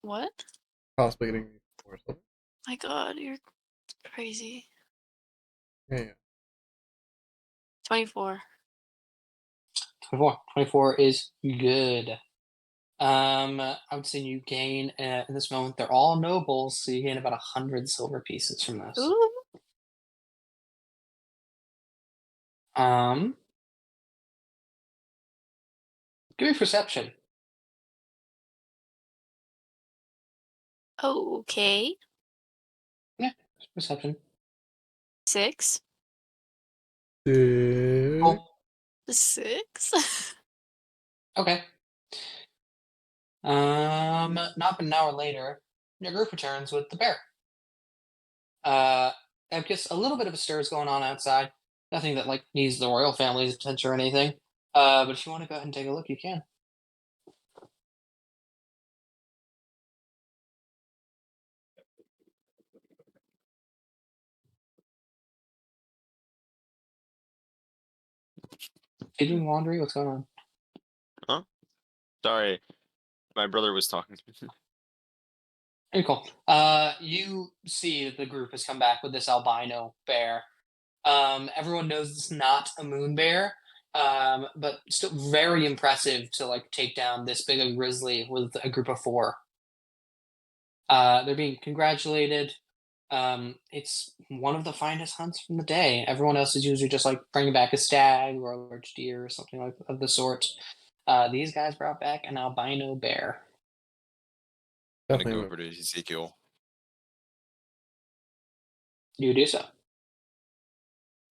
What? Possibly getting more silver. My God, you're crazy. Yeah. 24. 24. 24 is good. I would say you gain in this moment. They're all nobles, so you gain about 100 silver pieces from this. Ooh. Give me perception. Okay. Yeah, perception. 6. Cool. 6. Okay. Not but an hour later, your group returns with the bear. I guess a little bit of a stir is going on outside. Nothing that like needs the royal family's attention or anything. But if you want to go ahead and take a look, you can. Are you doing laundry? What's going on? Huh? Sorry, my brother was talking to me. Very cool. You see that the group has come back with this albino bear. Everyone knows it's not a moon bear, but still very impressive to like take down this big a grizzly with a group of 4. They're being congratulated. It's one of the finest hunts from the day. Everyone else is usually just like bringing back a stag or a large deer or something like of the sort. These guys brought back an albino bear. I'm gonna go Definitely. over to Ezekiel. You do so. It's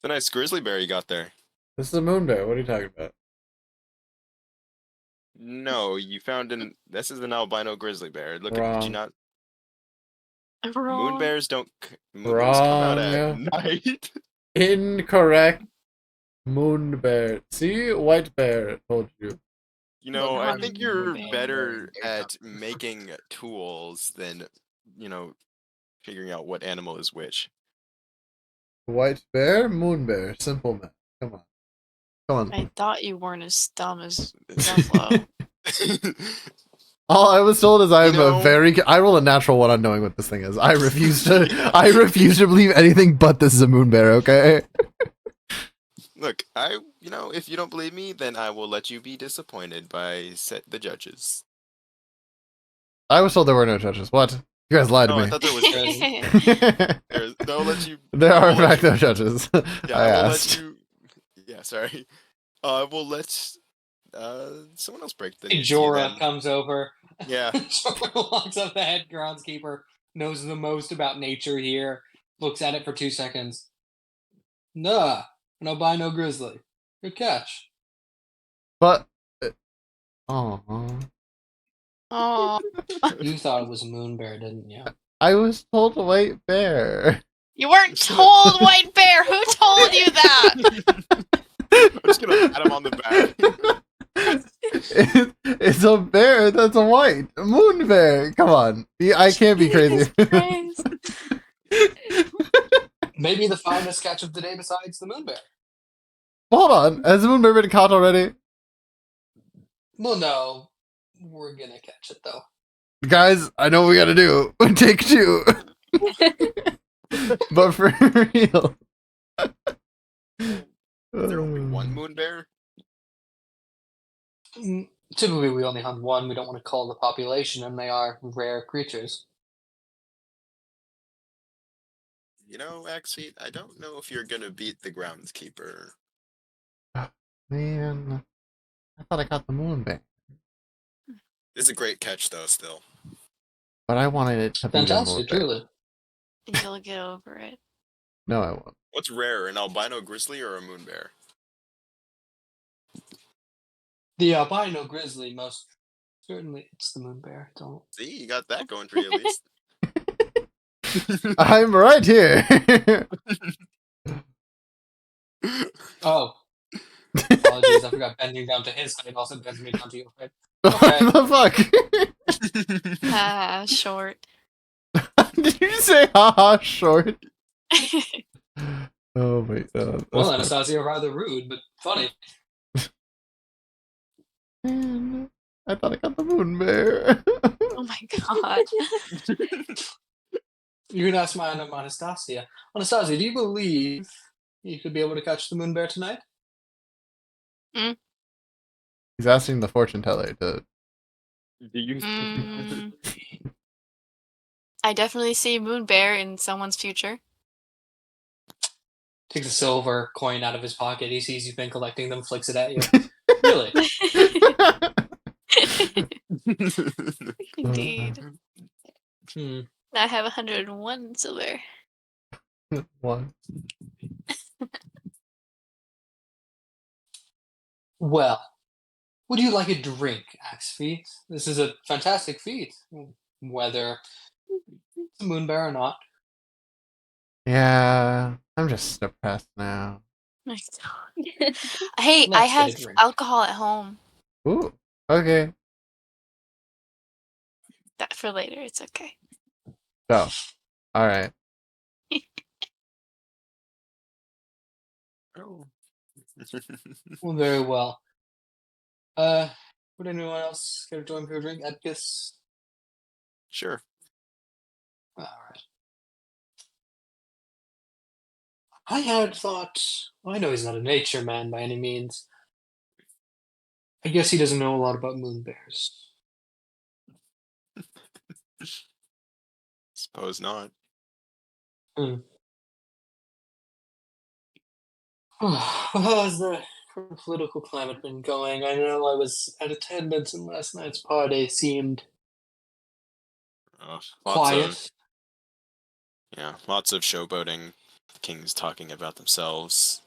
a nice grizzly bear you got there. This is a moon bear. What are you talking about? No, you found an. This is an albino grizzly bear. Look at. Did you Wrong. not? Moon Wrong. bears don't. Moon bears come out at Wrong. night. Incorrect. Moon bear. See? White bear. Told you. You know, I I'm think you're moon better at making tools than, figuring out what animal is which. White bear, moon bear. Simple math. Come on. Come on. I thought you weren't as dumb as Buffalo. All I was told is I'm know- a very. I roll a natural one on knowing what this thing is. I refuse to. I refuse to believe anything but this is a moon bear. Okay. Look, if you don't believe me, then I will let you be disappointed by the judges. I was told there were no judges. What? You guys lied to No, I me. thought there was. No, I'll let you. There I are will in let fact you. no judges. Yeah, I I will asked. let you. Yeah, sorry. I will let someone else break the news to you Jorah then. comes over. Yeah. Jorah walks up, the head groundskeeper, knows the most about nature here, looks at it for 2 seconds. Nah, an albino grizzly. Good catch. But oh, Oh, You thought it was a moon bear, didn't you? I was told white bear. you weren't told, White Bear. Who told you that? I'm just gonna pat him on the back. It's a bear that's a white moon bear. Come on, I can't be crazy. Jesus Christ. Maybe the finest catch of the day besides the moon bear. Hold on, has the moon bear been caught already? Well, no. We're gonna catch it, though. Guys, I know what we gotta do. Take 2. But for real. There only one moon bear. Typically, we only hunt one. We don't want to call the population, and they are rare creatures. You know, actually, I don't know if you're gonna beat the groundskeeper. Man, I thought I caught the moon bear, It's a great catch, though. Still, but I wanted it to be the moon Fantastic, bear. truly. You'll get over it. No, I won't. what's rarer, an albino grizzly or a moon bear? The albino grizzly, most certainly, it's the moon bear. Don't. See, you got that going for you at least. I'm right here. Oh, apologies. I forgot bending down to his height also bends me down to your height. Okay. What the fuck? Ah, short. Did you say haha short? Oh my god. Well, That's Anastasia, rather rude, but funny. Man, I thought I got the moon bear. Oh my god. You can ask my Aunt Anastasia. Anastasia, do you believe you could be able to catch the moon bear tonight? He's asking the fortune teller to. Do you? Mm, I definitely see Moon Bear in someone's future. Takes a silver coin out of his pocket. He sees you've been collecting them, flicks it at you. Really? Indeed. Hmm. I have 101 silver. One. Well, would you like a drink, Axe Feet? This is a fantastic feat, whether it's a moon bear or not. Yeah, I'm just depressed now. My God. Hey, I Let's get have a drink. alcohol at home. Ooh, okay, That for later. It's okay. go. All right. Oh. Well, very well. Would anyone else care to join for a drink? Edgus? Sure. All right. I had thought. Well, I know he's not a nature man by any means. I guess he doesn't know a lot about moon bears. Suppose not. How has the political climate been going? I know I was at attendance in last night's party. Seemed Lots of quiet. lots of showboating. Kings talking about themselves.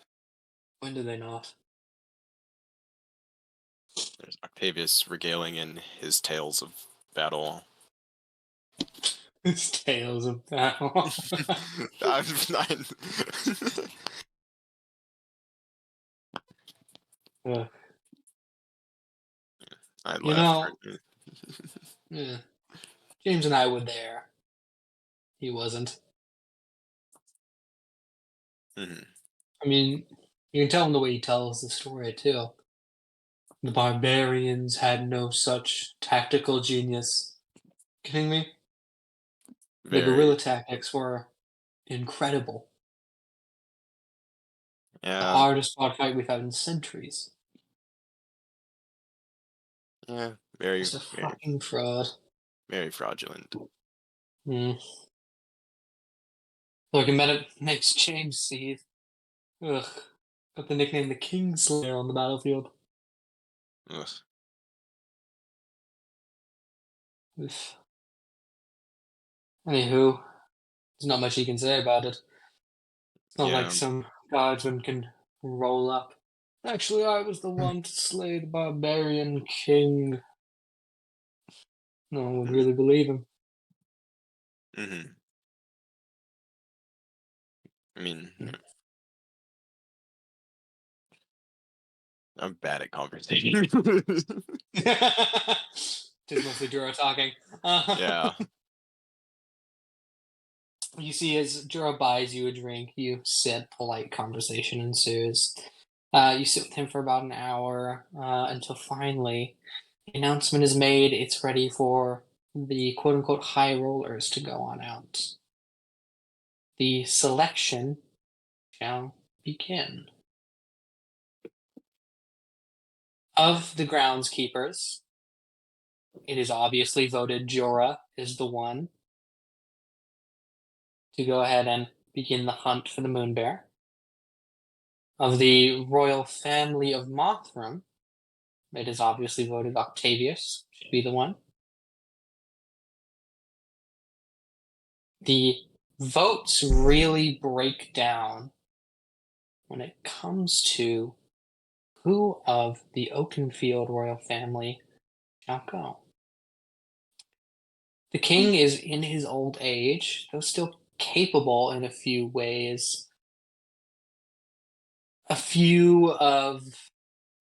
When do they not? There's Octavius regaling in his tales of battle. It's tales of battle. Yeah. I You laughed. know, yeah. James and I were there. He wasn't. Mhm. I mean, you can tell him the way he tells the story too. The barbarians had no such tactical genius. Kidding me? The Very. guerrilla tactics were incredible. The Yeah. hardest fought fight we've had in centuries. Yeah. Very. Just a Very. fucking fraud. Very fraudulent. Hmm. Looking at it makes James seethe. Ugh. Got the nickname the Kingslayer on the battlefield. Ugh. Oof. Anywho, there's not much you can say about it. It's not like Yeah. some guardsman can roll up. Actually, I was the one to slay the barbarian king. No one would really believe him. Mm-hmm. I mean, I'm bad at conversation. Just mostly Juro talking. Yeah. You see, as Juro buys you a drink, you sit, polite conversation ensues. You sit with him for about an hour until finally the announcement is made. It's ready for the quote unquote high rollers to go on out. The selection shall begin. Of the groundskeepers, it is obviously voted Jorah is the one to go ahead and begin the hunt for the moon bear. Of the royal family of Mothram, it is obviously voted Octavius should be the one. The votes really break down when it comes to who of the Oakenfield royal family shall go. The king is in his old age, though still capable in a few ways. A few of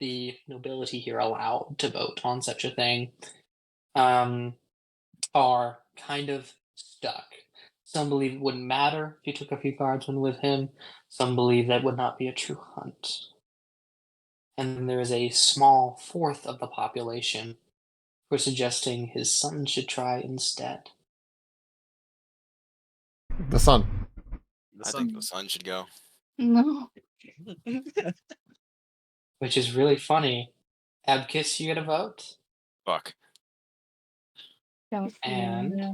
the nobility here allowed to vote on such a thing are kind of stuck. Some believe it wouldn't matter if he took a few guardsmen with him. Some believe that would not be a true hunt. And then there is a small fourth of the population who are suggesting his son should try instead. The sun. The I sun. think the sun should go. No. Which is really funny. Abkis, you get a vote. Fuck. Don't. And Yeah.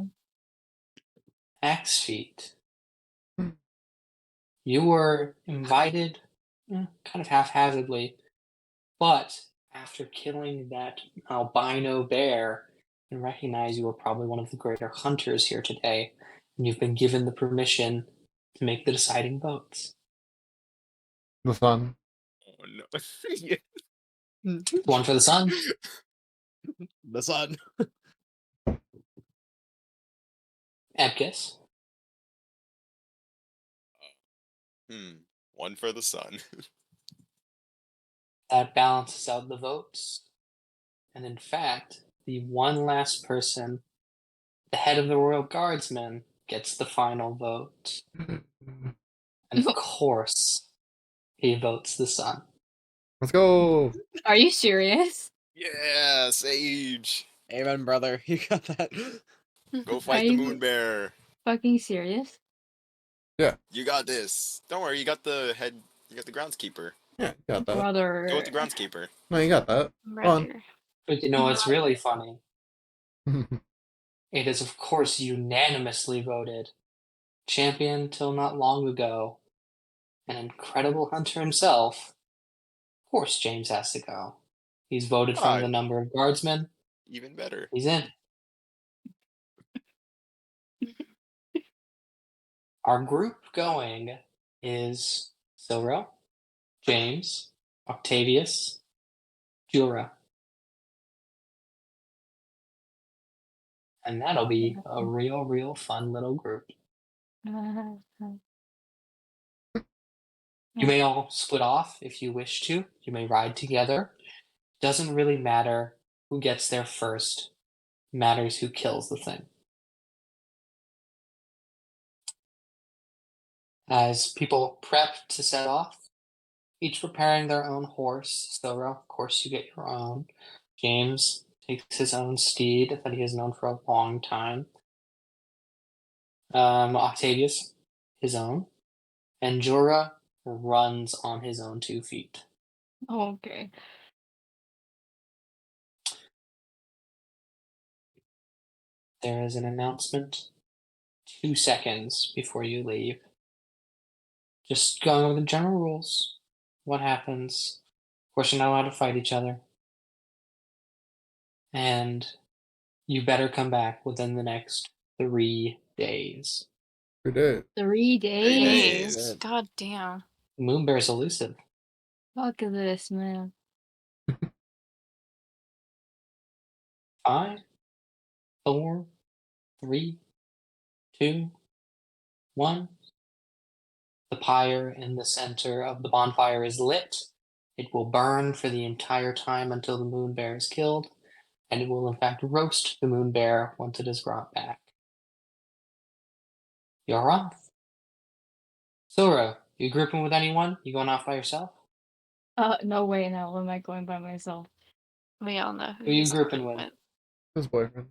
Axfeet, you were invited kind of haphazardly, but after killing that albino bear, you recognize you were probably one of the greater hunters here today, and you've been given the permission to make the deciding votes. The sun. Oh no. Yeah. One for the sun, The sun. Abkis. One for the sun. That balances out the votes. And in fact, the one last person, the head of the Royal Guardsmen, gets the final vote. And of course, he votes the sun. Let's go. Are you serious? Yeah, Sage. Amen, brother. You got that. Go Are fight the you moon bear. fucking serious? You got this. Don't worry, you got the head. You got the groundskeeper. Yeah, you got that. Brother. Go with the groundskeeper. No, you got that. Go on. Brother. But you know what's really funny? It is, of course, unanimously voted. Champion till not long ago. An incredible hunter himself. Of course, James has to go. He's voted from Ah, the number of guardsmen. even better. He's in. Our group going is Silro, James, Octavius, Jura. And that'll be a real fun little group. You may all split off if you wish to. You may ride together. Doesn't really matter who gets there first. Matters who kills the thing. As people prep to set off, each preparing their own horse. Silro, of course, you get your own. James takes his own steed that he has known for a long time. Octavius, his own. And Jorah runs on his own 2 feet. Okay. There is an announcement 2 seconds before you leave. Just going over the general rules. What happens? Of course, you're not allowed to fight each other. And you better come back within the next 3 days. We did. 3 days? days. God damn. Moon Bear's elusive. Fuck this, man. 5, 4, 3, 2, 1. The pyre in the center of the bonfire is lit. It will burn for the entire time until the moon bear is killed, and it will in fact roast the moon bear once it is brought back. You're off. Sora, you grouping with anyone? You going off by yourself? No way now. Am I going by myself? We all know who Who you he's grouping going with? His boyfriend.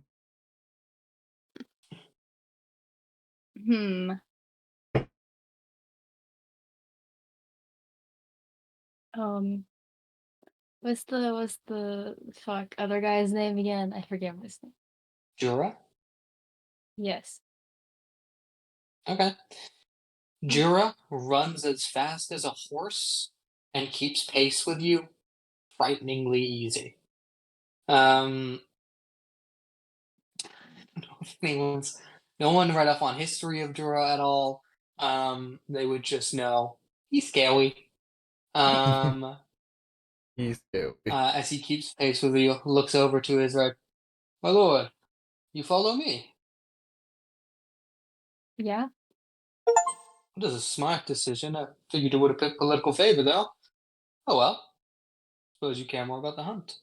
Hmm. What's the fuck other guy's name again? I forget his name. Jura? Yes. Okay. Jura runs as fast as a horse and keeps pace with you frighteningly easy. No one read up on history of Jura at all. They would just know he's scary. He's scary. As he keeps pace with you, looks over to his right. My lord, you follow me. Yeah. That is a smart decision. I figured you would have picked political favor, though. Oh well. Suppose you care more about the hunt.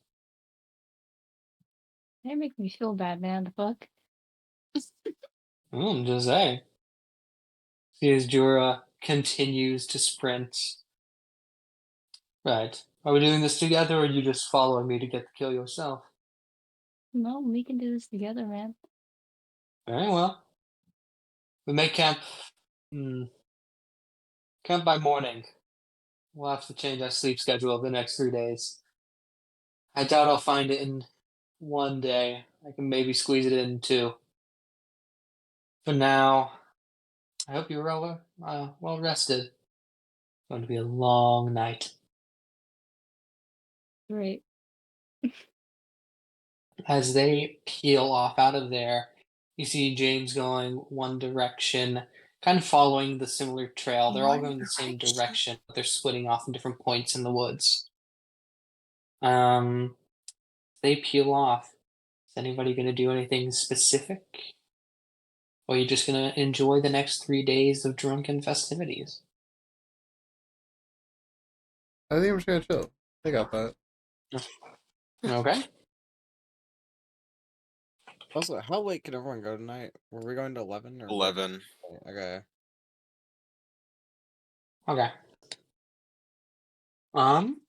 That makes me feel bad, man. The fuck? I'm just saying. See as Jura continues to sprint. Right. Are we doing this together, or are you just following me to get the kill yourself? No, we can do this together, man. Very well. We make camp. Camp by morning. We'll have to change our sleep schedule over the next 3 days. I doubt I'll find it in 1 day. I can maybe squeeze it in 2. For now, I hope you're well rested. It's going to be a long night. Great. As they peel off out of there, you see James going one direction, kind of following the similar trail. They're all One going the same direction. direction, but they're splitting off in different points in the woods. They peel off. Is anybody going to do anything specific? Or are you just going to enjoy the next 3 days of drunken festivities? I think I'm just gonna chill. I got that. Okay. Also, how late can everyone go tonight? Were we going to 11 or 11. Okay. Okay. Come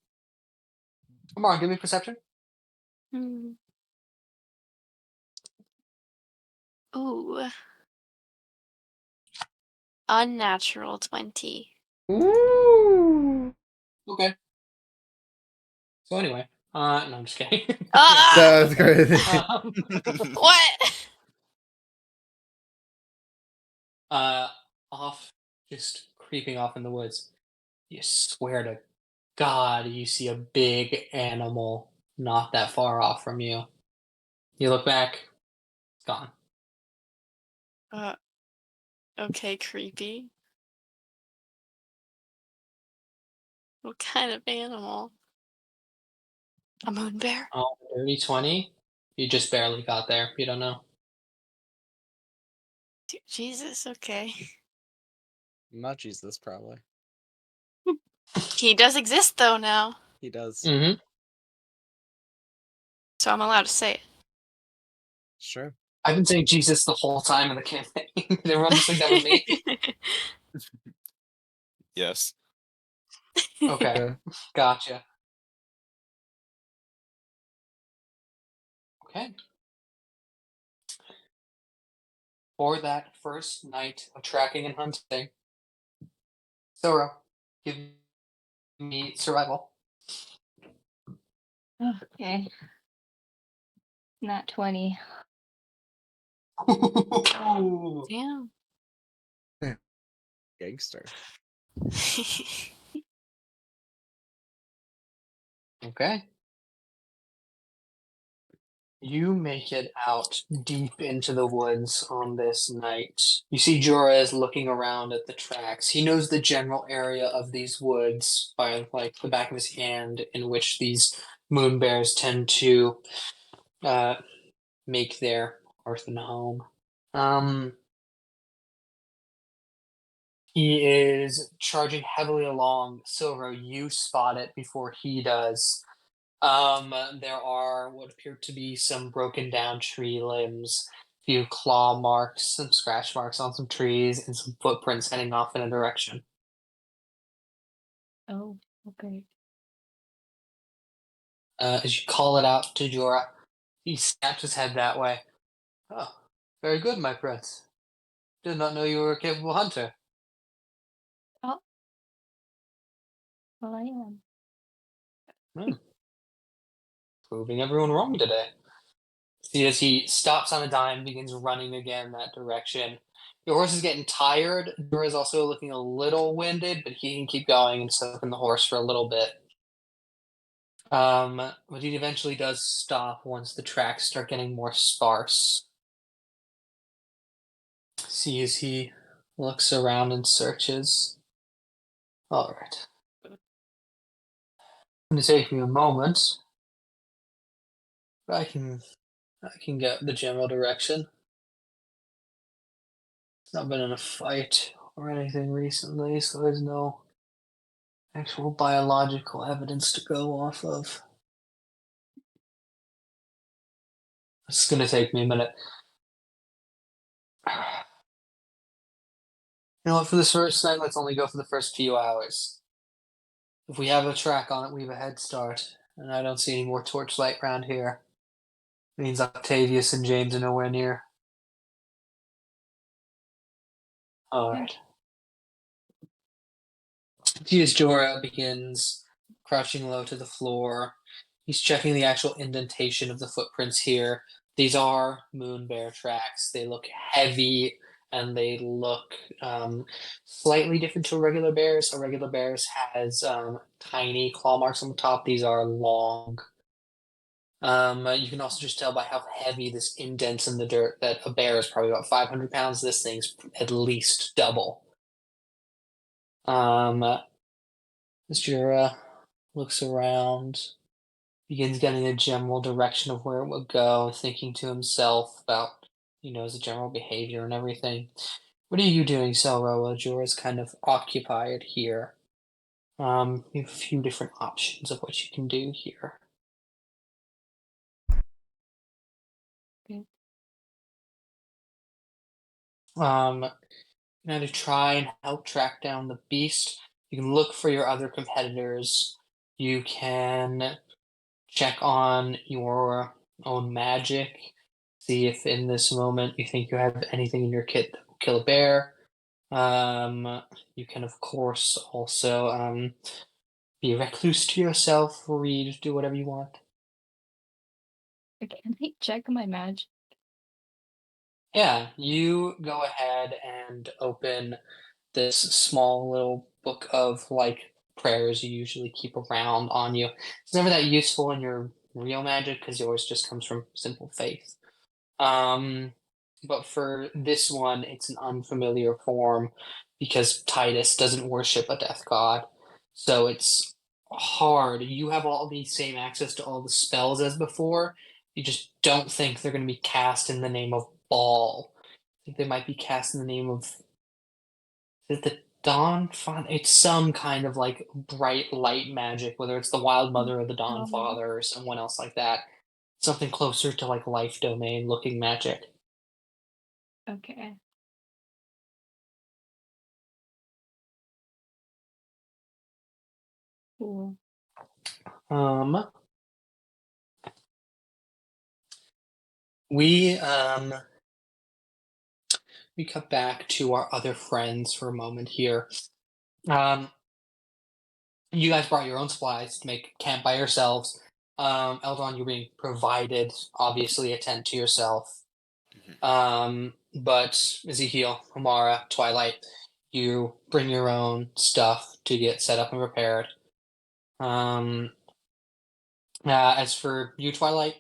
on, give me perception. Hmm. Ooh. Unnatural 20. Ooh. Okay. So anyway, no, I'm just kidding. Ah! That's crazy. um, What? off, just creeping off in the woods. You swear to God, you see a big animal not that far off from you. You look back, it's gone. Okay, creepy. What kind of animal? A moon bear? Oh, dirty 20. You just barely got there. You don't know. Jesus, okay. Not Jesus, probably. He does exist though now, He does. Mm-hmm. so I'm allowed to say it. Sure. I've been saying Jesus the whole time in the campaign. Did everyone just think that was me? Yes. Okay, Yeah. gotcha. Okay. For that first night of tracking and hunting, Sora, give me survival. Okay. Not 20. Damn. Gangster. Okay. You make it out deep into the woods on this night. You see Jorah is looking around at the tracks. He knows the general area of these woods by like the back of his hand, in which these moon bears tend to make their earth and home. He is charging heavily along. Silver, you spot it before he does. There are what appear to be some broken down tree limbs, a few claw marks, some scratch marks on some trees, and some footprints heading off in a direction. Oh, okay. As you call it out to Jorah, he snaps his head that way. Oh, very good, my prince. Did not know you were a capable hunter. Oh, well, I am. Proving everyone wrong today. See, as he stops on a dime, begins running again that direction. Your horse is getting tired. Jorah is also looking a little winded, but he can keep going and soaking the horse for a little bit. But he eventually does stop once the tracks start getting more sparse. See, as he looks around and searches. All right. It's going to take me a moment, but I can get the general direction. It's not been in a fight or anything recently, so there's no actual biological evidence to go off of. It's going to take me a minute. You know what, for this first night, let's only go for the first few hours. If we have a track on it, we have a head start, and I don't see any more torchlight around here. It means Octavius and James are nowhere near. Alright. As Jorah begins crouching low to the floor, he's checking the actual indentation of the footprints here. These are moon bear tracks. They look heavy and they look slightly different to regular bears. A regular bears has tiny claw marks on the top. These are long. You can also just tell by how heavy this indents in the dirt that a bear is probably about 500 pounds. This thing's at least double. As Jorah looks around, begins getting a general direction of where it would go, thinking to himself about, his general behavior and everything. What are you doing, Selroa? Jorah's kind of occupied here. You have a few different options of what you can do here. Okay. You can either try and help track down the beast. You can look for your other competitors. You can check on your own magic. See if in this moment you think you have anything in your kit that will kill a bear. You can, of course, also be a recluse to yourself, read, do whatever you want. Can I check my magic? Yeah, you go ahead and open this small little book of like prayers you usually keep around on you. It's never that useful in your real magic because yours just comes from simple faith. But for this one, it's an unfamiliar form because Titus doesn't worship a death god. So it's hard. You have all the same access to all the spells as before. You just don't think they're going to be cast in the name of Baal. I think they might be cast in the name of, is it the Dawn Father? It's some kind of like bright light magic, whether it's the Wild Mother or the Dawn Father or someone else like that. Something closer to like life domain looking magic. Okay. Cool. We we cut back to our other friends for a moment here. You guys brought your own supplies to make camp by yourselves. Eldon, you're being provided, obviously, a tent to yourself. But Ezekiel, Amara, Twilight, You bring your own stuff to get set up and prepared. As for you, Twilight,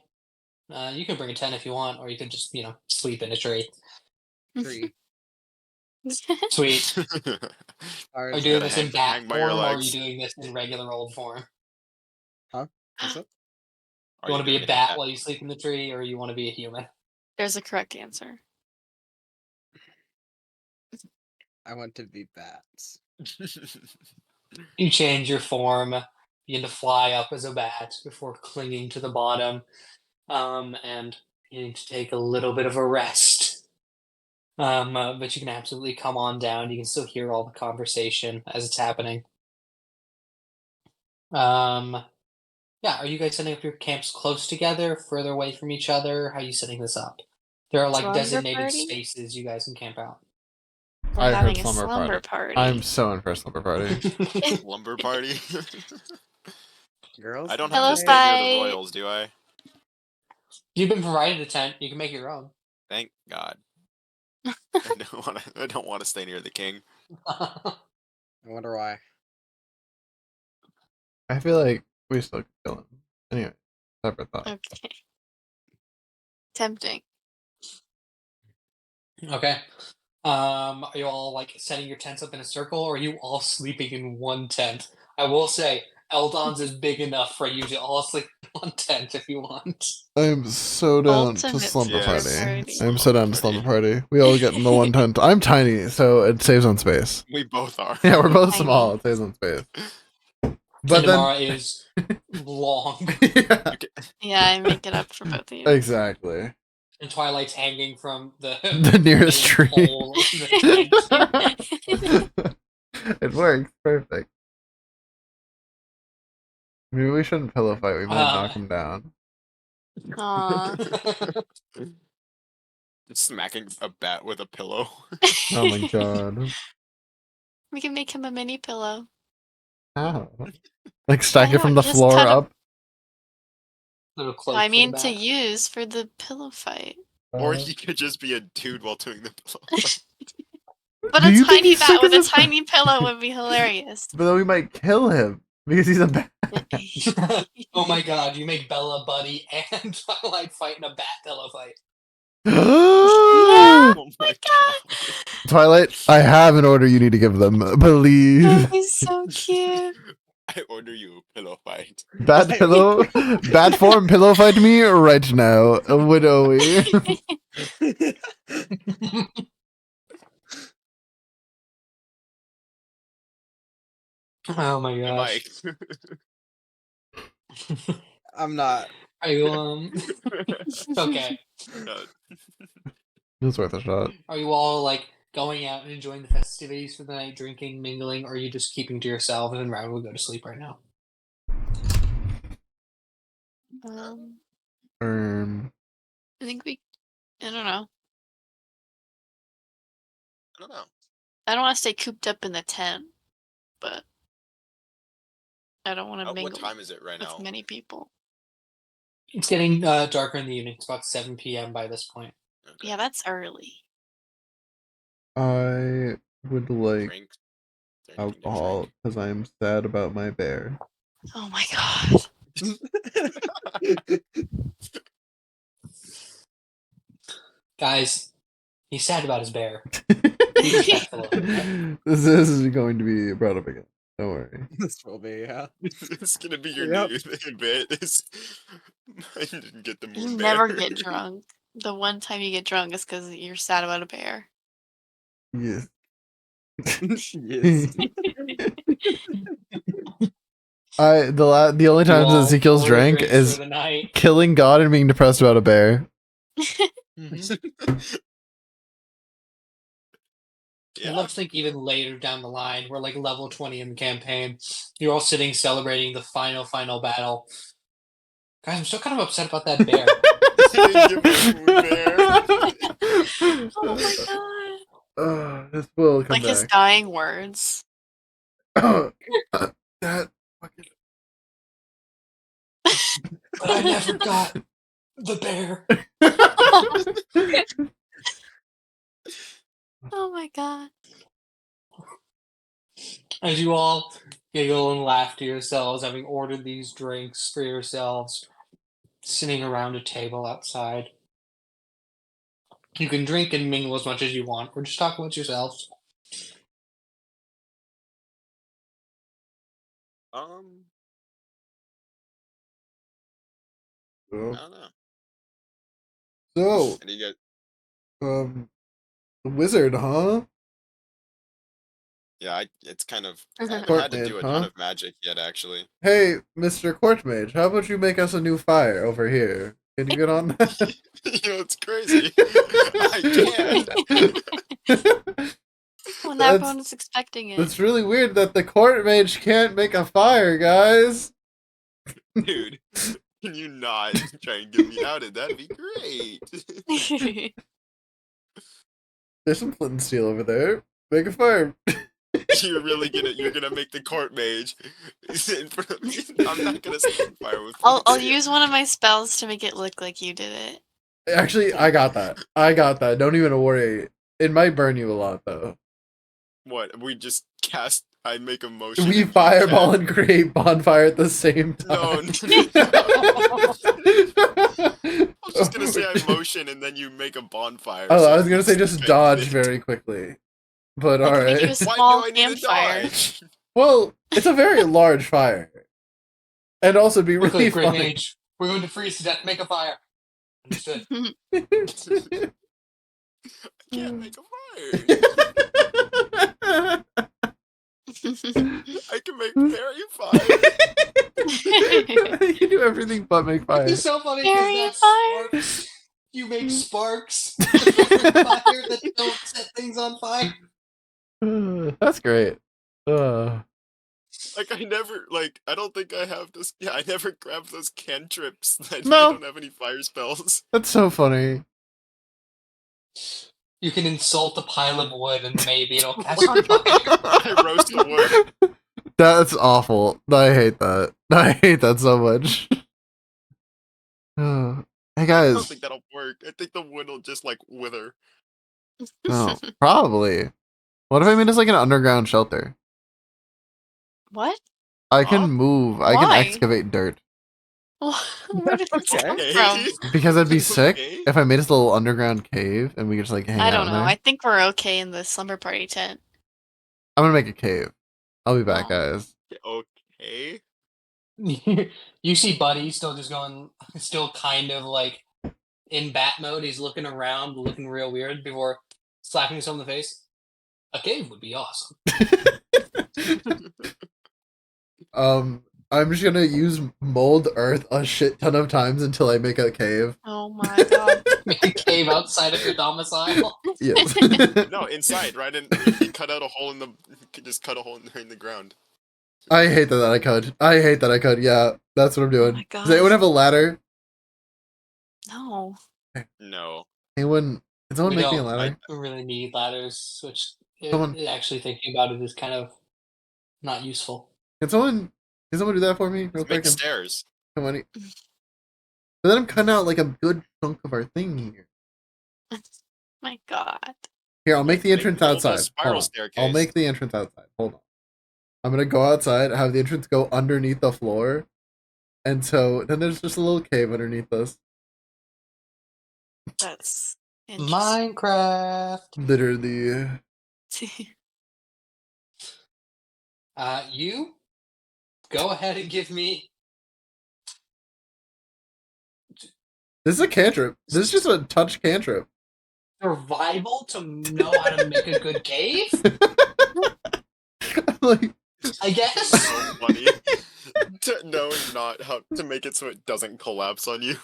you can bring a tent if you want, or you could just, sleep in a tree. Tree. Sweet. Ours. Are you doing Gotta this in hang bat by your form, or are you legs. doing this in regular old form? Huh? What's up? Are You you want to be doing a it in bat bat? while you sleep in the tree, or you want to be a human? There's a correct answer. I want to be bats. You change your form, begin to fly up as a bat before clinging to the bottom, and beginning to take a little bit of a rest. But you can absolutely come on down. You can still hear all the conversation as it's happening. Yeah, are you guys setting up your camps close together, further away from each other? How are you setting this up? There are like Slumber designated party? spaces you guys can camp out. We're I heard having a slumber slumber party. party. I'm so in for a slumber party. Lumber party? Girls. I don't have Hello, to stay near the Fight. royals, do I? You've been provided a tent. You can make your own. Thank God. I don't want to stay near the king. I wonder why. I feel like we still could kill him. Anyway, separate thought. Okay. Tempting. Okay. Are you all like setting your tents up in a circle, or are you all sleeping in one tent? I will say, Eldon's is big enough for you to all sleep in one tent if you want. I'm so down to Ultimate slumber slumber party. party. I'm so down to slumber party. We all get in the one tent. I'm tiny, so it saves on space. We both are. Yeah, we're both Tiny. small. It saves on space. And But Amara is long, yeah, Yeah, I make it up for both of you. exactly. and Twilight's hanging from the The nearest main tree. pole in the tent. It works perfect. Maybe we shouldn't pillow fight. We might knock him down. Aw. Smacking a bat with a pillow. Oh my god. We can make him a mini pillow. How? Like stack I it from don't the just floor cut him. up? Little cloak I for the mean, to back. use for the pillow fight. Or he could just be a dude while doing the pillow fight. But Do a you think tiny he's bat sick with as a a- tiny pillow would be hilarious. But then we might kill him because he's a bat. Oh my god, you make Bella, Buddy, and Twilight fight in a bat pillow fight. Yeah. Oh my God. Twilight, I have an order you need to give them. Believe. That'd be so cute. I order you a pillow fight. Bat pillow, bat form pillow fight me right now, widowy. Oh my Am I? gosh. I'm not. Are you okay. It's worth a shot. Are you all like going out and enjoying the festivities for the night, drinking, mingling, or are you just keeping to yourself and Ryan will go to sleep right now? I think I don't know. I don't know. I don't want to stay cooped up in the tent, but I don't want to What mingle time is it right with now? many people. It's getting darker in the evening. It's about 7 p.m. by this point. Okay. Yeah, that's early. I would like Drink. Is there anything to alcohol drink? because I am sad about my bear. Oh my god. Guys, he's sad about his bear. This is going to be brought up again. Don't worry. This will be, yeah. It's gonna be your Yep. new bit. I didn't get the You moon never bear. get drunk. The one time you get drunk is because you're sad about a bear. Yes. Yes. The only times You all Ezekiel's order drank drinks is for the night. killing God and being depressed about a bear. Yeah. Let's think even later down the line. We're like level 20 in the campaign. You're all sitting celebrating the final battle. Guys, I'm still kind of upset about that bear. You didn't give me moon bear. Oh my god. This will come Like his back. dying words. That fucking. But I never got the bear. Oh my god. As you all giggle and laugh to yourselves, having ordered these drinks for yourselves, sitting around a table outside. You can drink and mingle as much as you want, or just talk about yourselves. Um, I So, don't know. so How do you guys? the wizard, huh? Yeah, it's kind of. I haven't Court had to mage, do a ton huh? of magic yet, actually. Hey, Mr. Court Mage, how about you make us a new fire over here? Can you get on that? It's crazy. I can. When That's everyone is expecting it. that's really weird that the Court Mage can't make a fire, guys. Dude, can you not try and get me outed? That'd be great. There's some flint and steel over there. Make a fire. You're gonna make the court mage in front of me. I'm not gonna start fire with I'll flint and steel. use one of my spells to make it look like you did it. Actually, I got that. I got that. Don't even worry. It might burn you a lot, though. What? We just cast. I make a motion. We and you fireball cast- and create bonfire at the same No, time. I was just gonna say I motion and then you make a bonfire. Oh, so I was gonna say it's just kind of dodge it. very quickly. But I can make you a alright. Why small do I need to campfire. dodge? Well, it's a very large fire. And also be Quickly, really Great funny. Mage. We're going to freeze to death. Make a fire. Understood. I can't make a fire. I can make fairy fire. You can do everything but make fire. It's so funny Fairy because fire. that's sparks. You make sparks for fire that don't set things on fire. That's great. Like I don't think I have this. Yeah, I never grabbed those cantrips. I No. don't have any fire spells. That's so funny. You can insult a pile of wood and maybe it'll catch on fire. I roast the wood. That's awful. I hate that. I hate that so much. Hey I don't guys. think that'll work. I think the wood will just like wither. No, probably. What if I made this like an underground shelter? What? I can Huh? move. I can Why? excavate dirt. Where did this come Okay. from? Because that'd be sick Okay. if I made this little underground cave and we could just like hang I out don't in know. there. I think we're okay in the slumber party tent. I'm gonna make a cave. I'll be back, Oh. guys. Okay. You see Buddy still kind of like in bat mode. He's looking around, looking real weird before slapping himself in the face. A cave would be awesome. I'm just gonna use mold earth a shit ton of times until I make a cave. Oh my god. Make a cave outside of your domicile. Yes. No, inside, right? And you can cut out a hole in the. You can just cut a hole in the ground. I hate that I could. I hate that I could. Yeah, that's what I'm doing. my Does anyone God. have a ladder? No. No. Anyone? Can someone We make me a don't ladder? really need ladders, which Someone- actually thinking about it is kind of not useful. Can someone do that for me real Make quick? stairs. Come on. But then I'm cutting out like a good chunk of our thing here. My god. Here, I'll make the Make entrance a little outside. spiral Hold on. staircase. I'll make the entrance outside. Hold on. I'm gonna go outside, have the entrance go underneath the floor, and so then there's just a little cave underneath us. That's interesting. Minecraft. Literally. You go ahead and give me. This is a cantrip. This is just a touch cantrip. Survival to know how to make a good cave? Like, I guess. So funny. To know not how to make it so it doesn't collapse on you.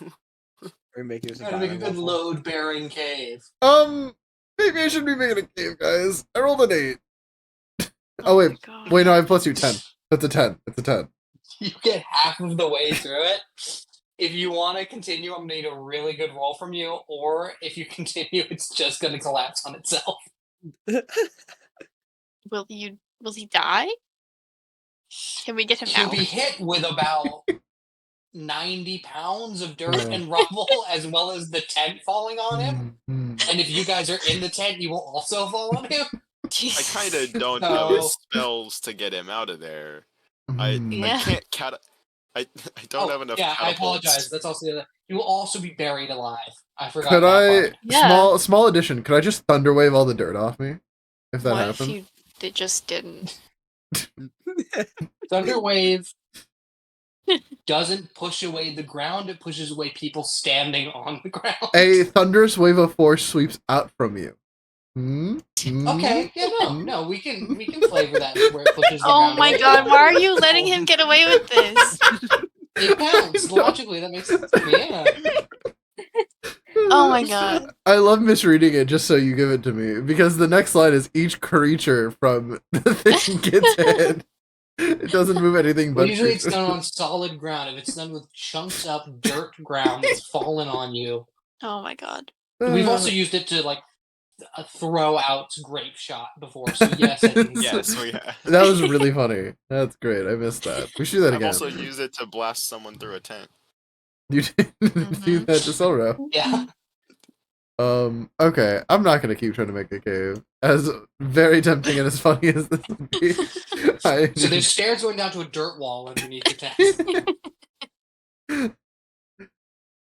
Or make it How to make a good load-bearing cave. maybe I should be making a cave, guys. I rolled an 8. Oh wait, my God. wait, no, I have plus you 10. That's a 10. It's a 10. You get half of the way through it. If you want to continue, I'm going to need a really good roll from you. Or if you continue, it's just going to collapse on itself. Will he die? Can we get him He'll out? be hit with about 90 pounds of dirt Yeah. and rubble, as well as the tent falling on him. Mm. And if you guys are in the tent, you will also fall on him. I kind of don't have So- the spells to get him out of there. I Yeah. can't I don't have enough yeah, I catapults. apologize. That's also the other. You will also be buried alive. I forgot Could that I part. Yeah. small addition? Could I just thunderwave all the dirt off me? If that What happened. if you they just didn't? Thunderwave doesn't push away the ground; it pushes away people standing on the ground. A thunderous wave of force sweeps out from you. Hmm? Okay, yeah, no, we can flavor that where it pushes the Oh ground my away. god, why are you letting him get away with this? It counts logically. That makes sense to me. Yeah. Oh my god. I love misreading it just so you give it to me because the next line is each creature from the thing gets hit. It doesn't move anything Well, but usually it's creatures. done on solid ground. If it's done with chunked up dirt ground that's fallen on you, Oh my god. we've also used it to like throw out grape shot before. So yes, I think Yes, we have. That was really funny. That's great. I missed that. We should do that I've again. also used it to blast someone through a tent. You did do that to Solro. Yeah. Okay. I'm not gonna keep trying to make a cave. As very tempting and as funny as this would be. So there's stairs going down to a dirt wall underneath your tent.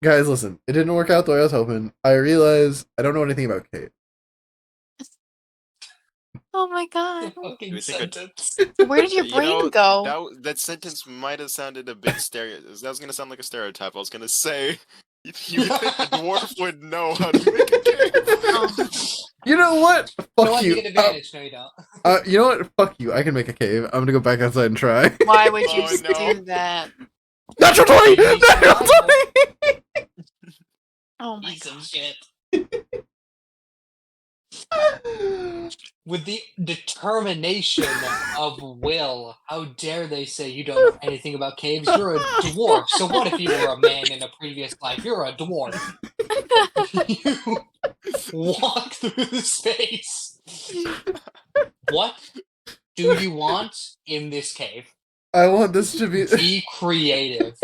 Guys, listen. It didn't work out the way I was hoping. I realize I don't know anything about cave. Oh my god. Fucking We think it- sentence. Where did your brain go? That sentence might have sounded a bit that was gonna sound like a stereotype. I was gonna say you think a dwarf would know how to make a cave. You know what? No, Fuck I you. get advantage. No, you don't. You know what? Fuck you. I can make a cave. I'm gonna go back outside and try. Why would you Oh, no. do that? Natural 20! Maybe Natural survival. 20! Oh my Piece of god. shit. With the determination of will, how dare they say you don't know anything about caves? You're a dwarf. So what if you were a man in a previous life? You're a dwarf. You walk through the space. What do you want in this cave? I want this to be. Be creative.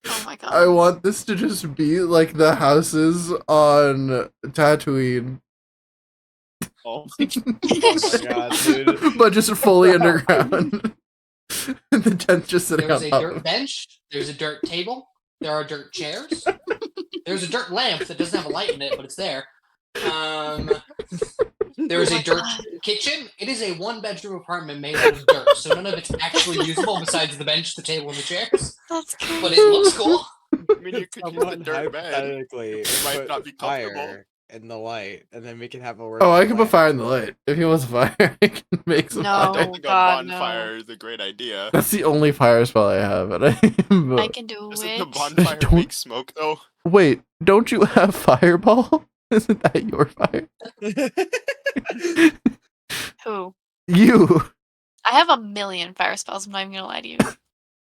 Oh my god. I want this to just be like the houses on Tatooine. Oh God, dude. But just fully underground. And the tent's just sitting There's on a top. dirt bench. There's a dirt table. There are dirt chairs. There's a dirt lamp that doesn't have a light in it, but it's there. There is Oh a my dirt God. kitchen. It is a one-bedroom apartment made out of dirt, so none of it's actually usable besides the bench, the table, and the chairs. That's crazy. But it looks cool. I mean, you could use the Someone dirt bed. hypothetically It might put not be comfortable. fire in the light, and then we can have a Oh, I can put fire in the light. If he wants fire, I can make some No. I fire. don't think God, a no. bonfire is a great idea. That's the only fire spell I have. And I can do Doesn't it. the bonfire Don't- make smoke though? Wait, don't you have fireball? Isn't that your fire? Who? You. I have a million fire spells. I'm not even gonna lie to you.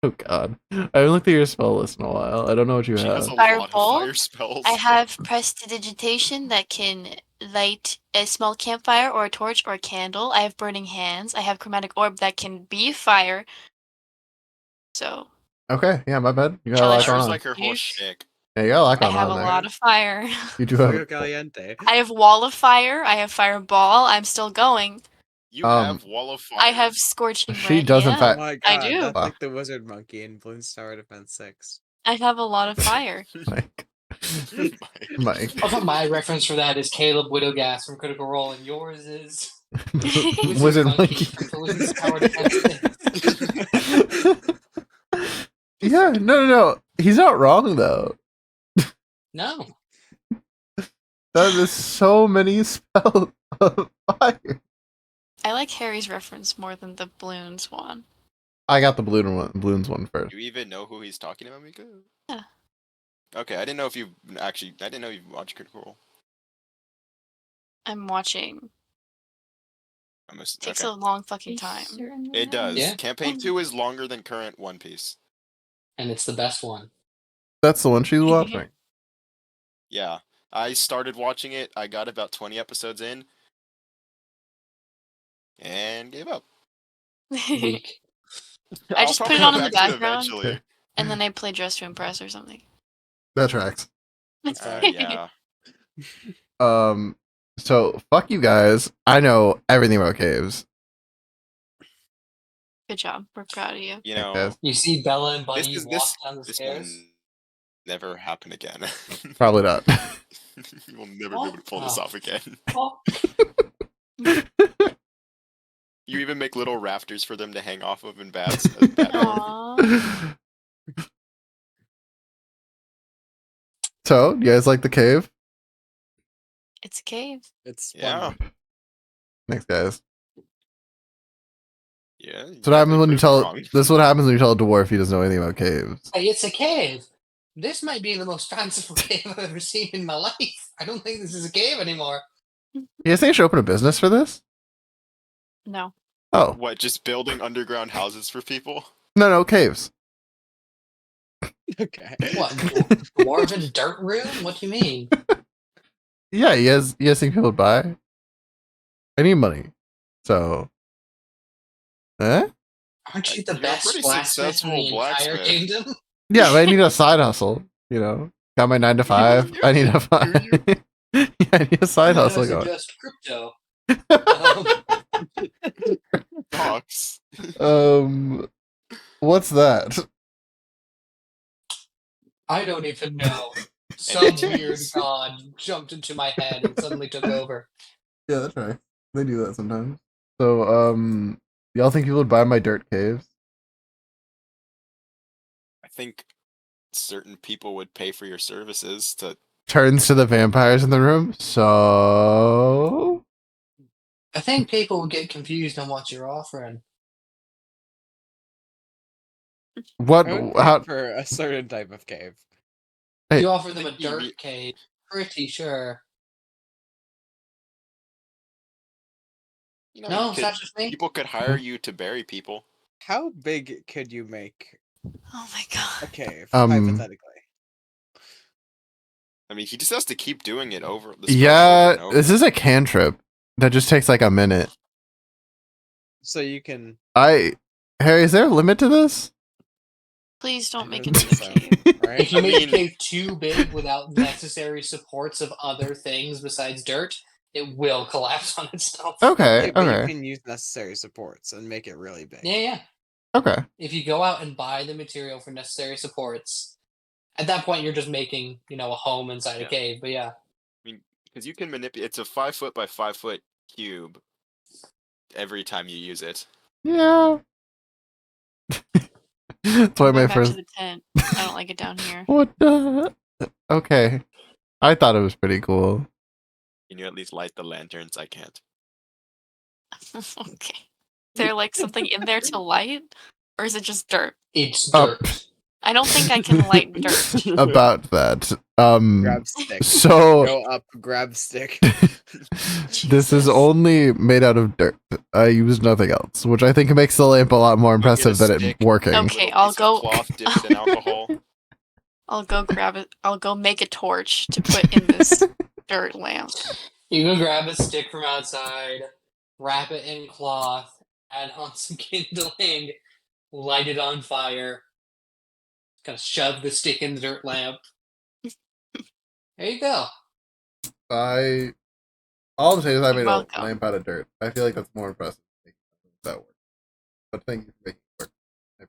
Oh god. I haven't looked at your spell list in a while. I don't know what you She have. has a lot Fireball? of fire spells. I have prestidigitation that can light a small campfire or a torch or a candle. I have burning hands. I have chromatic orb that can be fire. So Okay, yeah, my bad. You got a Shall I lot try going Fire's on. like her whole Juice? shtick. Yeah, you got a lot I going have on a there. lot of fire. You do Fuego have. caliente. I have wall of fire. I have fireball. I'm still going. You Um, have wall of fire. I have scorching She ray. does in yeah, fact- Oh my I god, do. that's Wow. like the wizard monkey in Bloons Tower Defense 6. I have a lot of fire. Mike. Mike. I thought my reference for that is Caleb Widowgas from Critical Role, and yours is Wizard Monkey. from Bloons Tower Defense 6. Yeah, no. He's not wrong though. No. That is so many spells of fire. I like Harry's reference more than the balloons one. I got the balloons one first. You even know who he's talking about, Mika? Yeah. Okay, I didn't know if you actually. I didn't know you watched Critical Role. I'm watching. Takes Okay. a long fucking time. It does. Yeah. Campaign 2 is longer than current One Piece. And it's the best one. That's the one she's watching. Yeah. I started watching it. I got about 20 episodes in. And gave up. Weak. I I'll just put probably it go on in the back to it background. eventually. And then I play Dress to Impress or something. That tracks. Yeah. So fuck you guys. I know everything about caves. Good job. We're proud of you. You Thanks, know, guys. You see Bella and this Bunny is walk down the this will stairs. never happen again. Probably not. You will never be able to pull this Oh. off again. Oh, You even make little rafters for them to hang off of in bats. As bat dorm. Aww. So, you guys like the cave? It's a cave. It's Yeah. splendid. Thanks, guys. Yeah. So what happens definitely when you proved me tell wrong. this? Is what happens when you tell a dwarf he doesn't know anything about caves? hey, it's a cave. This might be the most fanciful cave I've ever seen in my life. I don't think this is a cave anymore. You guys think I should open a business for this? No. Oh What? Just building underground houses for people? no, caves. Okay. What? Dwarven dirt room? What do you mean? Yeah, you guys think people would buy? I need money, so. Eh? Aren't you the You're a best pretty blacksmith in successful the entire blacksmith. kingdom? Yeah, but I need a side hustle. You know, got my 9 to 5. I need a five. Yeah, I need a side Might I hustle going. suggest crypto? Um, Stocks. What's that? I don't even know. Some weird NFTs. god jumped into my head and suddenly took over. Yeah, that's right. They do that sometimes. So, y'all think people would buy my dirt caves? I think certain people would pay for your services to. Turns to the vampires in the room. So, I think people will get confused on what you're offering. what? I would pay How? for a certain type of cave. Hey. You offer them a think you dirt re- cave, pretty sure. You know, No, you is could, that just me? people could hire you to bury people. How big could you make Oh my a god. cave, hypothetically? I mean, he just has to keep doing it over the spell over Yeah, and over. this is a cantrip that just takes like a minute. So you can. Harry, is there a limit to this? Please don't I make don't it to think the so. cave. Right? If you I make mean- a cave too big without necessary supports of other things besides dirt, it will collapse on itself. Okay, But you okay, can use necessary supports and make it really big. Yeah. okay. If you go out and buy the material for necessary supports, at that point you're just making, a home inside a Yeah. cave. But yeah. I mean, because you can manipulate. It's a 5 foot by 5 foot cube. Every time you use it. Yeah. That's why I'm my going back to first. the tent. I don't like it down here. What the? Okay, I thought it was pretty cool. Can you at least light the lanterns? I can't. Okay. Is there like something in there to light? Or is it just dirt? It's Up. dirt. I don't think I can light dirt. About that. Grab stick. So Go up, grab stick. this is Jesus. only made out of dirt. I use nothing else, which I think makes the lamp a lot more You get a impressive than it stick, working. Okay, little I'll piece of go- Cloth dipped in alcohol. I'll go grab it. I'll go make a torch to put in this dirt lamp. You can grab a stick from outside, wrap it in cloth, add on some kindling, light it on fire, kind of shove the stick in the dirt lamp. There you go. All I'm saying is I You're made a welcome. lamp out of dirt. I feel like that's more impressive. That works. But thank you for making it work. I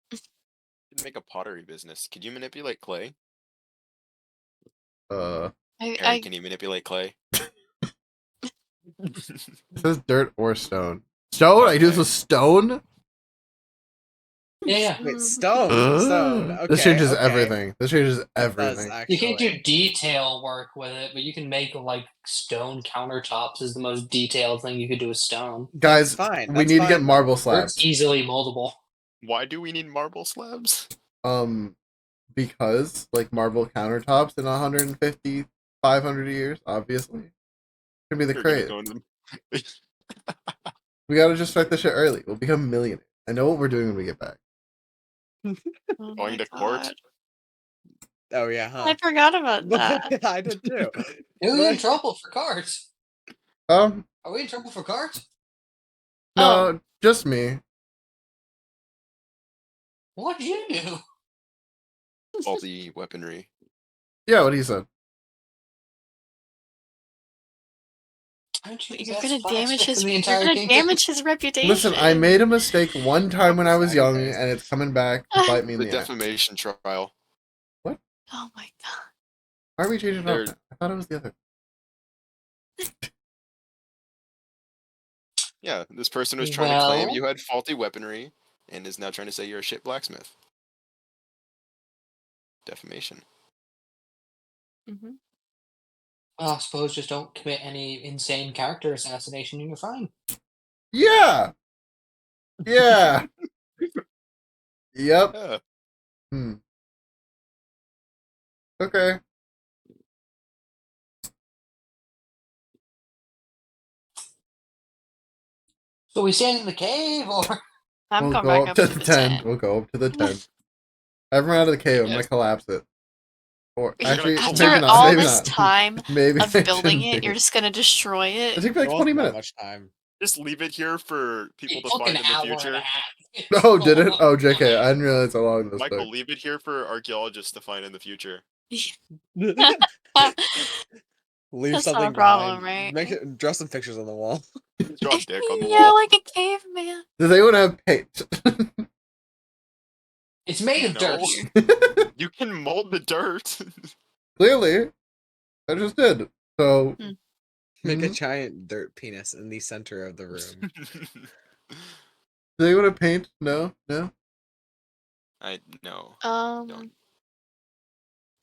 appreciate You can make a pottery business. Could you manipulate clay? it. Harry, can you manipulate clay? It says dirt or stone. Stone? I do this with stone? Yeah. Wait, stone. Okay, This changes okay. everything. This changes That does everything. actually. You can't do detail work with it, but you can make like stone countertops is the most detailed thing you could do with stone. Guys, fine, we that's need to get fine, marble It's slabs. easily moldable. Why do we need marble slabs? Because like marble countertops in 150, 500 years, obviously. Could be the You're gonna craze. go in We gotta just start this shit early. We'll become millionaires. I know what we're doing when we get back. Oh Going my to court? God. Oh yeah, huh? I forgot about that. I did too. Who are we in trouble for cards? Um, Are we in trouble for cards? no, just me. What'd you do? all the weaponry. Yeah, what he said. Aren't you the You're best gonna damage blacksmith his. in the You're entire gonna kingdom? damage his reputation. Listen, I made a mistake one time when I was young, Sacrifice. and it's coming back to bite me in The the ass. defamation trial. Oh my god. Why are we changing it up? There- now? I thought it was the other. Yeah, this person was trying to claim Well- you had faulty weaponry and is now trying to say you're a shit blacksmith. Defamation. Mm-hmm. Well, I suppose just don't commit any insane character assassination and you're fine. Yeah. Yeah. Yep. Yeah. Hmm. Okay. So we stand in the cave, or I'm We'll going go back up up to to the the tent. 10. We'll go up to the tent. Everyone out of the cave. I'm gonna Yes. collapse it. Or You're actually, gonna maybe After not. all Maybe this not. time Maybe of I building shouldn't it, do you're just gonna destroy It it. took me like There 20 wasn't that minutes. much time. Just leave it here for people it to took find an in the hour and a future. half. Oh, did it? Oh, JK. I didn't realize how long this Michael, took. leave it here for archaeologists to find in the future. Leave That's not a something problem, behind. right? Draw some pictures on the wall. Draw a dick on the Yeah, wall. like a caveman. Does anyone have paint? It's made of No. dirt. You can mold the dirt. Clearly. I just did. So. Make a Mhm. giant dirt penis in the center of the room. Does anyone have paint? No? No? No.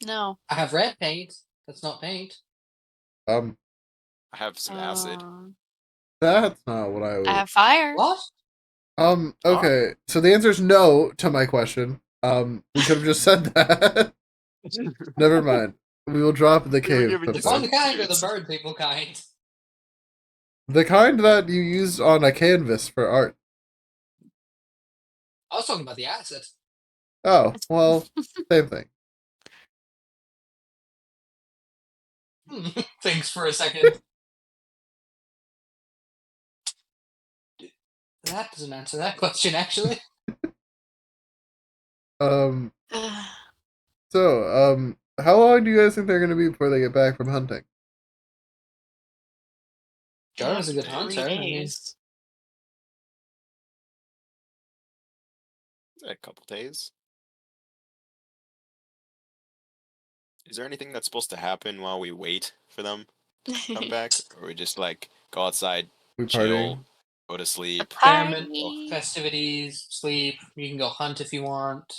No. I have red paint. That's not paint. I have some acid. That's not what I would. I have fire. What? Okay. So the answer is no to my question. We could have just said that. Never mind. We will drop the We were cave. giving The you episode. fun kind or the Yes. bird people kind? The kind that you use on a canvas for art. I was talking about the acid. Oh, well, same thing. Thanks for a second. That doesn't answer that question, actually. Um, so, how long do you guys think they're gonna be before they get back from hunting? Jordan's a good 3 hunter. I mean, days. A couple days. Is there anything that's supposed to happen while we wait for them to come back? Or we just like go outside, We chill, partying? go to sleep? tournament, Party. festivities, sleep. You can go hunt if you want.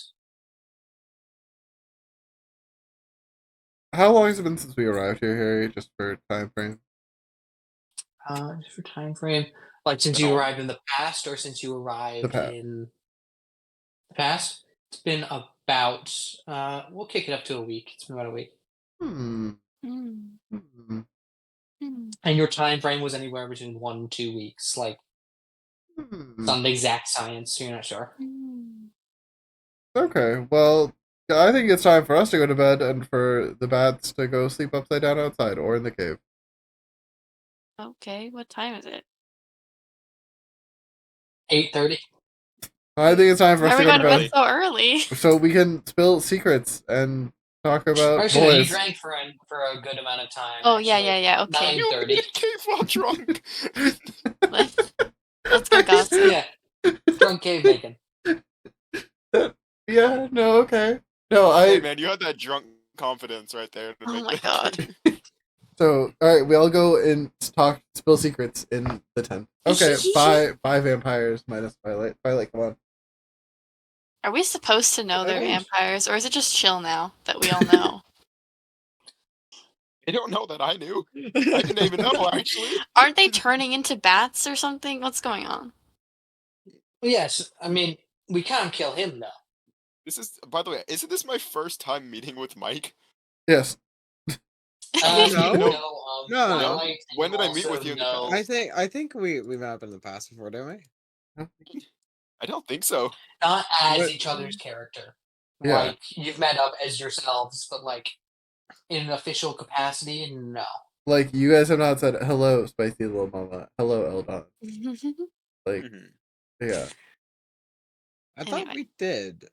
How long has it been since we arrived here, Harry? Just for time frame. Just for time frame, like since Been you all- arrived in the past, or since you arrived past. in the past. It's been about. We'll kick it up to a week. It's been about a week, Hmm. Mm, Hmm. mm. and your time frame was anywhere between 1 and 2 weeks. Like Hmm. it's not an exact science, so you're not sure. Mm. Okay, well, I think it's time for us to go to bed and for the bats to go sleep upside down outside or in the cave. Okay, what time is it? 8:30. I think it's time for Why us are to we go to going to bed bed so early? so we can spill secrets and talk about Actually, you boys. drank for a good amount of time. Oh, yeah, actually. yeah, okay. You 9:30. made a cave while drunk. Let's go gossip. Yeah, drunk cave bacon. Yeah, no, okay. No, Hey man, you had that drunk confidence right there. To Oh make my that God. cave. So, all right, we all go and talk, spill secrets in the tent. Okay, bye, vampires minus Twilight. Twilight, come on. Are we supposed to know they're Nice. vampires, or is it just chill now that we all know? I don't know that I knew. I didn't even know actually. Aren't they turning into bats or something? What's going on? Well, yes, I mean we can't kill him though. This is, by the way, isn't this my first time meeting with Mike? Yes. No. You know No, of no. Twilight, and When you did I meet with also you in the know- past? I think we met up in the past before, didn't we? I don't think so. Not as What- each other's character. Yeah. Like you've met up as yourselves, but like in an official capacity, no. Like, you guys have not said, hello, spicy little mama. Hello, Eldon. Like, Mhm. yeah. I thought Anyway. we did.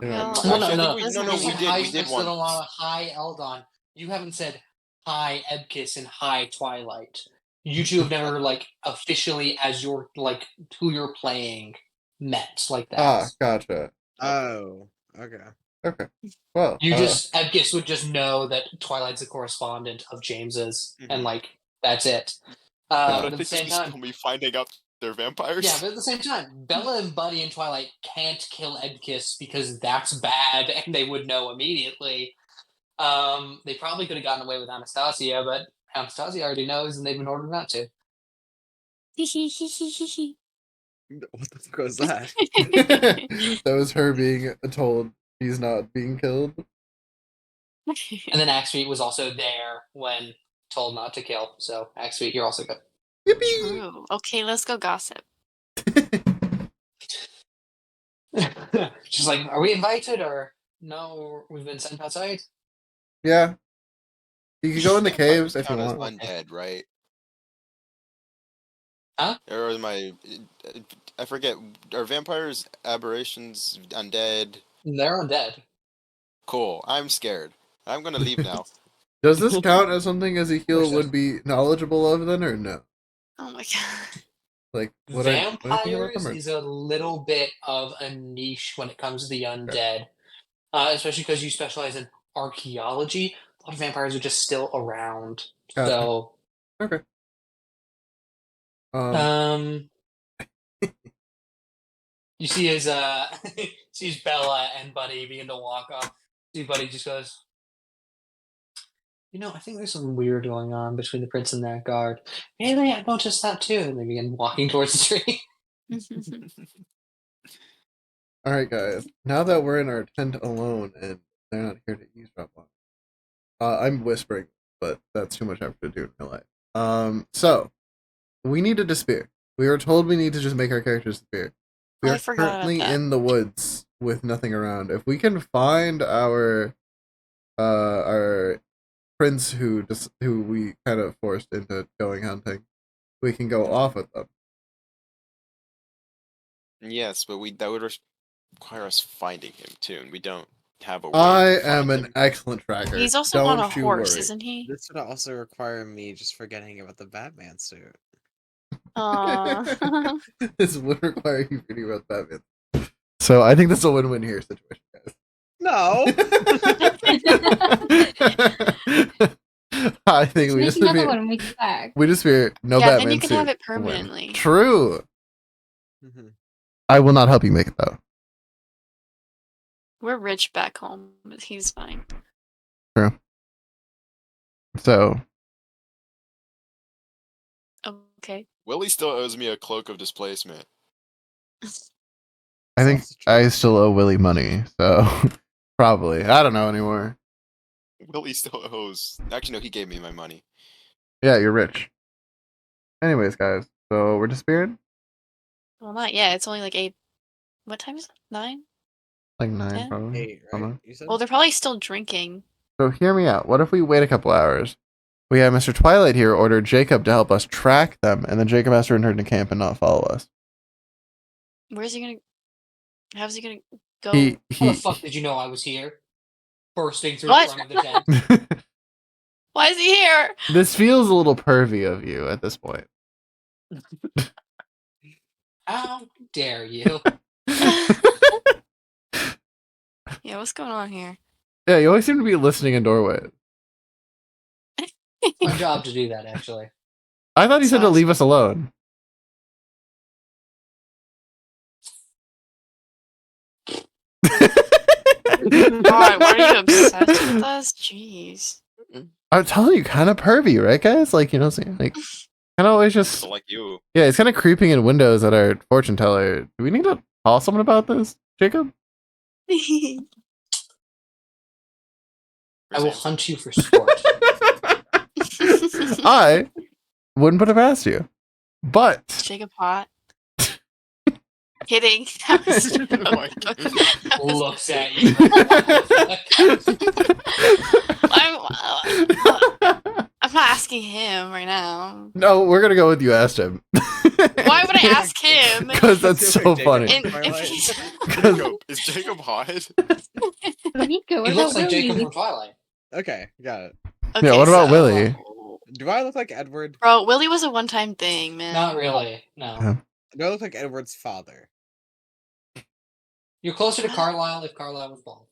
Yeah. Well, Well, Actually, I no, think no. we- no, You we said did. hi, We did Spicy Little once. Mama, hi Eldon. You haven't said hi Ebkis and hi Twilight. You two have never like officially as your like who you're playing met like that. Ah, gotcha. Oh, okay. Okay. Well, You just Evgis would just know that Twilight's a correspondent of James's, and Mhm. like that's it. But I But at the think this same was time, still me finding out they're vampires. yeah, but at the same time, Bella and Buddy and Twilight can't kill Edkis because that's bad, and they would know immediately. They probably could have gotten away with Anastasia, but Anastasia already knows, and they've been ordered not to. What the fuck was that? that was her being told she's not being killed. And then Axfeet was also there when told not to kill. So Axfeet, you're also good. Yippee! True. Okay, let's go gossip. She's like, are we invited or no? We've been sent outside. Yeah. You can go in the caves if you Count as want. undead, right? Huh? Or am I forget. Are vampires aberrations undead? They're undead. Cool. I'm scared. I'm gonna leave now. Does this count as something Ezekiel Understood. would be knowledgeable of then, or no? Oh my god. Like, would I think about Vampires them? Or... is a little bit of a niche when it comes to the undead, especially because you specialize in archaeology. A lot of vampires are just still around. Gotcha. So, Okay. you see his sees Bella and Buddy begin to walk up. See Buddy just goes, I think there's something weird going on between the prince and that guard. Really, I noticed that too. And they begin walking towards the tree. All right, guys. Now that we're in our tent alone and they're not here to eavesdrop on, I'm whispering, but that's too much effort to do in real life. So we need to disappear. We were told we need to just make our characters disappear. We I are forgot about currently that. in the woods with nothing around. If we can find our prince who we kind of forced into going hunting, we can go off with them. Yes, but that would require us finding him too, and we don't have a way I to am find an him. excellent tracker. He's also Don't on a you horse, worry. isn't he? This would also require me just forgetting about the Batman suit. Aww. This would require you reading about Batman. So I think this is a win-win here situation, guys. No. I think we Make just another one and we get back. we just fear no Yeah, Batman then you can suit have it will win. permanently. True. Mm-hmm. I will not help you make it though. We're rich back home, but he's fine. True. So Okay. Willie still owes me a cloak of displacement. I think also true. I still owe Willie money, so probably. I don't know anymore. Willie still owes. Actually, no, he gave me my money. Yeah, you're rich. Anyways, guys, so we're disappearing? Well, not yet. It's only like 8. What time is it? 9? Like 9, 10? probably. 8, I don't right? know. You said? Well, they're probably still drinking. So hear me out. What if we wait a couple hours? We have Mr. Twilight here order Jacob to help us track them, and then Jacob has to return to camp and not follow us. Where's he gonna? How's he gonna go? How the fuck did you know I was here? Bursting through What? the front of the tent. Why is he here? This feels a little pervy of you at this point. How dare you? Yeah, what's going on here? Yeah, you always seem to be listening in doorways. My job to do that, actually. I thought you said to Sounds- leave us alone. God, why are you obsessed with us? Jeez. I'm telling you, kind of pervy, right, guys? Like, you know what I'm saying? Like, kind of always just... So like you. Yeah, it's kind of creeping in windows at our fortune teller. Do we need to call someone about this, Jacob? I will hunt you for sport. I wouldn't put it past you. But... Jacob hot. Kidding. That was Oh my God. Looks at you. I'm not asking him right now. No, we're gonna go with you asked him. Why would I ask him? Because that's so Jacob. funny. And if Twilight. he's... Jacob, is Jacob hot? Nico, He what looks about like Jacob Willie? from Twilight. Okay, got it. Yeah, what about Willie? Do I look like Edward? Bro, Willie was a one-time thing, man. Not really. No. Yeah. Do I look like Edward's father? You're closer to Carlisle if Carlisle was bald.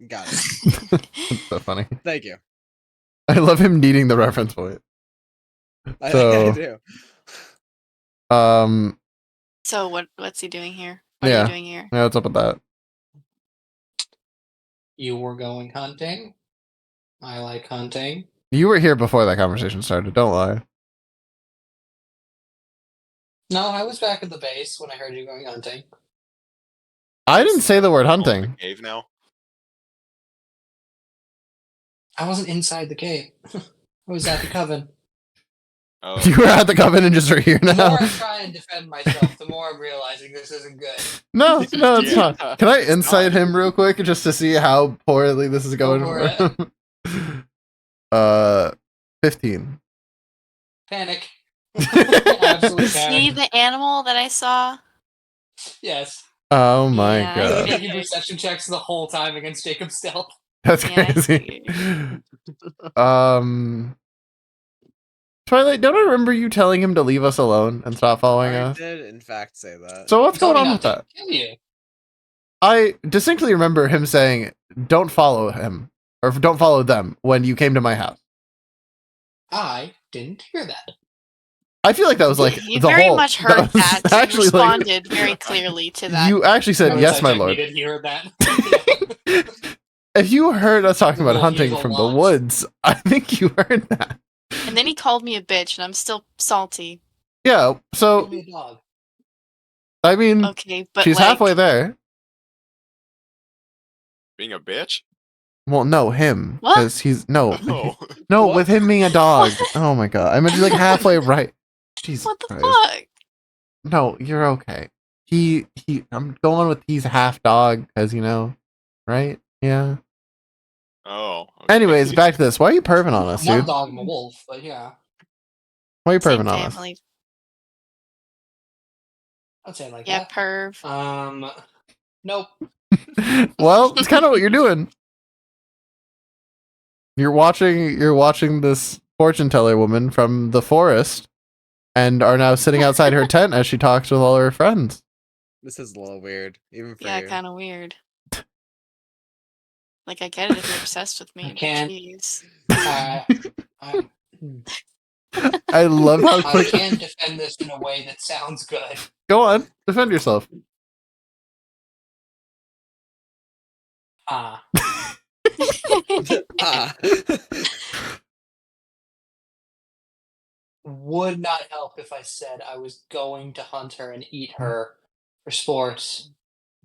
Got it. That's so funny. Thank you. I love him needing the reference point. I So- do. So what's he doing here? What are Yeah. you doing here? Yeah, what's up with that? You were going hunting. I like hunting. You were here before that conversation started. Don't lie. No, I was back at the base when I heard you going hunting. I didn't say the word Going to the hunting. cave now. I wasn't inside the cave. I was at the coven. Oh, You were at the coven and just are here The now. more I try and defend myself, the more I'm realizing this isn't good. No, it's Yeah, not. Can I it's insight not. him real quick just to see how poorly this is going Go for him? 15. Panic. Absolute See panic. the animal that I saw? Yes. Oh my Yeah, god. yeah. Making perception checks the whole time against Jacob's stealth. That's Yeah, I crazy. see. Twilight, don't I remember you telling him to leave us alone and stop following I us? did, in fact, say that. So what's You told going me on not with to that? kill you. I distinctly remember him saying, "Don't follow him," or "Don't follow them" when you came to my house. I didn't hear that. I feel like that was like You the very whole. much heard was that. You Actually, like, responded very clearly to that. you actually said, I was "Yes, my like, lord." He heard that. If you heard us talking about Well, hunting he's a from the lot. woods, I think you heard that. And then he called me a bitch, and I'm still salty. Yeah. So Give me a dog. I mean, Okay, but she's like, halfway there. being a bitch. Well, no, him, What? because he's no, Oh, no, What? with him being a dog. Oh my god, I meant to be like halfway right. Jesus what the Christ. fuck? No, you're okay. He. I'm going with he's half dog because right? Yeah. oh. Okay. Anyways, back to this. Why are you perving on us, I'm not a dude? dog, I'm a wolf, but yeah. Why are you Same perving on us? family. I'd say it like Yeah, that. perv. Nope. Well, it's kind of what you're doing. You're watching this fortune teller woman from the forest and are now sitting outside her tent as she talks with all her friends. This is a little weird, even for Yeah, you. kind of weird. Like, I get it if you're obsessed with me. I but can't. Jeez. I I love how I quick. can't defend this in a way that sounds good. Go on, defend yourself. Ah. Ah. Would not help if I said I was going to hunt her and eat her for sport.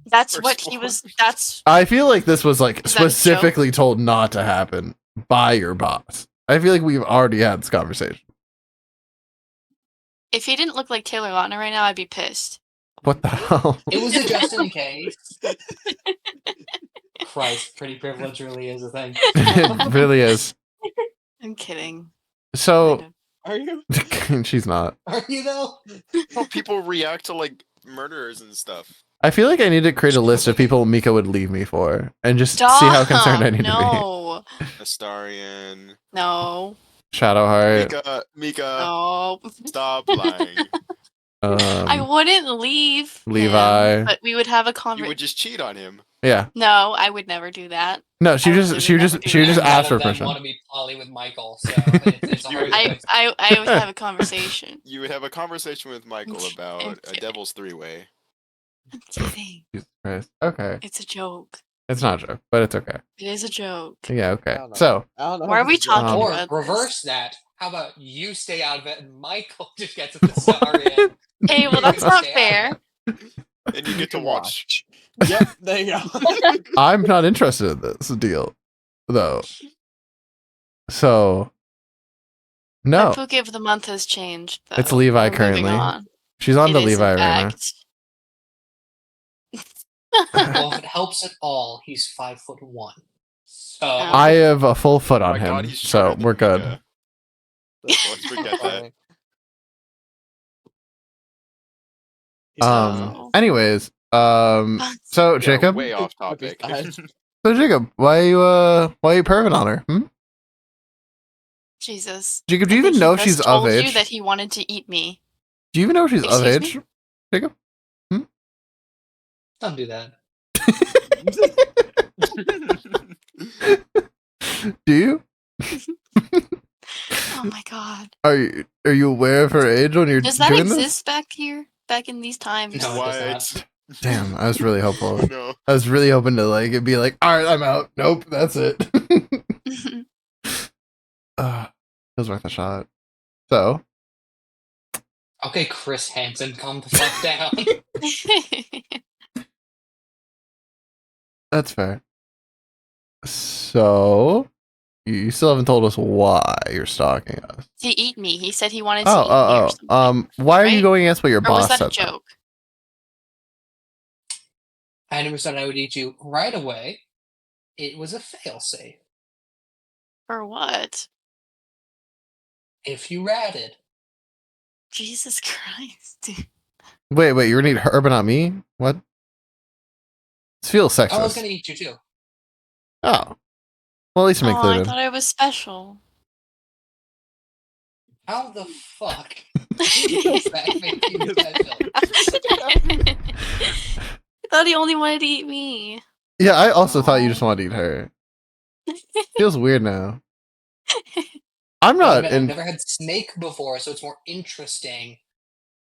That's For what he was. sport. That's I feel like this was like Is that a joke? specifically told not to happen by your boss. I feel like we've already had this conversation. if he didn't look like Taylor Lautner right now, I'd be pissed. What the hell? It was a just in case. Christ, pretty privilege really is a thing. It really is. I'm kidding. So Kind of. Are you? she's not. Are you though? How people react to like murderers and stuff. I feel like I need to create a list of people Mika would leave me for, and just see how concerned I need to No, Astarian. no, be. Shadowheart. Mika, no. stop lying. I wouldn't leave Levi. him, but we would have a You conversation. would just cheat on him. Yeah. No, I would never do that. No, she I would just really she would never just do she would that. just None ask for of them permission. want to be poly with Michael, so it's a You hard would- choice. I would have a conversation. You would have a conversation with Michael about a kidding. devil's three-way. I'm kidding. Jesus Christ. Okay. It's a joke. It's not a joke, but it's okay. It is a joke. Yeah, okay. I don't know. So I don't know Why if are we it's a joke. talking Or about reverse that. How about you stay out of it and Michael just gets at the Astarian? Hey, well, that's not fair. And you get to watch. Yep, there you go. I'm not interested in this deal, though. So no, My Puke of the month has changed. Though. It's Levi We're moving currently. on. she's on It the is, Levi in arena. fact. Well, if it helps at all, he's 5'1". So I have a full foot Oh on my him, God, he's so shorter than we're good. Mika. Let's forget that. He's not- Oh. Anyways, so Yeah, Jacob, way off Hope he's topic. fine. why are you perving on her? Hmm? Jesus. Jacob, do I you think even he know just she's of told you age? that he wanted to eat me. Do you even know she's of Excuse me? age, Jacob? Don't do that. Do you? Oh my god. Are you aware of her age when you're Does that doing exist back here? Back in these times? No, it does not. What? Damn, I was really hopeful. No. I was really hoping to like it'd be like, all right, I'm out. Nope, that's it. Feels worth a shot. So, Okay, Chris Hansen, calm the fuck down. that's fair. So, you still haven't told us why you're stalking us. To eat me. He said he wanted to eat me or something. Why are you right? going against what your Or was boss that a said? joke? I never said I would eat you right away. It was a failsafe. For what? If you ratted. Jesus Christ. Wait, you're gonna eat her, but not me? What? This feels sexist. I was gonna eat you too. Oh. Well, at least I'm Oh, I included. thought I was special. How the fuck does that make you special? I thought he only wanted to eat me. Yeah, I also thought you just wanted to eat her. Feels weird now. I'm not I've in. never had snake before, so it's more interesting.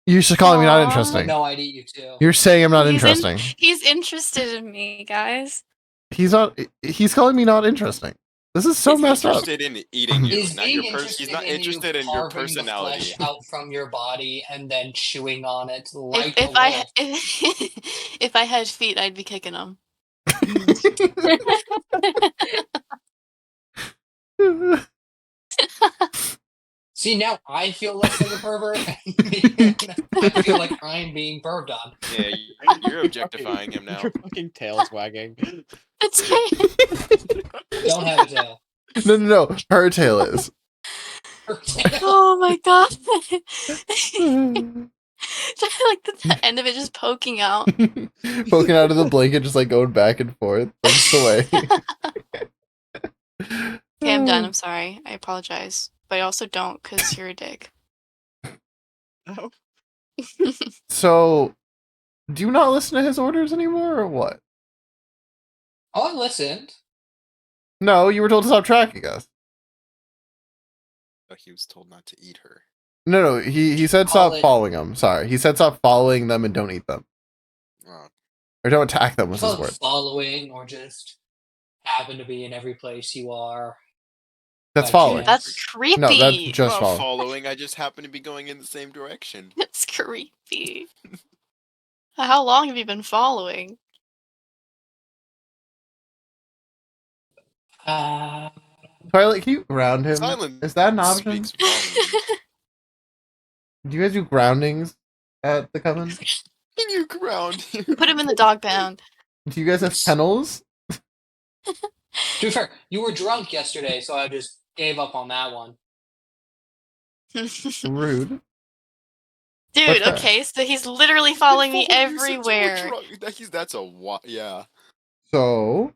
You should call me not Aw. interesting. No, I'd eat you too. You're saying I'm not He's in- interesting. He's interested in me, guys. He's not. He's calling me not interesting. This is so He's messed up. interested in eating you, Is not being your person. He's not interested you in your carving the personality. flesh out from your body and then chewing on it like If a I wolf. if I had feet, I'd be kicking them. See, now I feel less like a pervert. I feel like I'm being perved on. Yeah, you're objectifying him now. Your fucking tail's wagging. Don't have a tail. No. Her tail is. Her tail. Oh my god! Like the end of it just poking out. Poking out of the blanket, just like going back and forth. That's the way. Okay, I'm done. I'm sorry. I apologize, but I also don't because you're a dick. Oh. So, do you not listen to his orders anymore, or what? Oh, I listened. No, you were told to stop tracking us. Oh, he was told not to eat her. No. He said Call stop it- following them. Sorry, he said stop following them and don't eat them, Oh, or don't attack them. Was his Well, word. following or just happen to be in every place you are. That's by following. chance. That's creepy. No, that's I'm just not following. following. I just happen to be going in the same direction. That's creepy. How long have you been following? Twilight, can you ground him? Silence Is that an option? speaks volumes. Do you guys do groundings at the coven? Can you ground him? Put him in the dog pound. Do you guys have kennels? To be fair, you were drunk yesterday, so I just gave up on that one. Rude. Dude, What's that? okay, so he's literally following me You said you were everywhere. drunk. That's a yeah. So,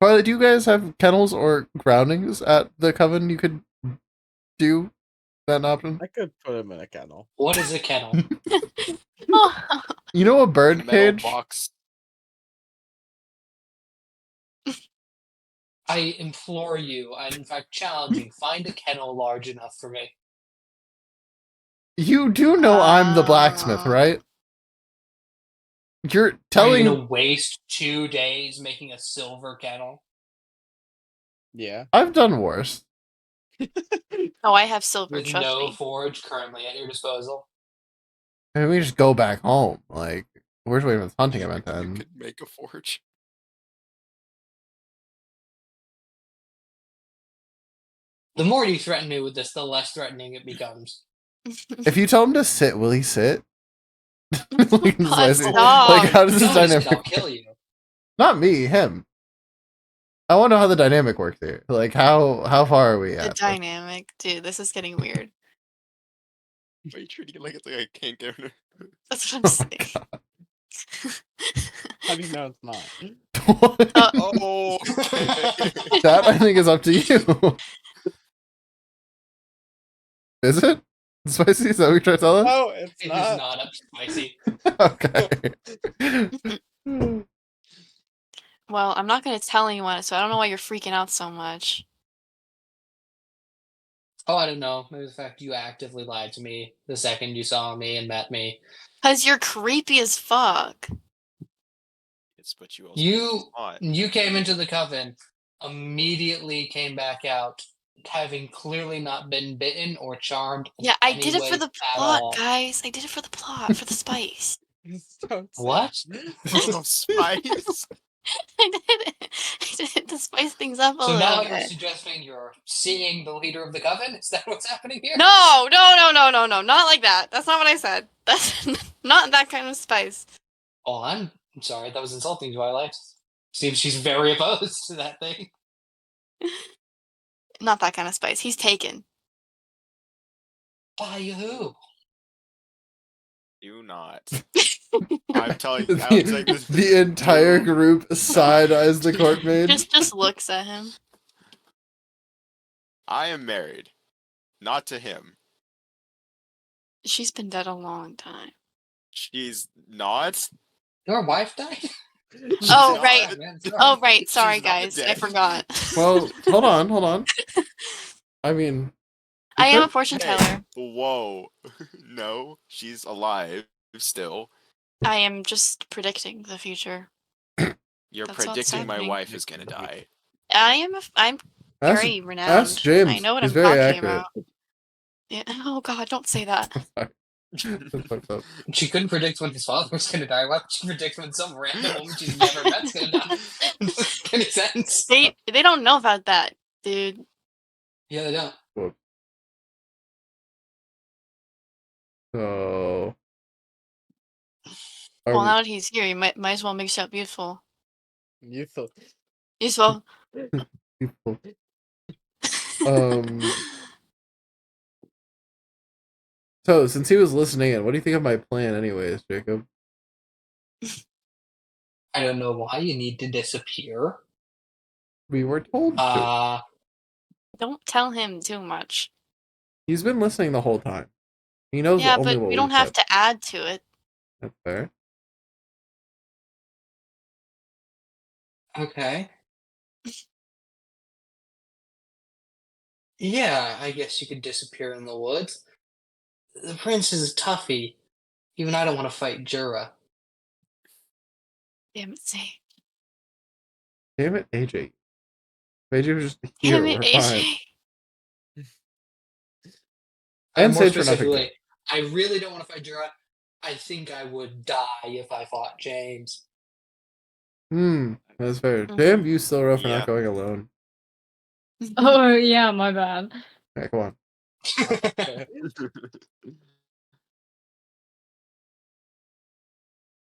Twilight, do you guys have kennels or groundings at the coven? You could do that option. I could put him in a kennel. What is a kennel? Oh, You know a bird Metal cage? box. I implore you, I'm in fact challenging, find a kennel large enough for me. You do know I'm the blacksmith, right? You're Are you telling. gonna waste 2 days making a silver kennel? Yeah. I've done worse. oh, I have silver, With trust no me. forge currently at your disposal. I mean, we just go back home. Like, where's we even hunting him at You then? could make a forge. The more you threaten me with this, the less threatening it becomes. If you tell him to sit, will he sit? Like, God, is it- stop. like, how does this Notice it, dynamic? I'll kill you. Not me, him. I want to know how the dynamic works here. Like, how far are we The at? dynamic. Dude, this is getting weird. Why are you treating it like it's like I can't get her? That's what I'm Oh my saying. How do you know it's not? God. Oh, okay. That I think is up to you. Is it spicy? Is that what you're trying to tell us? No, it's It is not. not up spicy. Okay. Well, I'm not gonna tell anyone, so I don't know why you're freaking out so much. Oh, I don't know. Maybe the fact you actively lied to me the second you saw me and met me. Cause you're creepy as fuck. Yes, but you also think he's hot. You came into the coven, immediately came back out, having clearly not been bitten or charmed. in Yeah, I any did it for way the at plot, all. guys. I did it for the plot, for the spice. Don't say What? Oh, spice. I did it. I did it to spice things up a So little now you're bit. suggesting you're seeing the leader of the coven? Is that what's happening here? No, not like that. That's not what I said. That's not that kind of spice. Oh, I'm sorry. That was insulting, Twilight. Seems she's very opposed to that thing. Not that kind of spice. He's taken. By who? Do not. I'm telling you. I'm saying this. The entire Do- group side eyes the court maid. Just looks at him. I am married, not to him. She's been dead a long time. She's not. Your wife died? Oh, not. right. Man, sorry. Oh, right. Sorry, She's not guys. I dead. forgot. Well, hold on. I mean, I am a there- fortune Hey, teller. whoa. No, she's alive still. I am just predicting the future. You're That's what's predicting my happening. wife is gonna die. I'm ask, very renowned. ask James. I know what He's I'm very talking accurate. about. Yeah. Oh God, don't say that. That's fucked up. She couldn't predict when his father was going to die. Why would she predict when some random woman she's never met's going to die? Doesn't make any sense. They don't know about that, dude. Yeah, they don't. So, are Well, now that he's here, you might as well make yourself beautiful. Youthful. Useful. people? Um. So, since he was listening in, what do you think of my plan, anyways, Jacob? I don't know why you need to disappear. We were told to. Don't tell him too much. He's been listening the whole time. He knows Yeah, only but what we don't we've have said. to add to it. That's fair. Okay. Yeah, I guess you could disappear in the woods. The prince is a toughie. Even I don't want to fight Jura. Damn it, Say. Damn it, AJ. AJ was just here. Damn it, We're fine. AJ. And More Sage for nothing. specifically, I really don't want to fight Jura. I think I would die if I fought James. That's fair. Mhm. Damn you, Silra, for Yeah. not going alone. Oh yeah, my bad. Okay, come on.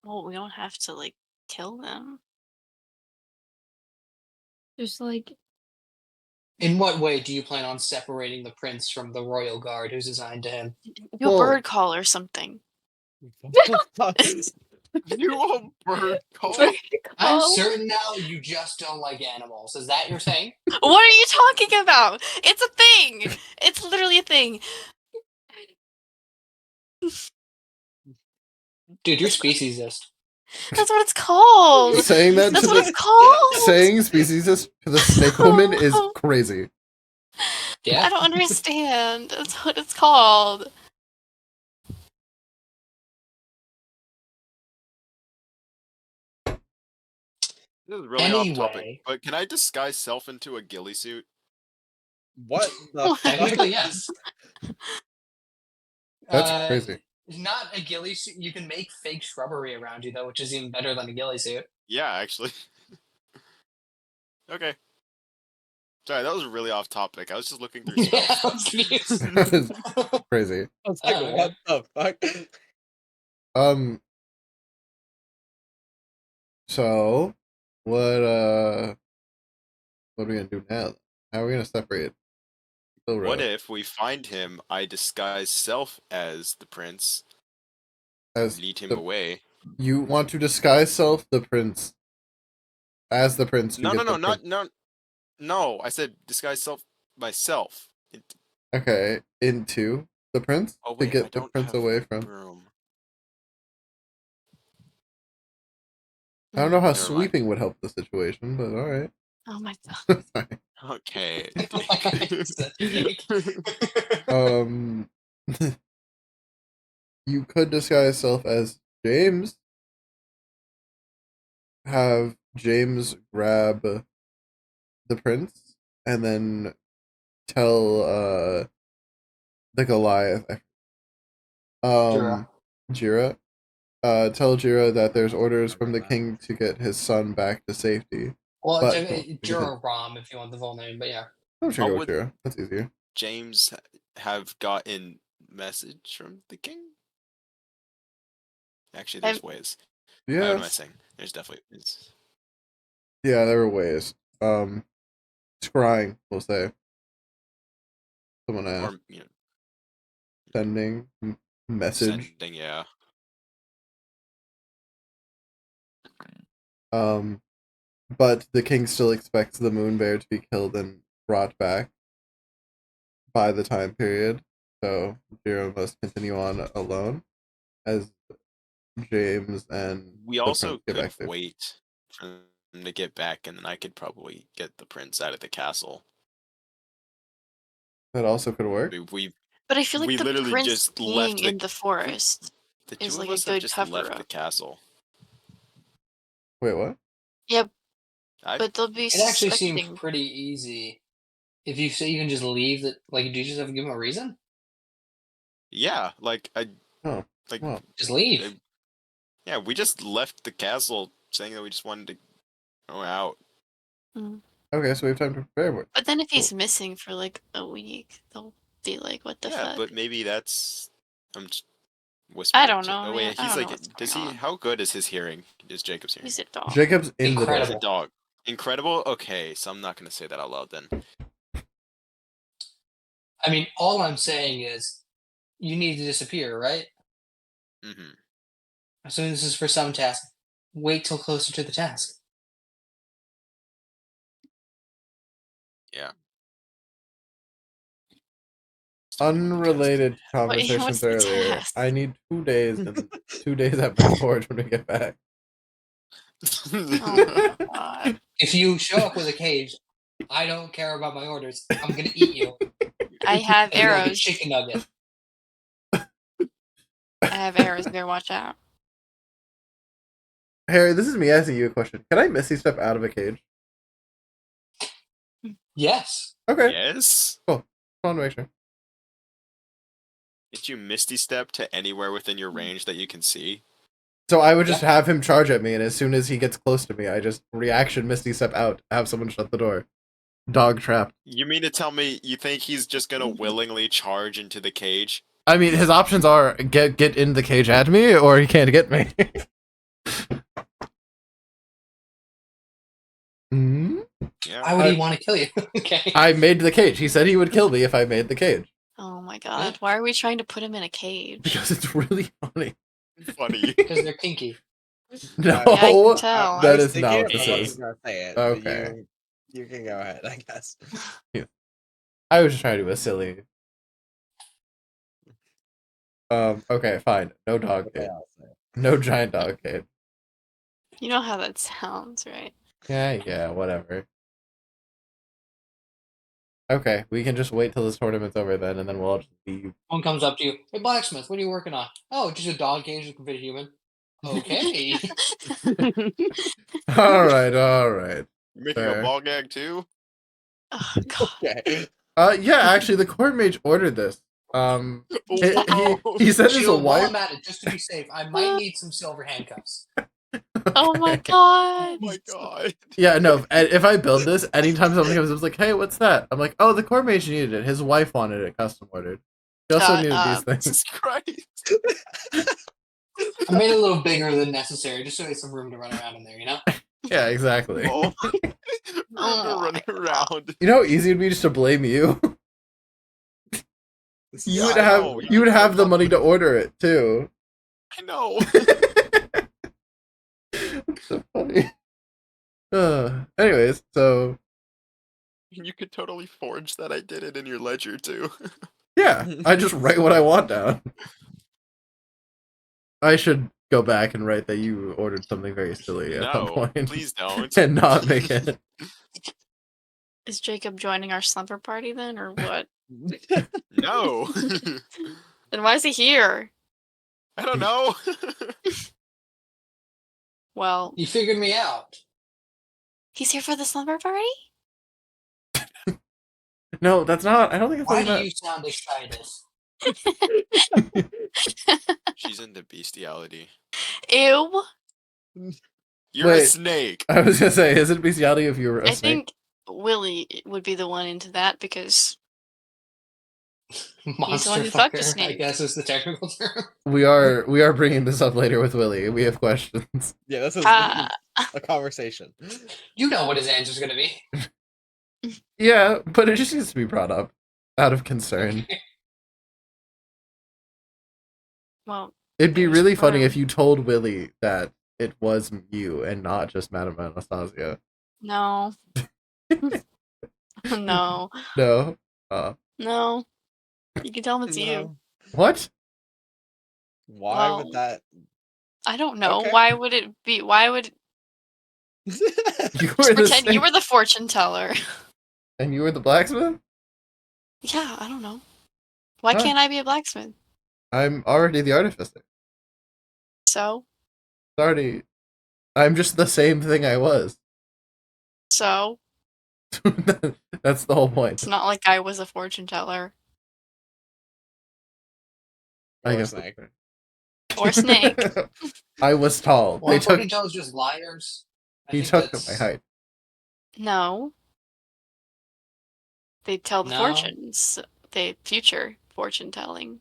Well, we don't have to like kill them. Just like In what way do you plan on separating the prince from the royal guard who's assigned to him? Do a Well- bird call or something. You a bird call? I'm Oh. certain now you just don't like animals. Is that your thing? What are you talking about? It's a thing. It's literally a thing. Dude, you're speciesist. That's what it's called. Saying that That's to what the it's called. saying speciesist to the snake woman is crazy. Yeah. I don't understand. That's what it's called. This is really off topic, Anyway. but can I disguise self into a ghillie suit? What the What? Technically, fuck? yes. That's crazy. Not a ghillie suit. You can make fake shrubbery around you, though, which is even better than a ghillie suit. Yeah, actually. Okay. Sorry, that was really off topic. I was just looking through Yeah, spell I was stuff. confused. Crazy. I was like, Oh, what the fuck? So what are we gonna do now? How are we gonna separate Silra? What if we find him, I disguise self as the prince, as lead him the- away? you want to disguise self the prince as the prince? to No, get no, no, the not no. No, I said disguise self myself. Okay, into the prince Oh to wait, I get the don't prince have away from. broom. I don't know how Never mind. sweeping would help the situation, but all right. Oh my god. Sorry. Okay. Um, you could disguise yourself as James. Have James grab the prince, and then tell the Goliath, Jura. Jira, tell Jira that there's orders from the king to get his son back to safety. Well, But Jura Rom if you want the full name, but yeah. I'm just How gonna go with would Jira. That's easier. James have gotten message from the king? Actually, there's ways. What am I Yes. saying? There's definitely ways. Yeah, there were ways. Scrying, we'll say. Someone asked. Or, you know, Sending message. sending, yeah. But the king still expects the moon bear to be killed and brought back by the time period. So Jiro must continue on alone as James and We the also prince get could back there. wait for them to get back, and then I could probably get the prince out of the castle. That also could work. We But I feel like we the literally prince just being left in the forest the is two like of a us have good just cover left the up. castle. Wait, what? Yep, I but they'll be It actually seemed suspecting. pretty easy. If you say even just leave that, like, do you just have to give them a reason? yeah, like I Oh, like well. Just leave. yeah, we just left the castle saying that we just wanted to go out. Mm. Okay, so we have time to prepare for it. But then if he's Cool. missing for like a week, they'll be like, "What the Yeah, fuck?" but maybe that's I'm just I whispering don't to. know, Oh man. wait, I he's don't know like, what's does going he? on. How good is his hearing? Is Jacob's hearing? He's a dog. Jacob's in the He's a door. Incredible. dog. Incredible. Okay, so I'm not gonna say that out loud then. I mean, all I'm saying is you need to disappear, right? Mm-hmm. Assuming this is for some task, wait till closer to the task. Yeah. Start the podcast. Unrelated Wait, conversations what's the earlier. task? I need 2 days and 2 days at my forge when we get back. Oh my god. If you show up with a cage, I don't care about my orders. I'm gonna eat you. I have It'll be like a arrows. chicken nugget. I have arrows. Better watch out. Harry, this is me asking you a question. Can I Misty step out of a cage? Yes. Okay, Yes. cool. Just want to make sure. Did you misty step to anywhere within your range that you can see? So I would just Yeah. have him charge at me, and as soon as he gets close to me, I just reaction Misty step out, have someone shut the door. Dog trapped. You mean to tell me you think he's just gonna willingly charge into the cage? I mean, his options are get in the cage at me, or he can't get me. Hmm? Yeah. Why would he want to kill you? Okay. I made the cage. He said he would kill me if I made the cage. Oh my god. Why are we trying to put him in a cage? Because it's really funny. Funny. Because they're kinky. No, Yeah, I can tell. that was is not what thinking this it, but I is. wasn't gonna say it. Okay. You can go ahead, I guess. I was just trying to do a silly. Okay, fine. No dog cage. No giant dog cage. You know how that sounds, right? Yeah, whatever. Okay, we can just wait till this tournament's over then, and then we'll all just leave. One comes up to you. Hey, blacksmith, what are you working on? Oh, just a dog cage that can fit a human. Okay. Alright. Making Fair. a ball gag too? Oh god. Okay. Yeah, actually, the court mage ordered this. He said his Shield, while wife. I'm at it, just to be safe, I might need some silver handcuffs. Oh my Okay. god. Oh my god. Yeah, no. If I build this, anytime somebody comes up, it's like, "Hey, what's that?" I'm like, "Oh, the court mage needed it. His wife wanted it custom ordered. She also Shut needed up. these things." Jesus Christ. I made it a little bigger than necessary, just so there's some room to run around in there, you know? Yeah, exactly. Oh. Oh Run around. You know how easy it'd be just to blame you. You Yeah, would I have know. you would have the money to order it too. I know. So funny. Anyways, so You could totally forge that I did it in your ledger too. Yeah, I just write what I want down. I should go back and write that you ordered something very silly at some No, point. please don't. And not make it. Is Jacob joining our slumber party then, or what? No. Then why is he here? I don't know. Well, You figured me out. he's here for the slumber party? No, that's not. I don't think it's Why like do that. you sound excited? She's into bestiality. Ew. You're a Wait. snake. I was gonna say, is it bestiality if you were a I snake? think Willie would be the one into that because Monster one who fucked a fucker, I snake. guess is the technical term. We are bringing this up later with Willie. We have questions. Yeah, this is Ah. a conversation. You know what his answer's gonna be. Yeah, but it just needs to be brought up out of concern. Well, It'd be There's really funny sperm. if you told Willie that it was you and not just Madame Anastasia. no. No. No. No. You can tell him it's you. No. What? Why Well, would that? I don't know. Okay. Why would it be? Why would You were the pretend you snake were the fortune teller? and you were the blacksmith? Yeah, I don't know. Why Huh. can't I be a blacksmith? I'm already the artificer. So, Sorry. I'm just the same thing I was. so That's the whole point. it's not like I was a fortune teller I Or guess snake. or snake. I was tall. Well, They took fortune tellers just liars. I he think took that's- my height. No. They tell the No. fortunes. They future fortune telling.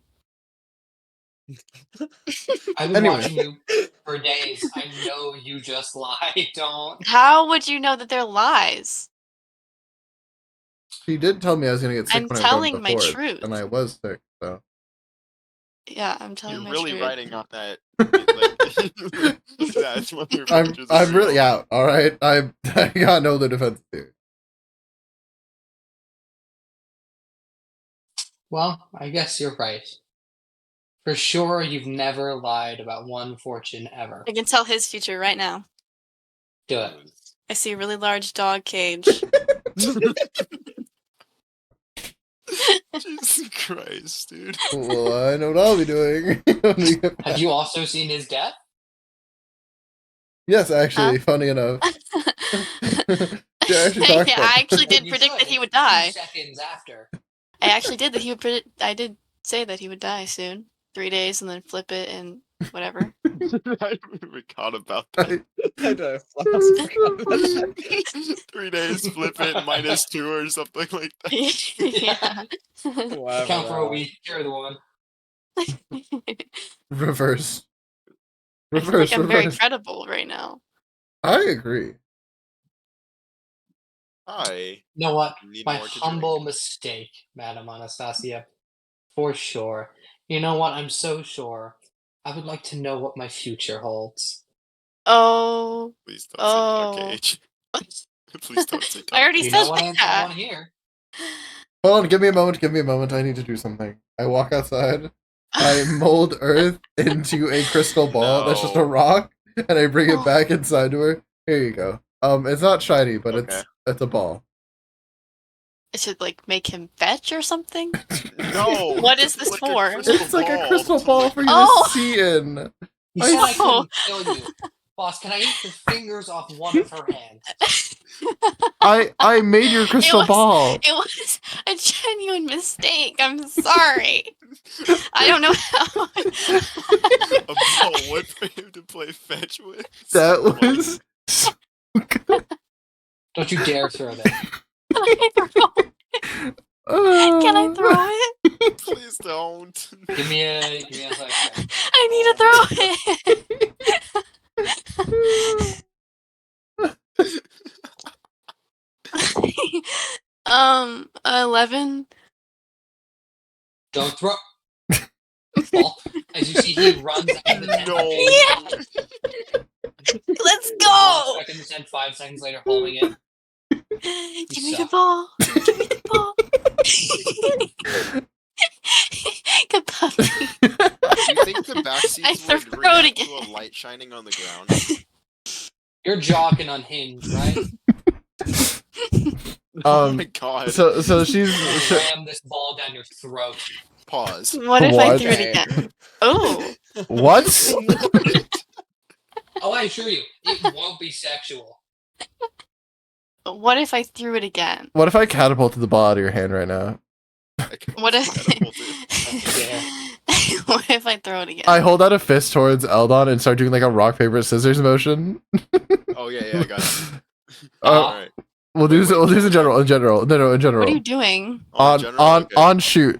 I've been Anyway. watching you for days. I know you just lie. Don't. How would you know that they're lies? She did tell me I was gonna get sick I'm when I was going to telling the my forest, truth. and I was sick. So Yeah, I'm telling You're my really truth. writing on that. Like, that's one of your pictures of I'm really real. out. All right, I got no other defense here. Well, I guess you're right. For sure, you've never lied about one fortune ever. I can tell his future right now. Do it. I see a really large dog cage. Jesus Christ, dude. Well, I know what I'll be doing. when we get back. Have you also seen his death? Yes, actually, funny enough. Yeah, I actually talked Yeah, about I actually did You predict should. that he would It's 2 die. seconds after. I actually did that he would predict. I did say that he would die soon. 3 days and then flip it and whatever. I forgot about that. I don't- I also forgot about that. 3 days, flip it, -2 or something like that. Yeah. Whatever Count for a that. week. You're the one. reverse. I feel like Reverse, I'm very reverse. credible right now. I agree. I You know what? need My more to humble drink. mistake, Madam Anastasia. For sure. You know what? I'm so sure. I would like to know what my future holds. Oh. Please don't say dog Oh. cage. Please don't say dog I already You said know what answer I that. want to hear? Hold on, give me a moment. Give me a moment. I need to do something. I walk outside. I mold Earth into a crystal ball that's just a No. rock, and I bring it Oh. back inside to her. Here you go. It's not shiny, but Okay. it's a ball. It should like make him fetch or something. No. What is this Like for? a crystal It's like a ball. crystal ball for you Oh. to see in. You I- said I Oh. couldn't kill you. Boss, can I eat the fingers off one of her hands? I made your crystal was- ball. It was a genuine mistake. I'm sorry. I don't know how. A ball wood for him to play fetch with. That So funny. was so good. Don't you dare throw that. Can I throw it? Please don't. Give me a second. I need to throw it. 11. Don't throw. Well, as you see, he runs out of the tent. No. Let's Five go. seconds and 5 seconds later, holding it. Give me the ball. Give me the ball. Good puppy. Do you think the back I seats would throw it react to again. a light shining on the ground? You're jocking unhinged, right? Oh my god. So she's Ram this ball down your throat. Pause. What if I What? threw it Okay. again? Oh. what? Oh, I assure you, it won't be sexual. What if I threw it again? What if I catapulted the ball out of your hand right now? What if Yeah. What if I throw it again? I hold out a fist towards Eldon and start doing like a rock paper scissors motion. Oh yeah, I got it. Uh, Alright. we'll do Wait, we'll do this in wait. general. No, in general. What are you doing? Oh, in general? Okay. On shoot.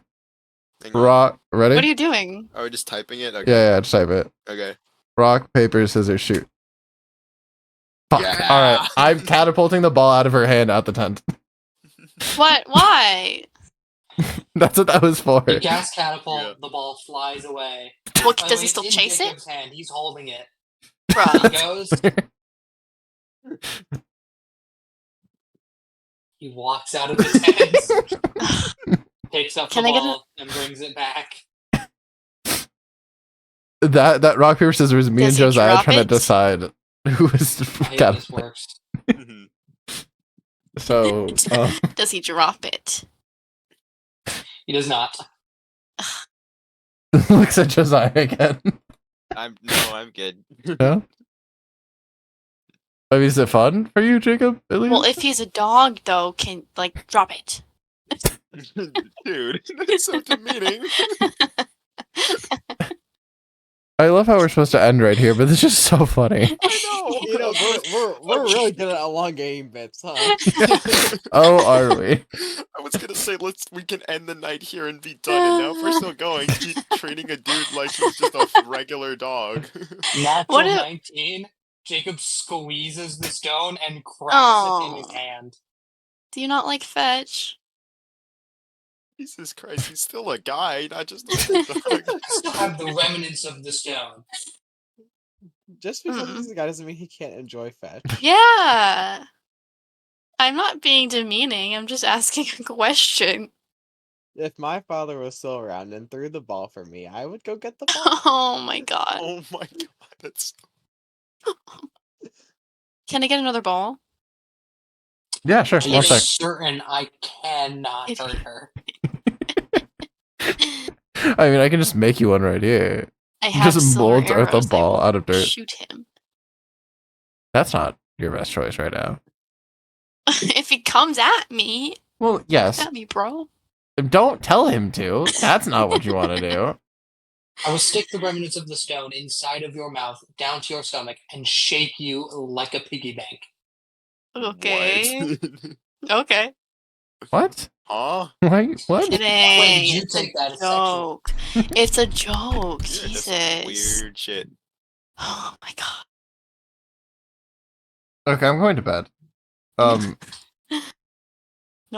Hang on. Rock. Ready? What are you doing? Are we just typing it? Okay. Yeah, just type it. Okay. Rock paper scissors shoot. Fuck. Yeah. All right, I'm catapulting the ball out of her hand out the tent. What? Why? That's what that was for. You cast catapult, Yeah. the ball flies away. Well, By the does way, he still it's in chase it? Jacob's hand. He's holding it. He Bruh. goes. He walks out of the tent, picks up Can the I get ball, and brings it back. That rock paper scissors was me Does and he Josiah drop trying to it? decide who was I hate this catapulting. works. Mhm. So Does he drop it? He does not. looks at Josiah again. I'm good. Yeah. I mean, is it fun for you, Jacob? At least? Well, if he's a dog, though, can like drop it. Dude, that's so demeaning. I love how we're supposed to end right here, but it's just so funny. I know. You know, we're really good at elongating bits, huh? Oh, are we? I was gonna say we can end the night here and be done, and now if we're still going, keep treating a dude like he's just a regular dog. Natural What if- 19. Jacob squeezes the stone and cracks it in his Aw. hand. Do you not like fetch? Jesus Christ, he's still a guy, not just a dog. I still have the remnants of the stone. Just because he's a guy doesn't mean he can't enjoy fetch. Yeah. I'm not being demeaning. I'm just asking a question. If my father was still around and threw the ball for me, I would go get the ball. Oh my god. Oh my god, that's Can I get another ball? Yeah, sure. Are One you sec. certain I cannot If- hurt her? I mean, I can just make you one right here. I have Just silver mold Earth a arrows. I ball will out of dirt. Shoot him. That's not your best choice right now. If he comes at me, Well, yes. at me, bro. Don't tell him to. That's not what you want to do. I will stick the remnants of the stone inside of your mouth, down to your stomach, and shake you like a piggy bank. Okay. what? Okay. What? Huh? Wait, what? Kidding. Why did you It's take a that as sexual? joke. It's a joke. Yeah, Jesus. that's weird shit. Oh my god. Okay, I'm going to bed. No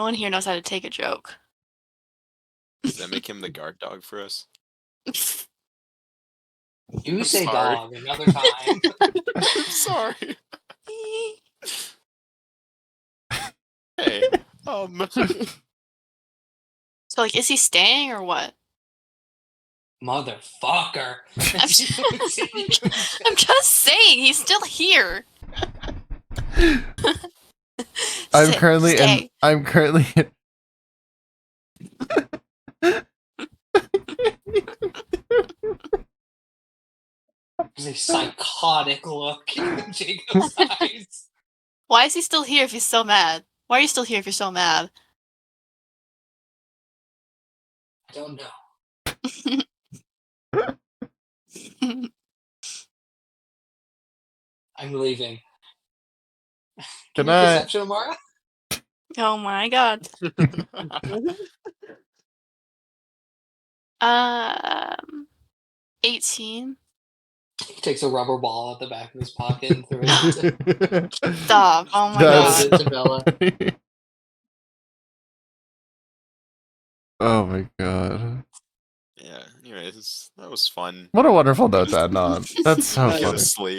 one here knows how to take a joke. Does that make him the guard dog for us? You I'm say sorry. dog another time. I'm sorry. Hey, So, like, is he staying or what? Motherfucker. I'm just saying, he's still here. I'm Sit, currently stay. There's a psychotic look in Jacob's eyes. Why is he still here if he's so mad? Why are you still here if you're so mad? I don't know. I'm leaving. Good Can you night. perception, Amara? Oh my god. 18. He takes a rubber ball out the back of his pocket and throws it Stop. Oh my That's Throws god. it to Bella. funny. Oh my god. yeah. Anyways, that was fun. What a wonderful note to end on. That's so Go to Go to funny. sleep.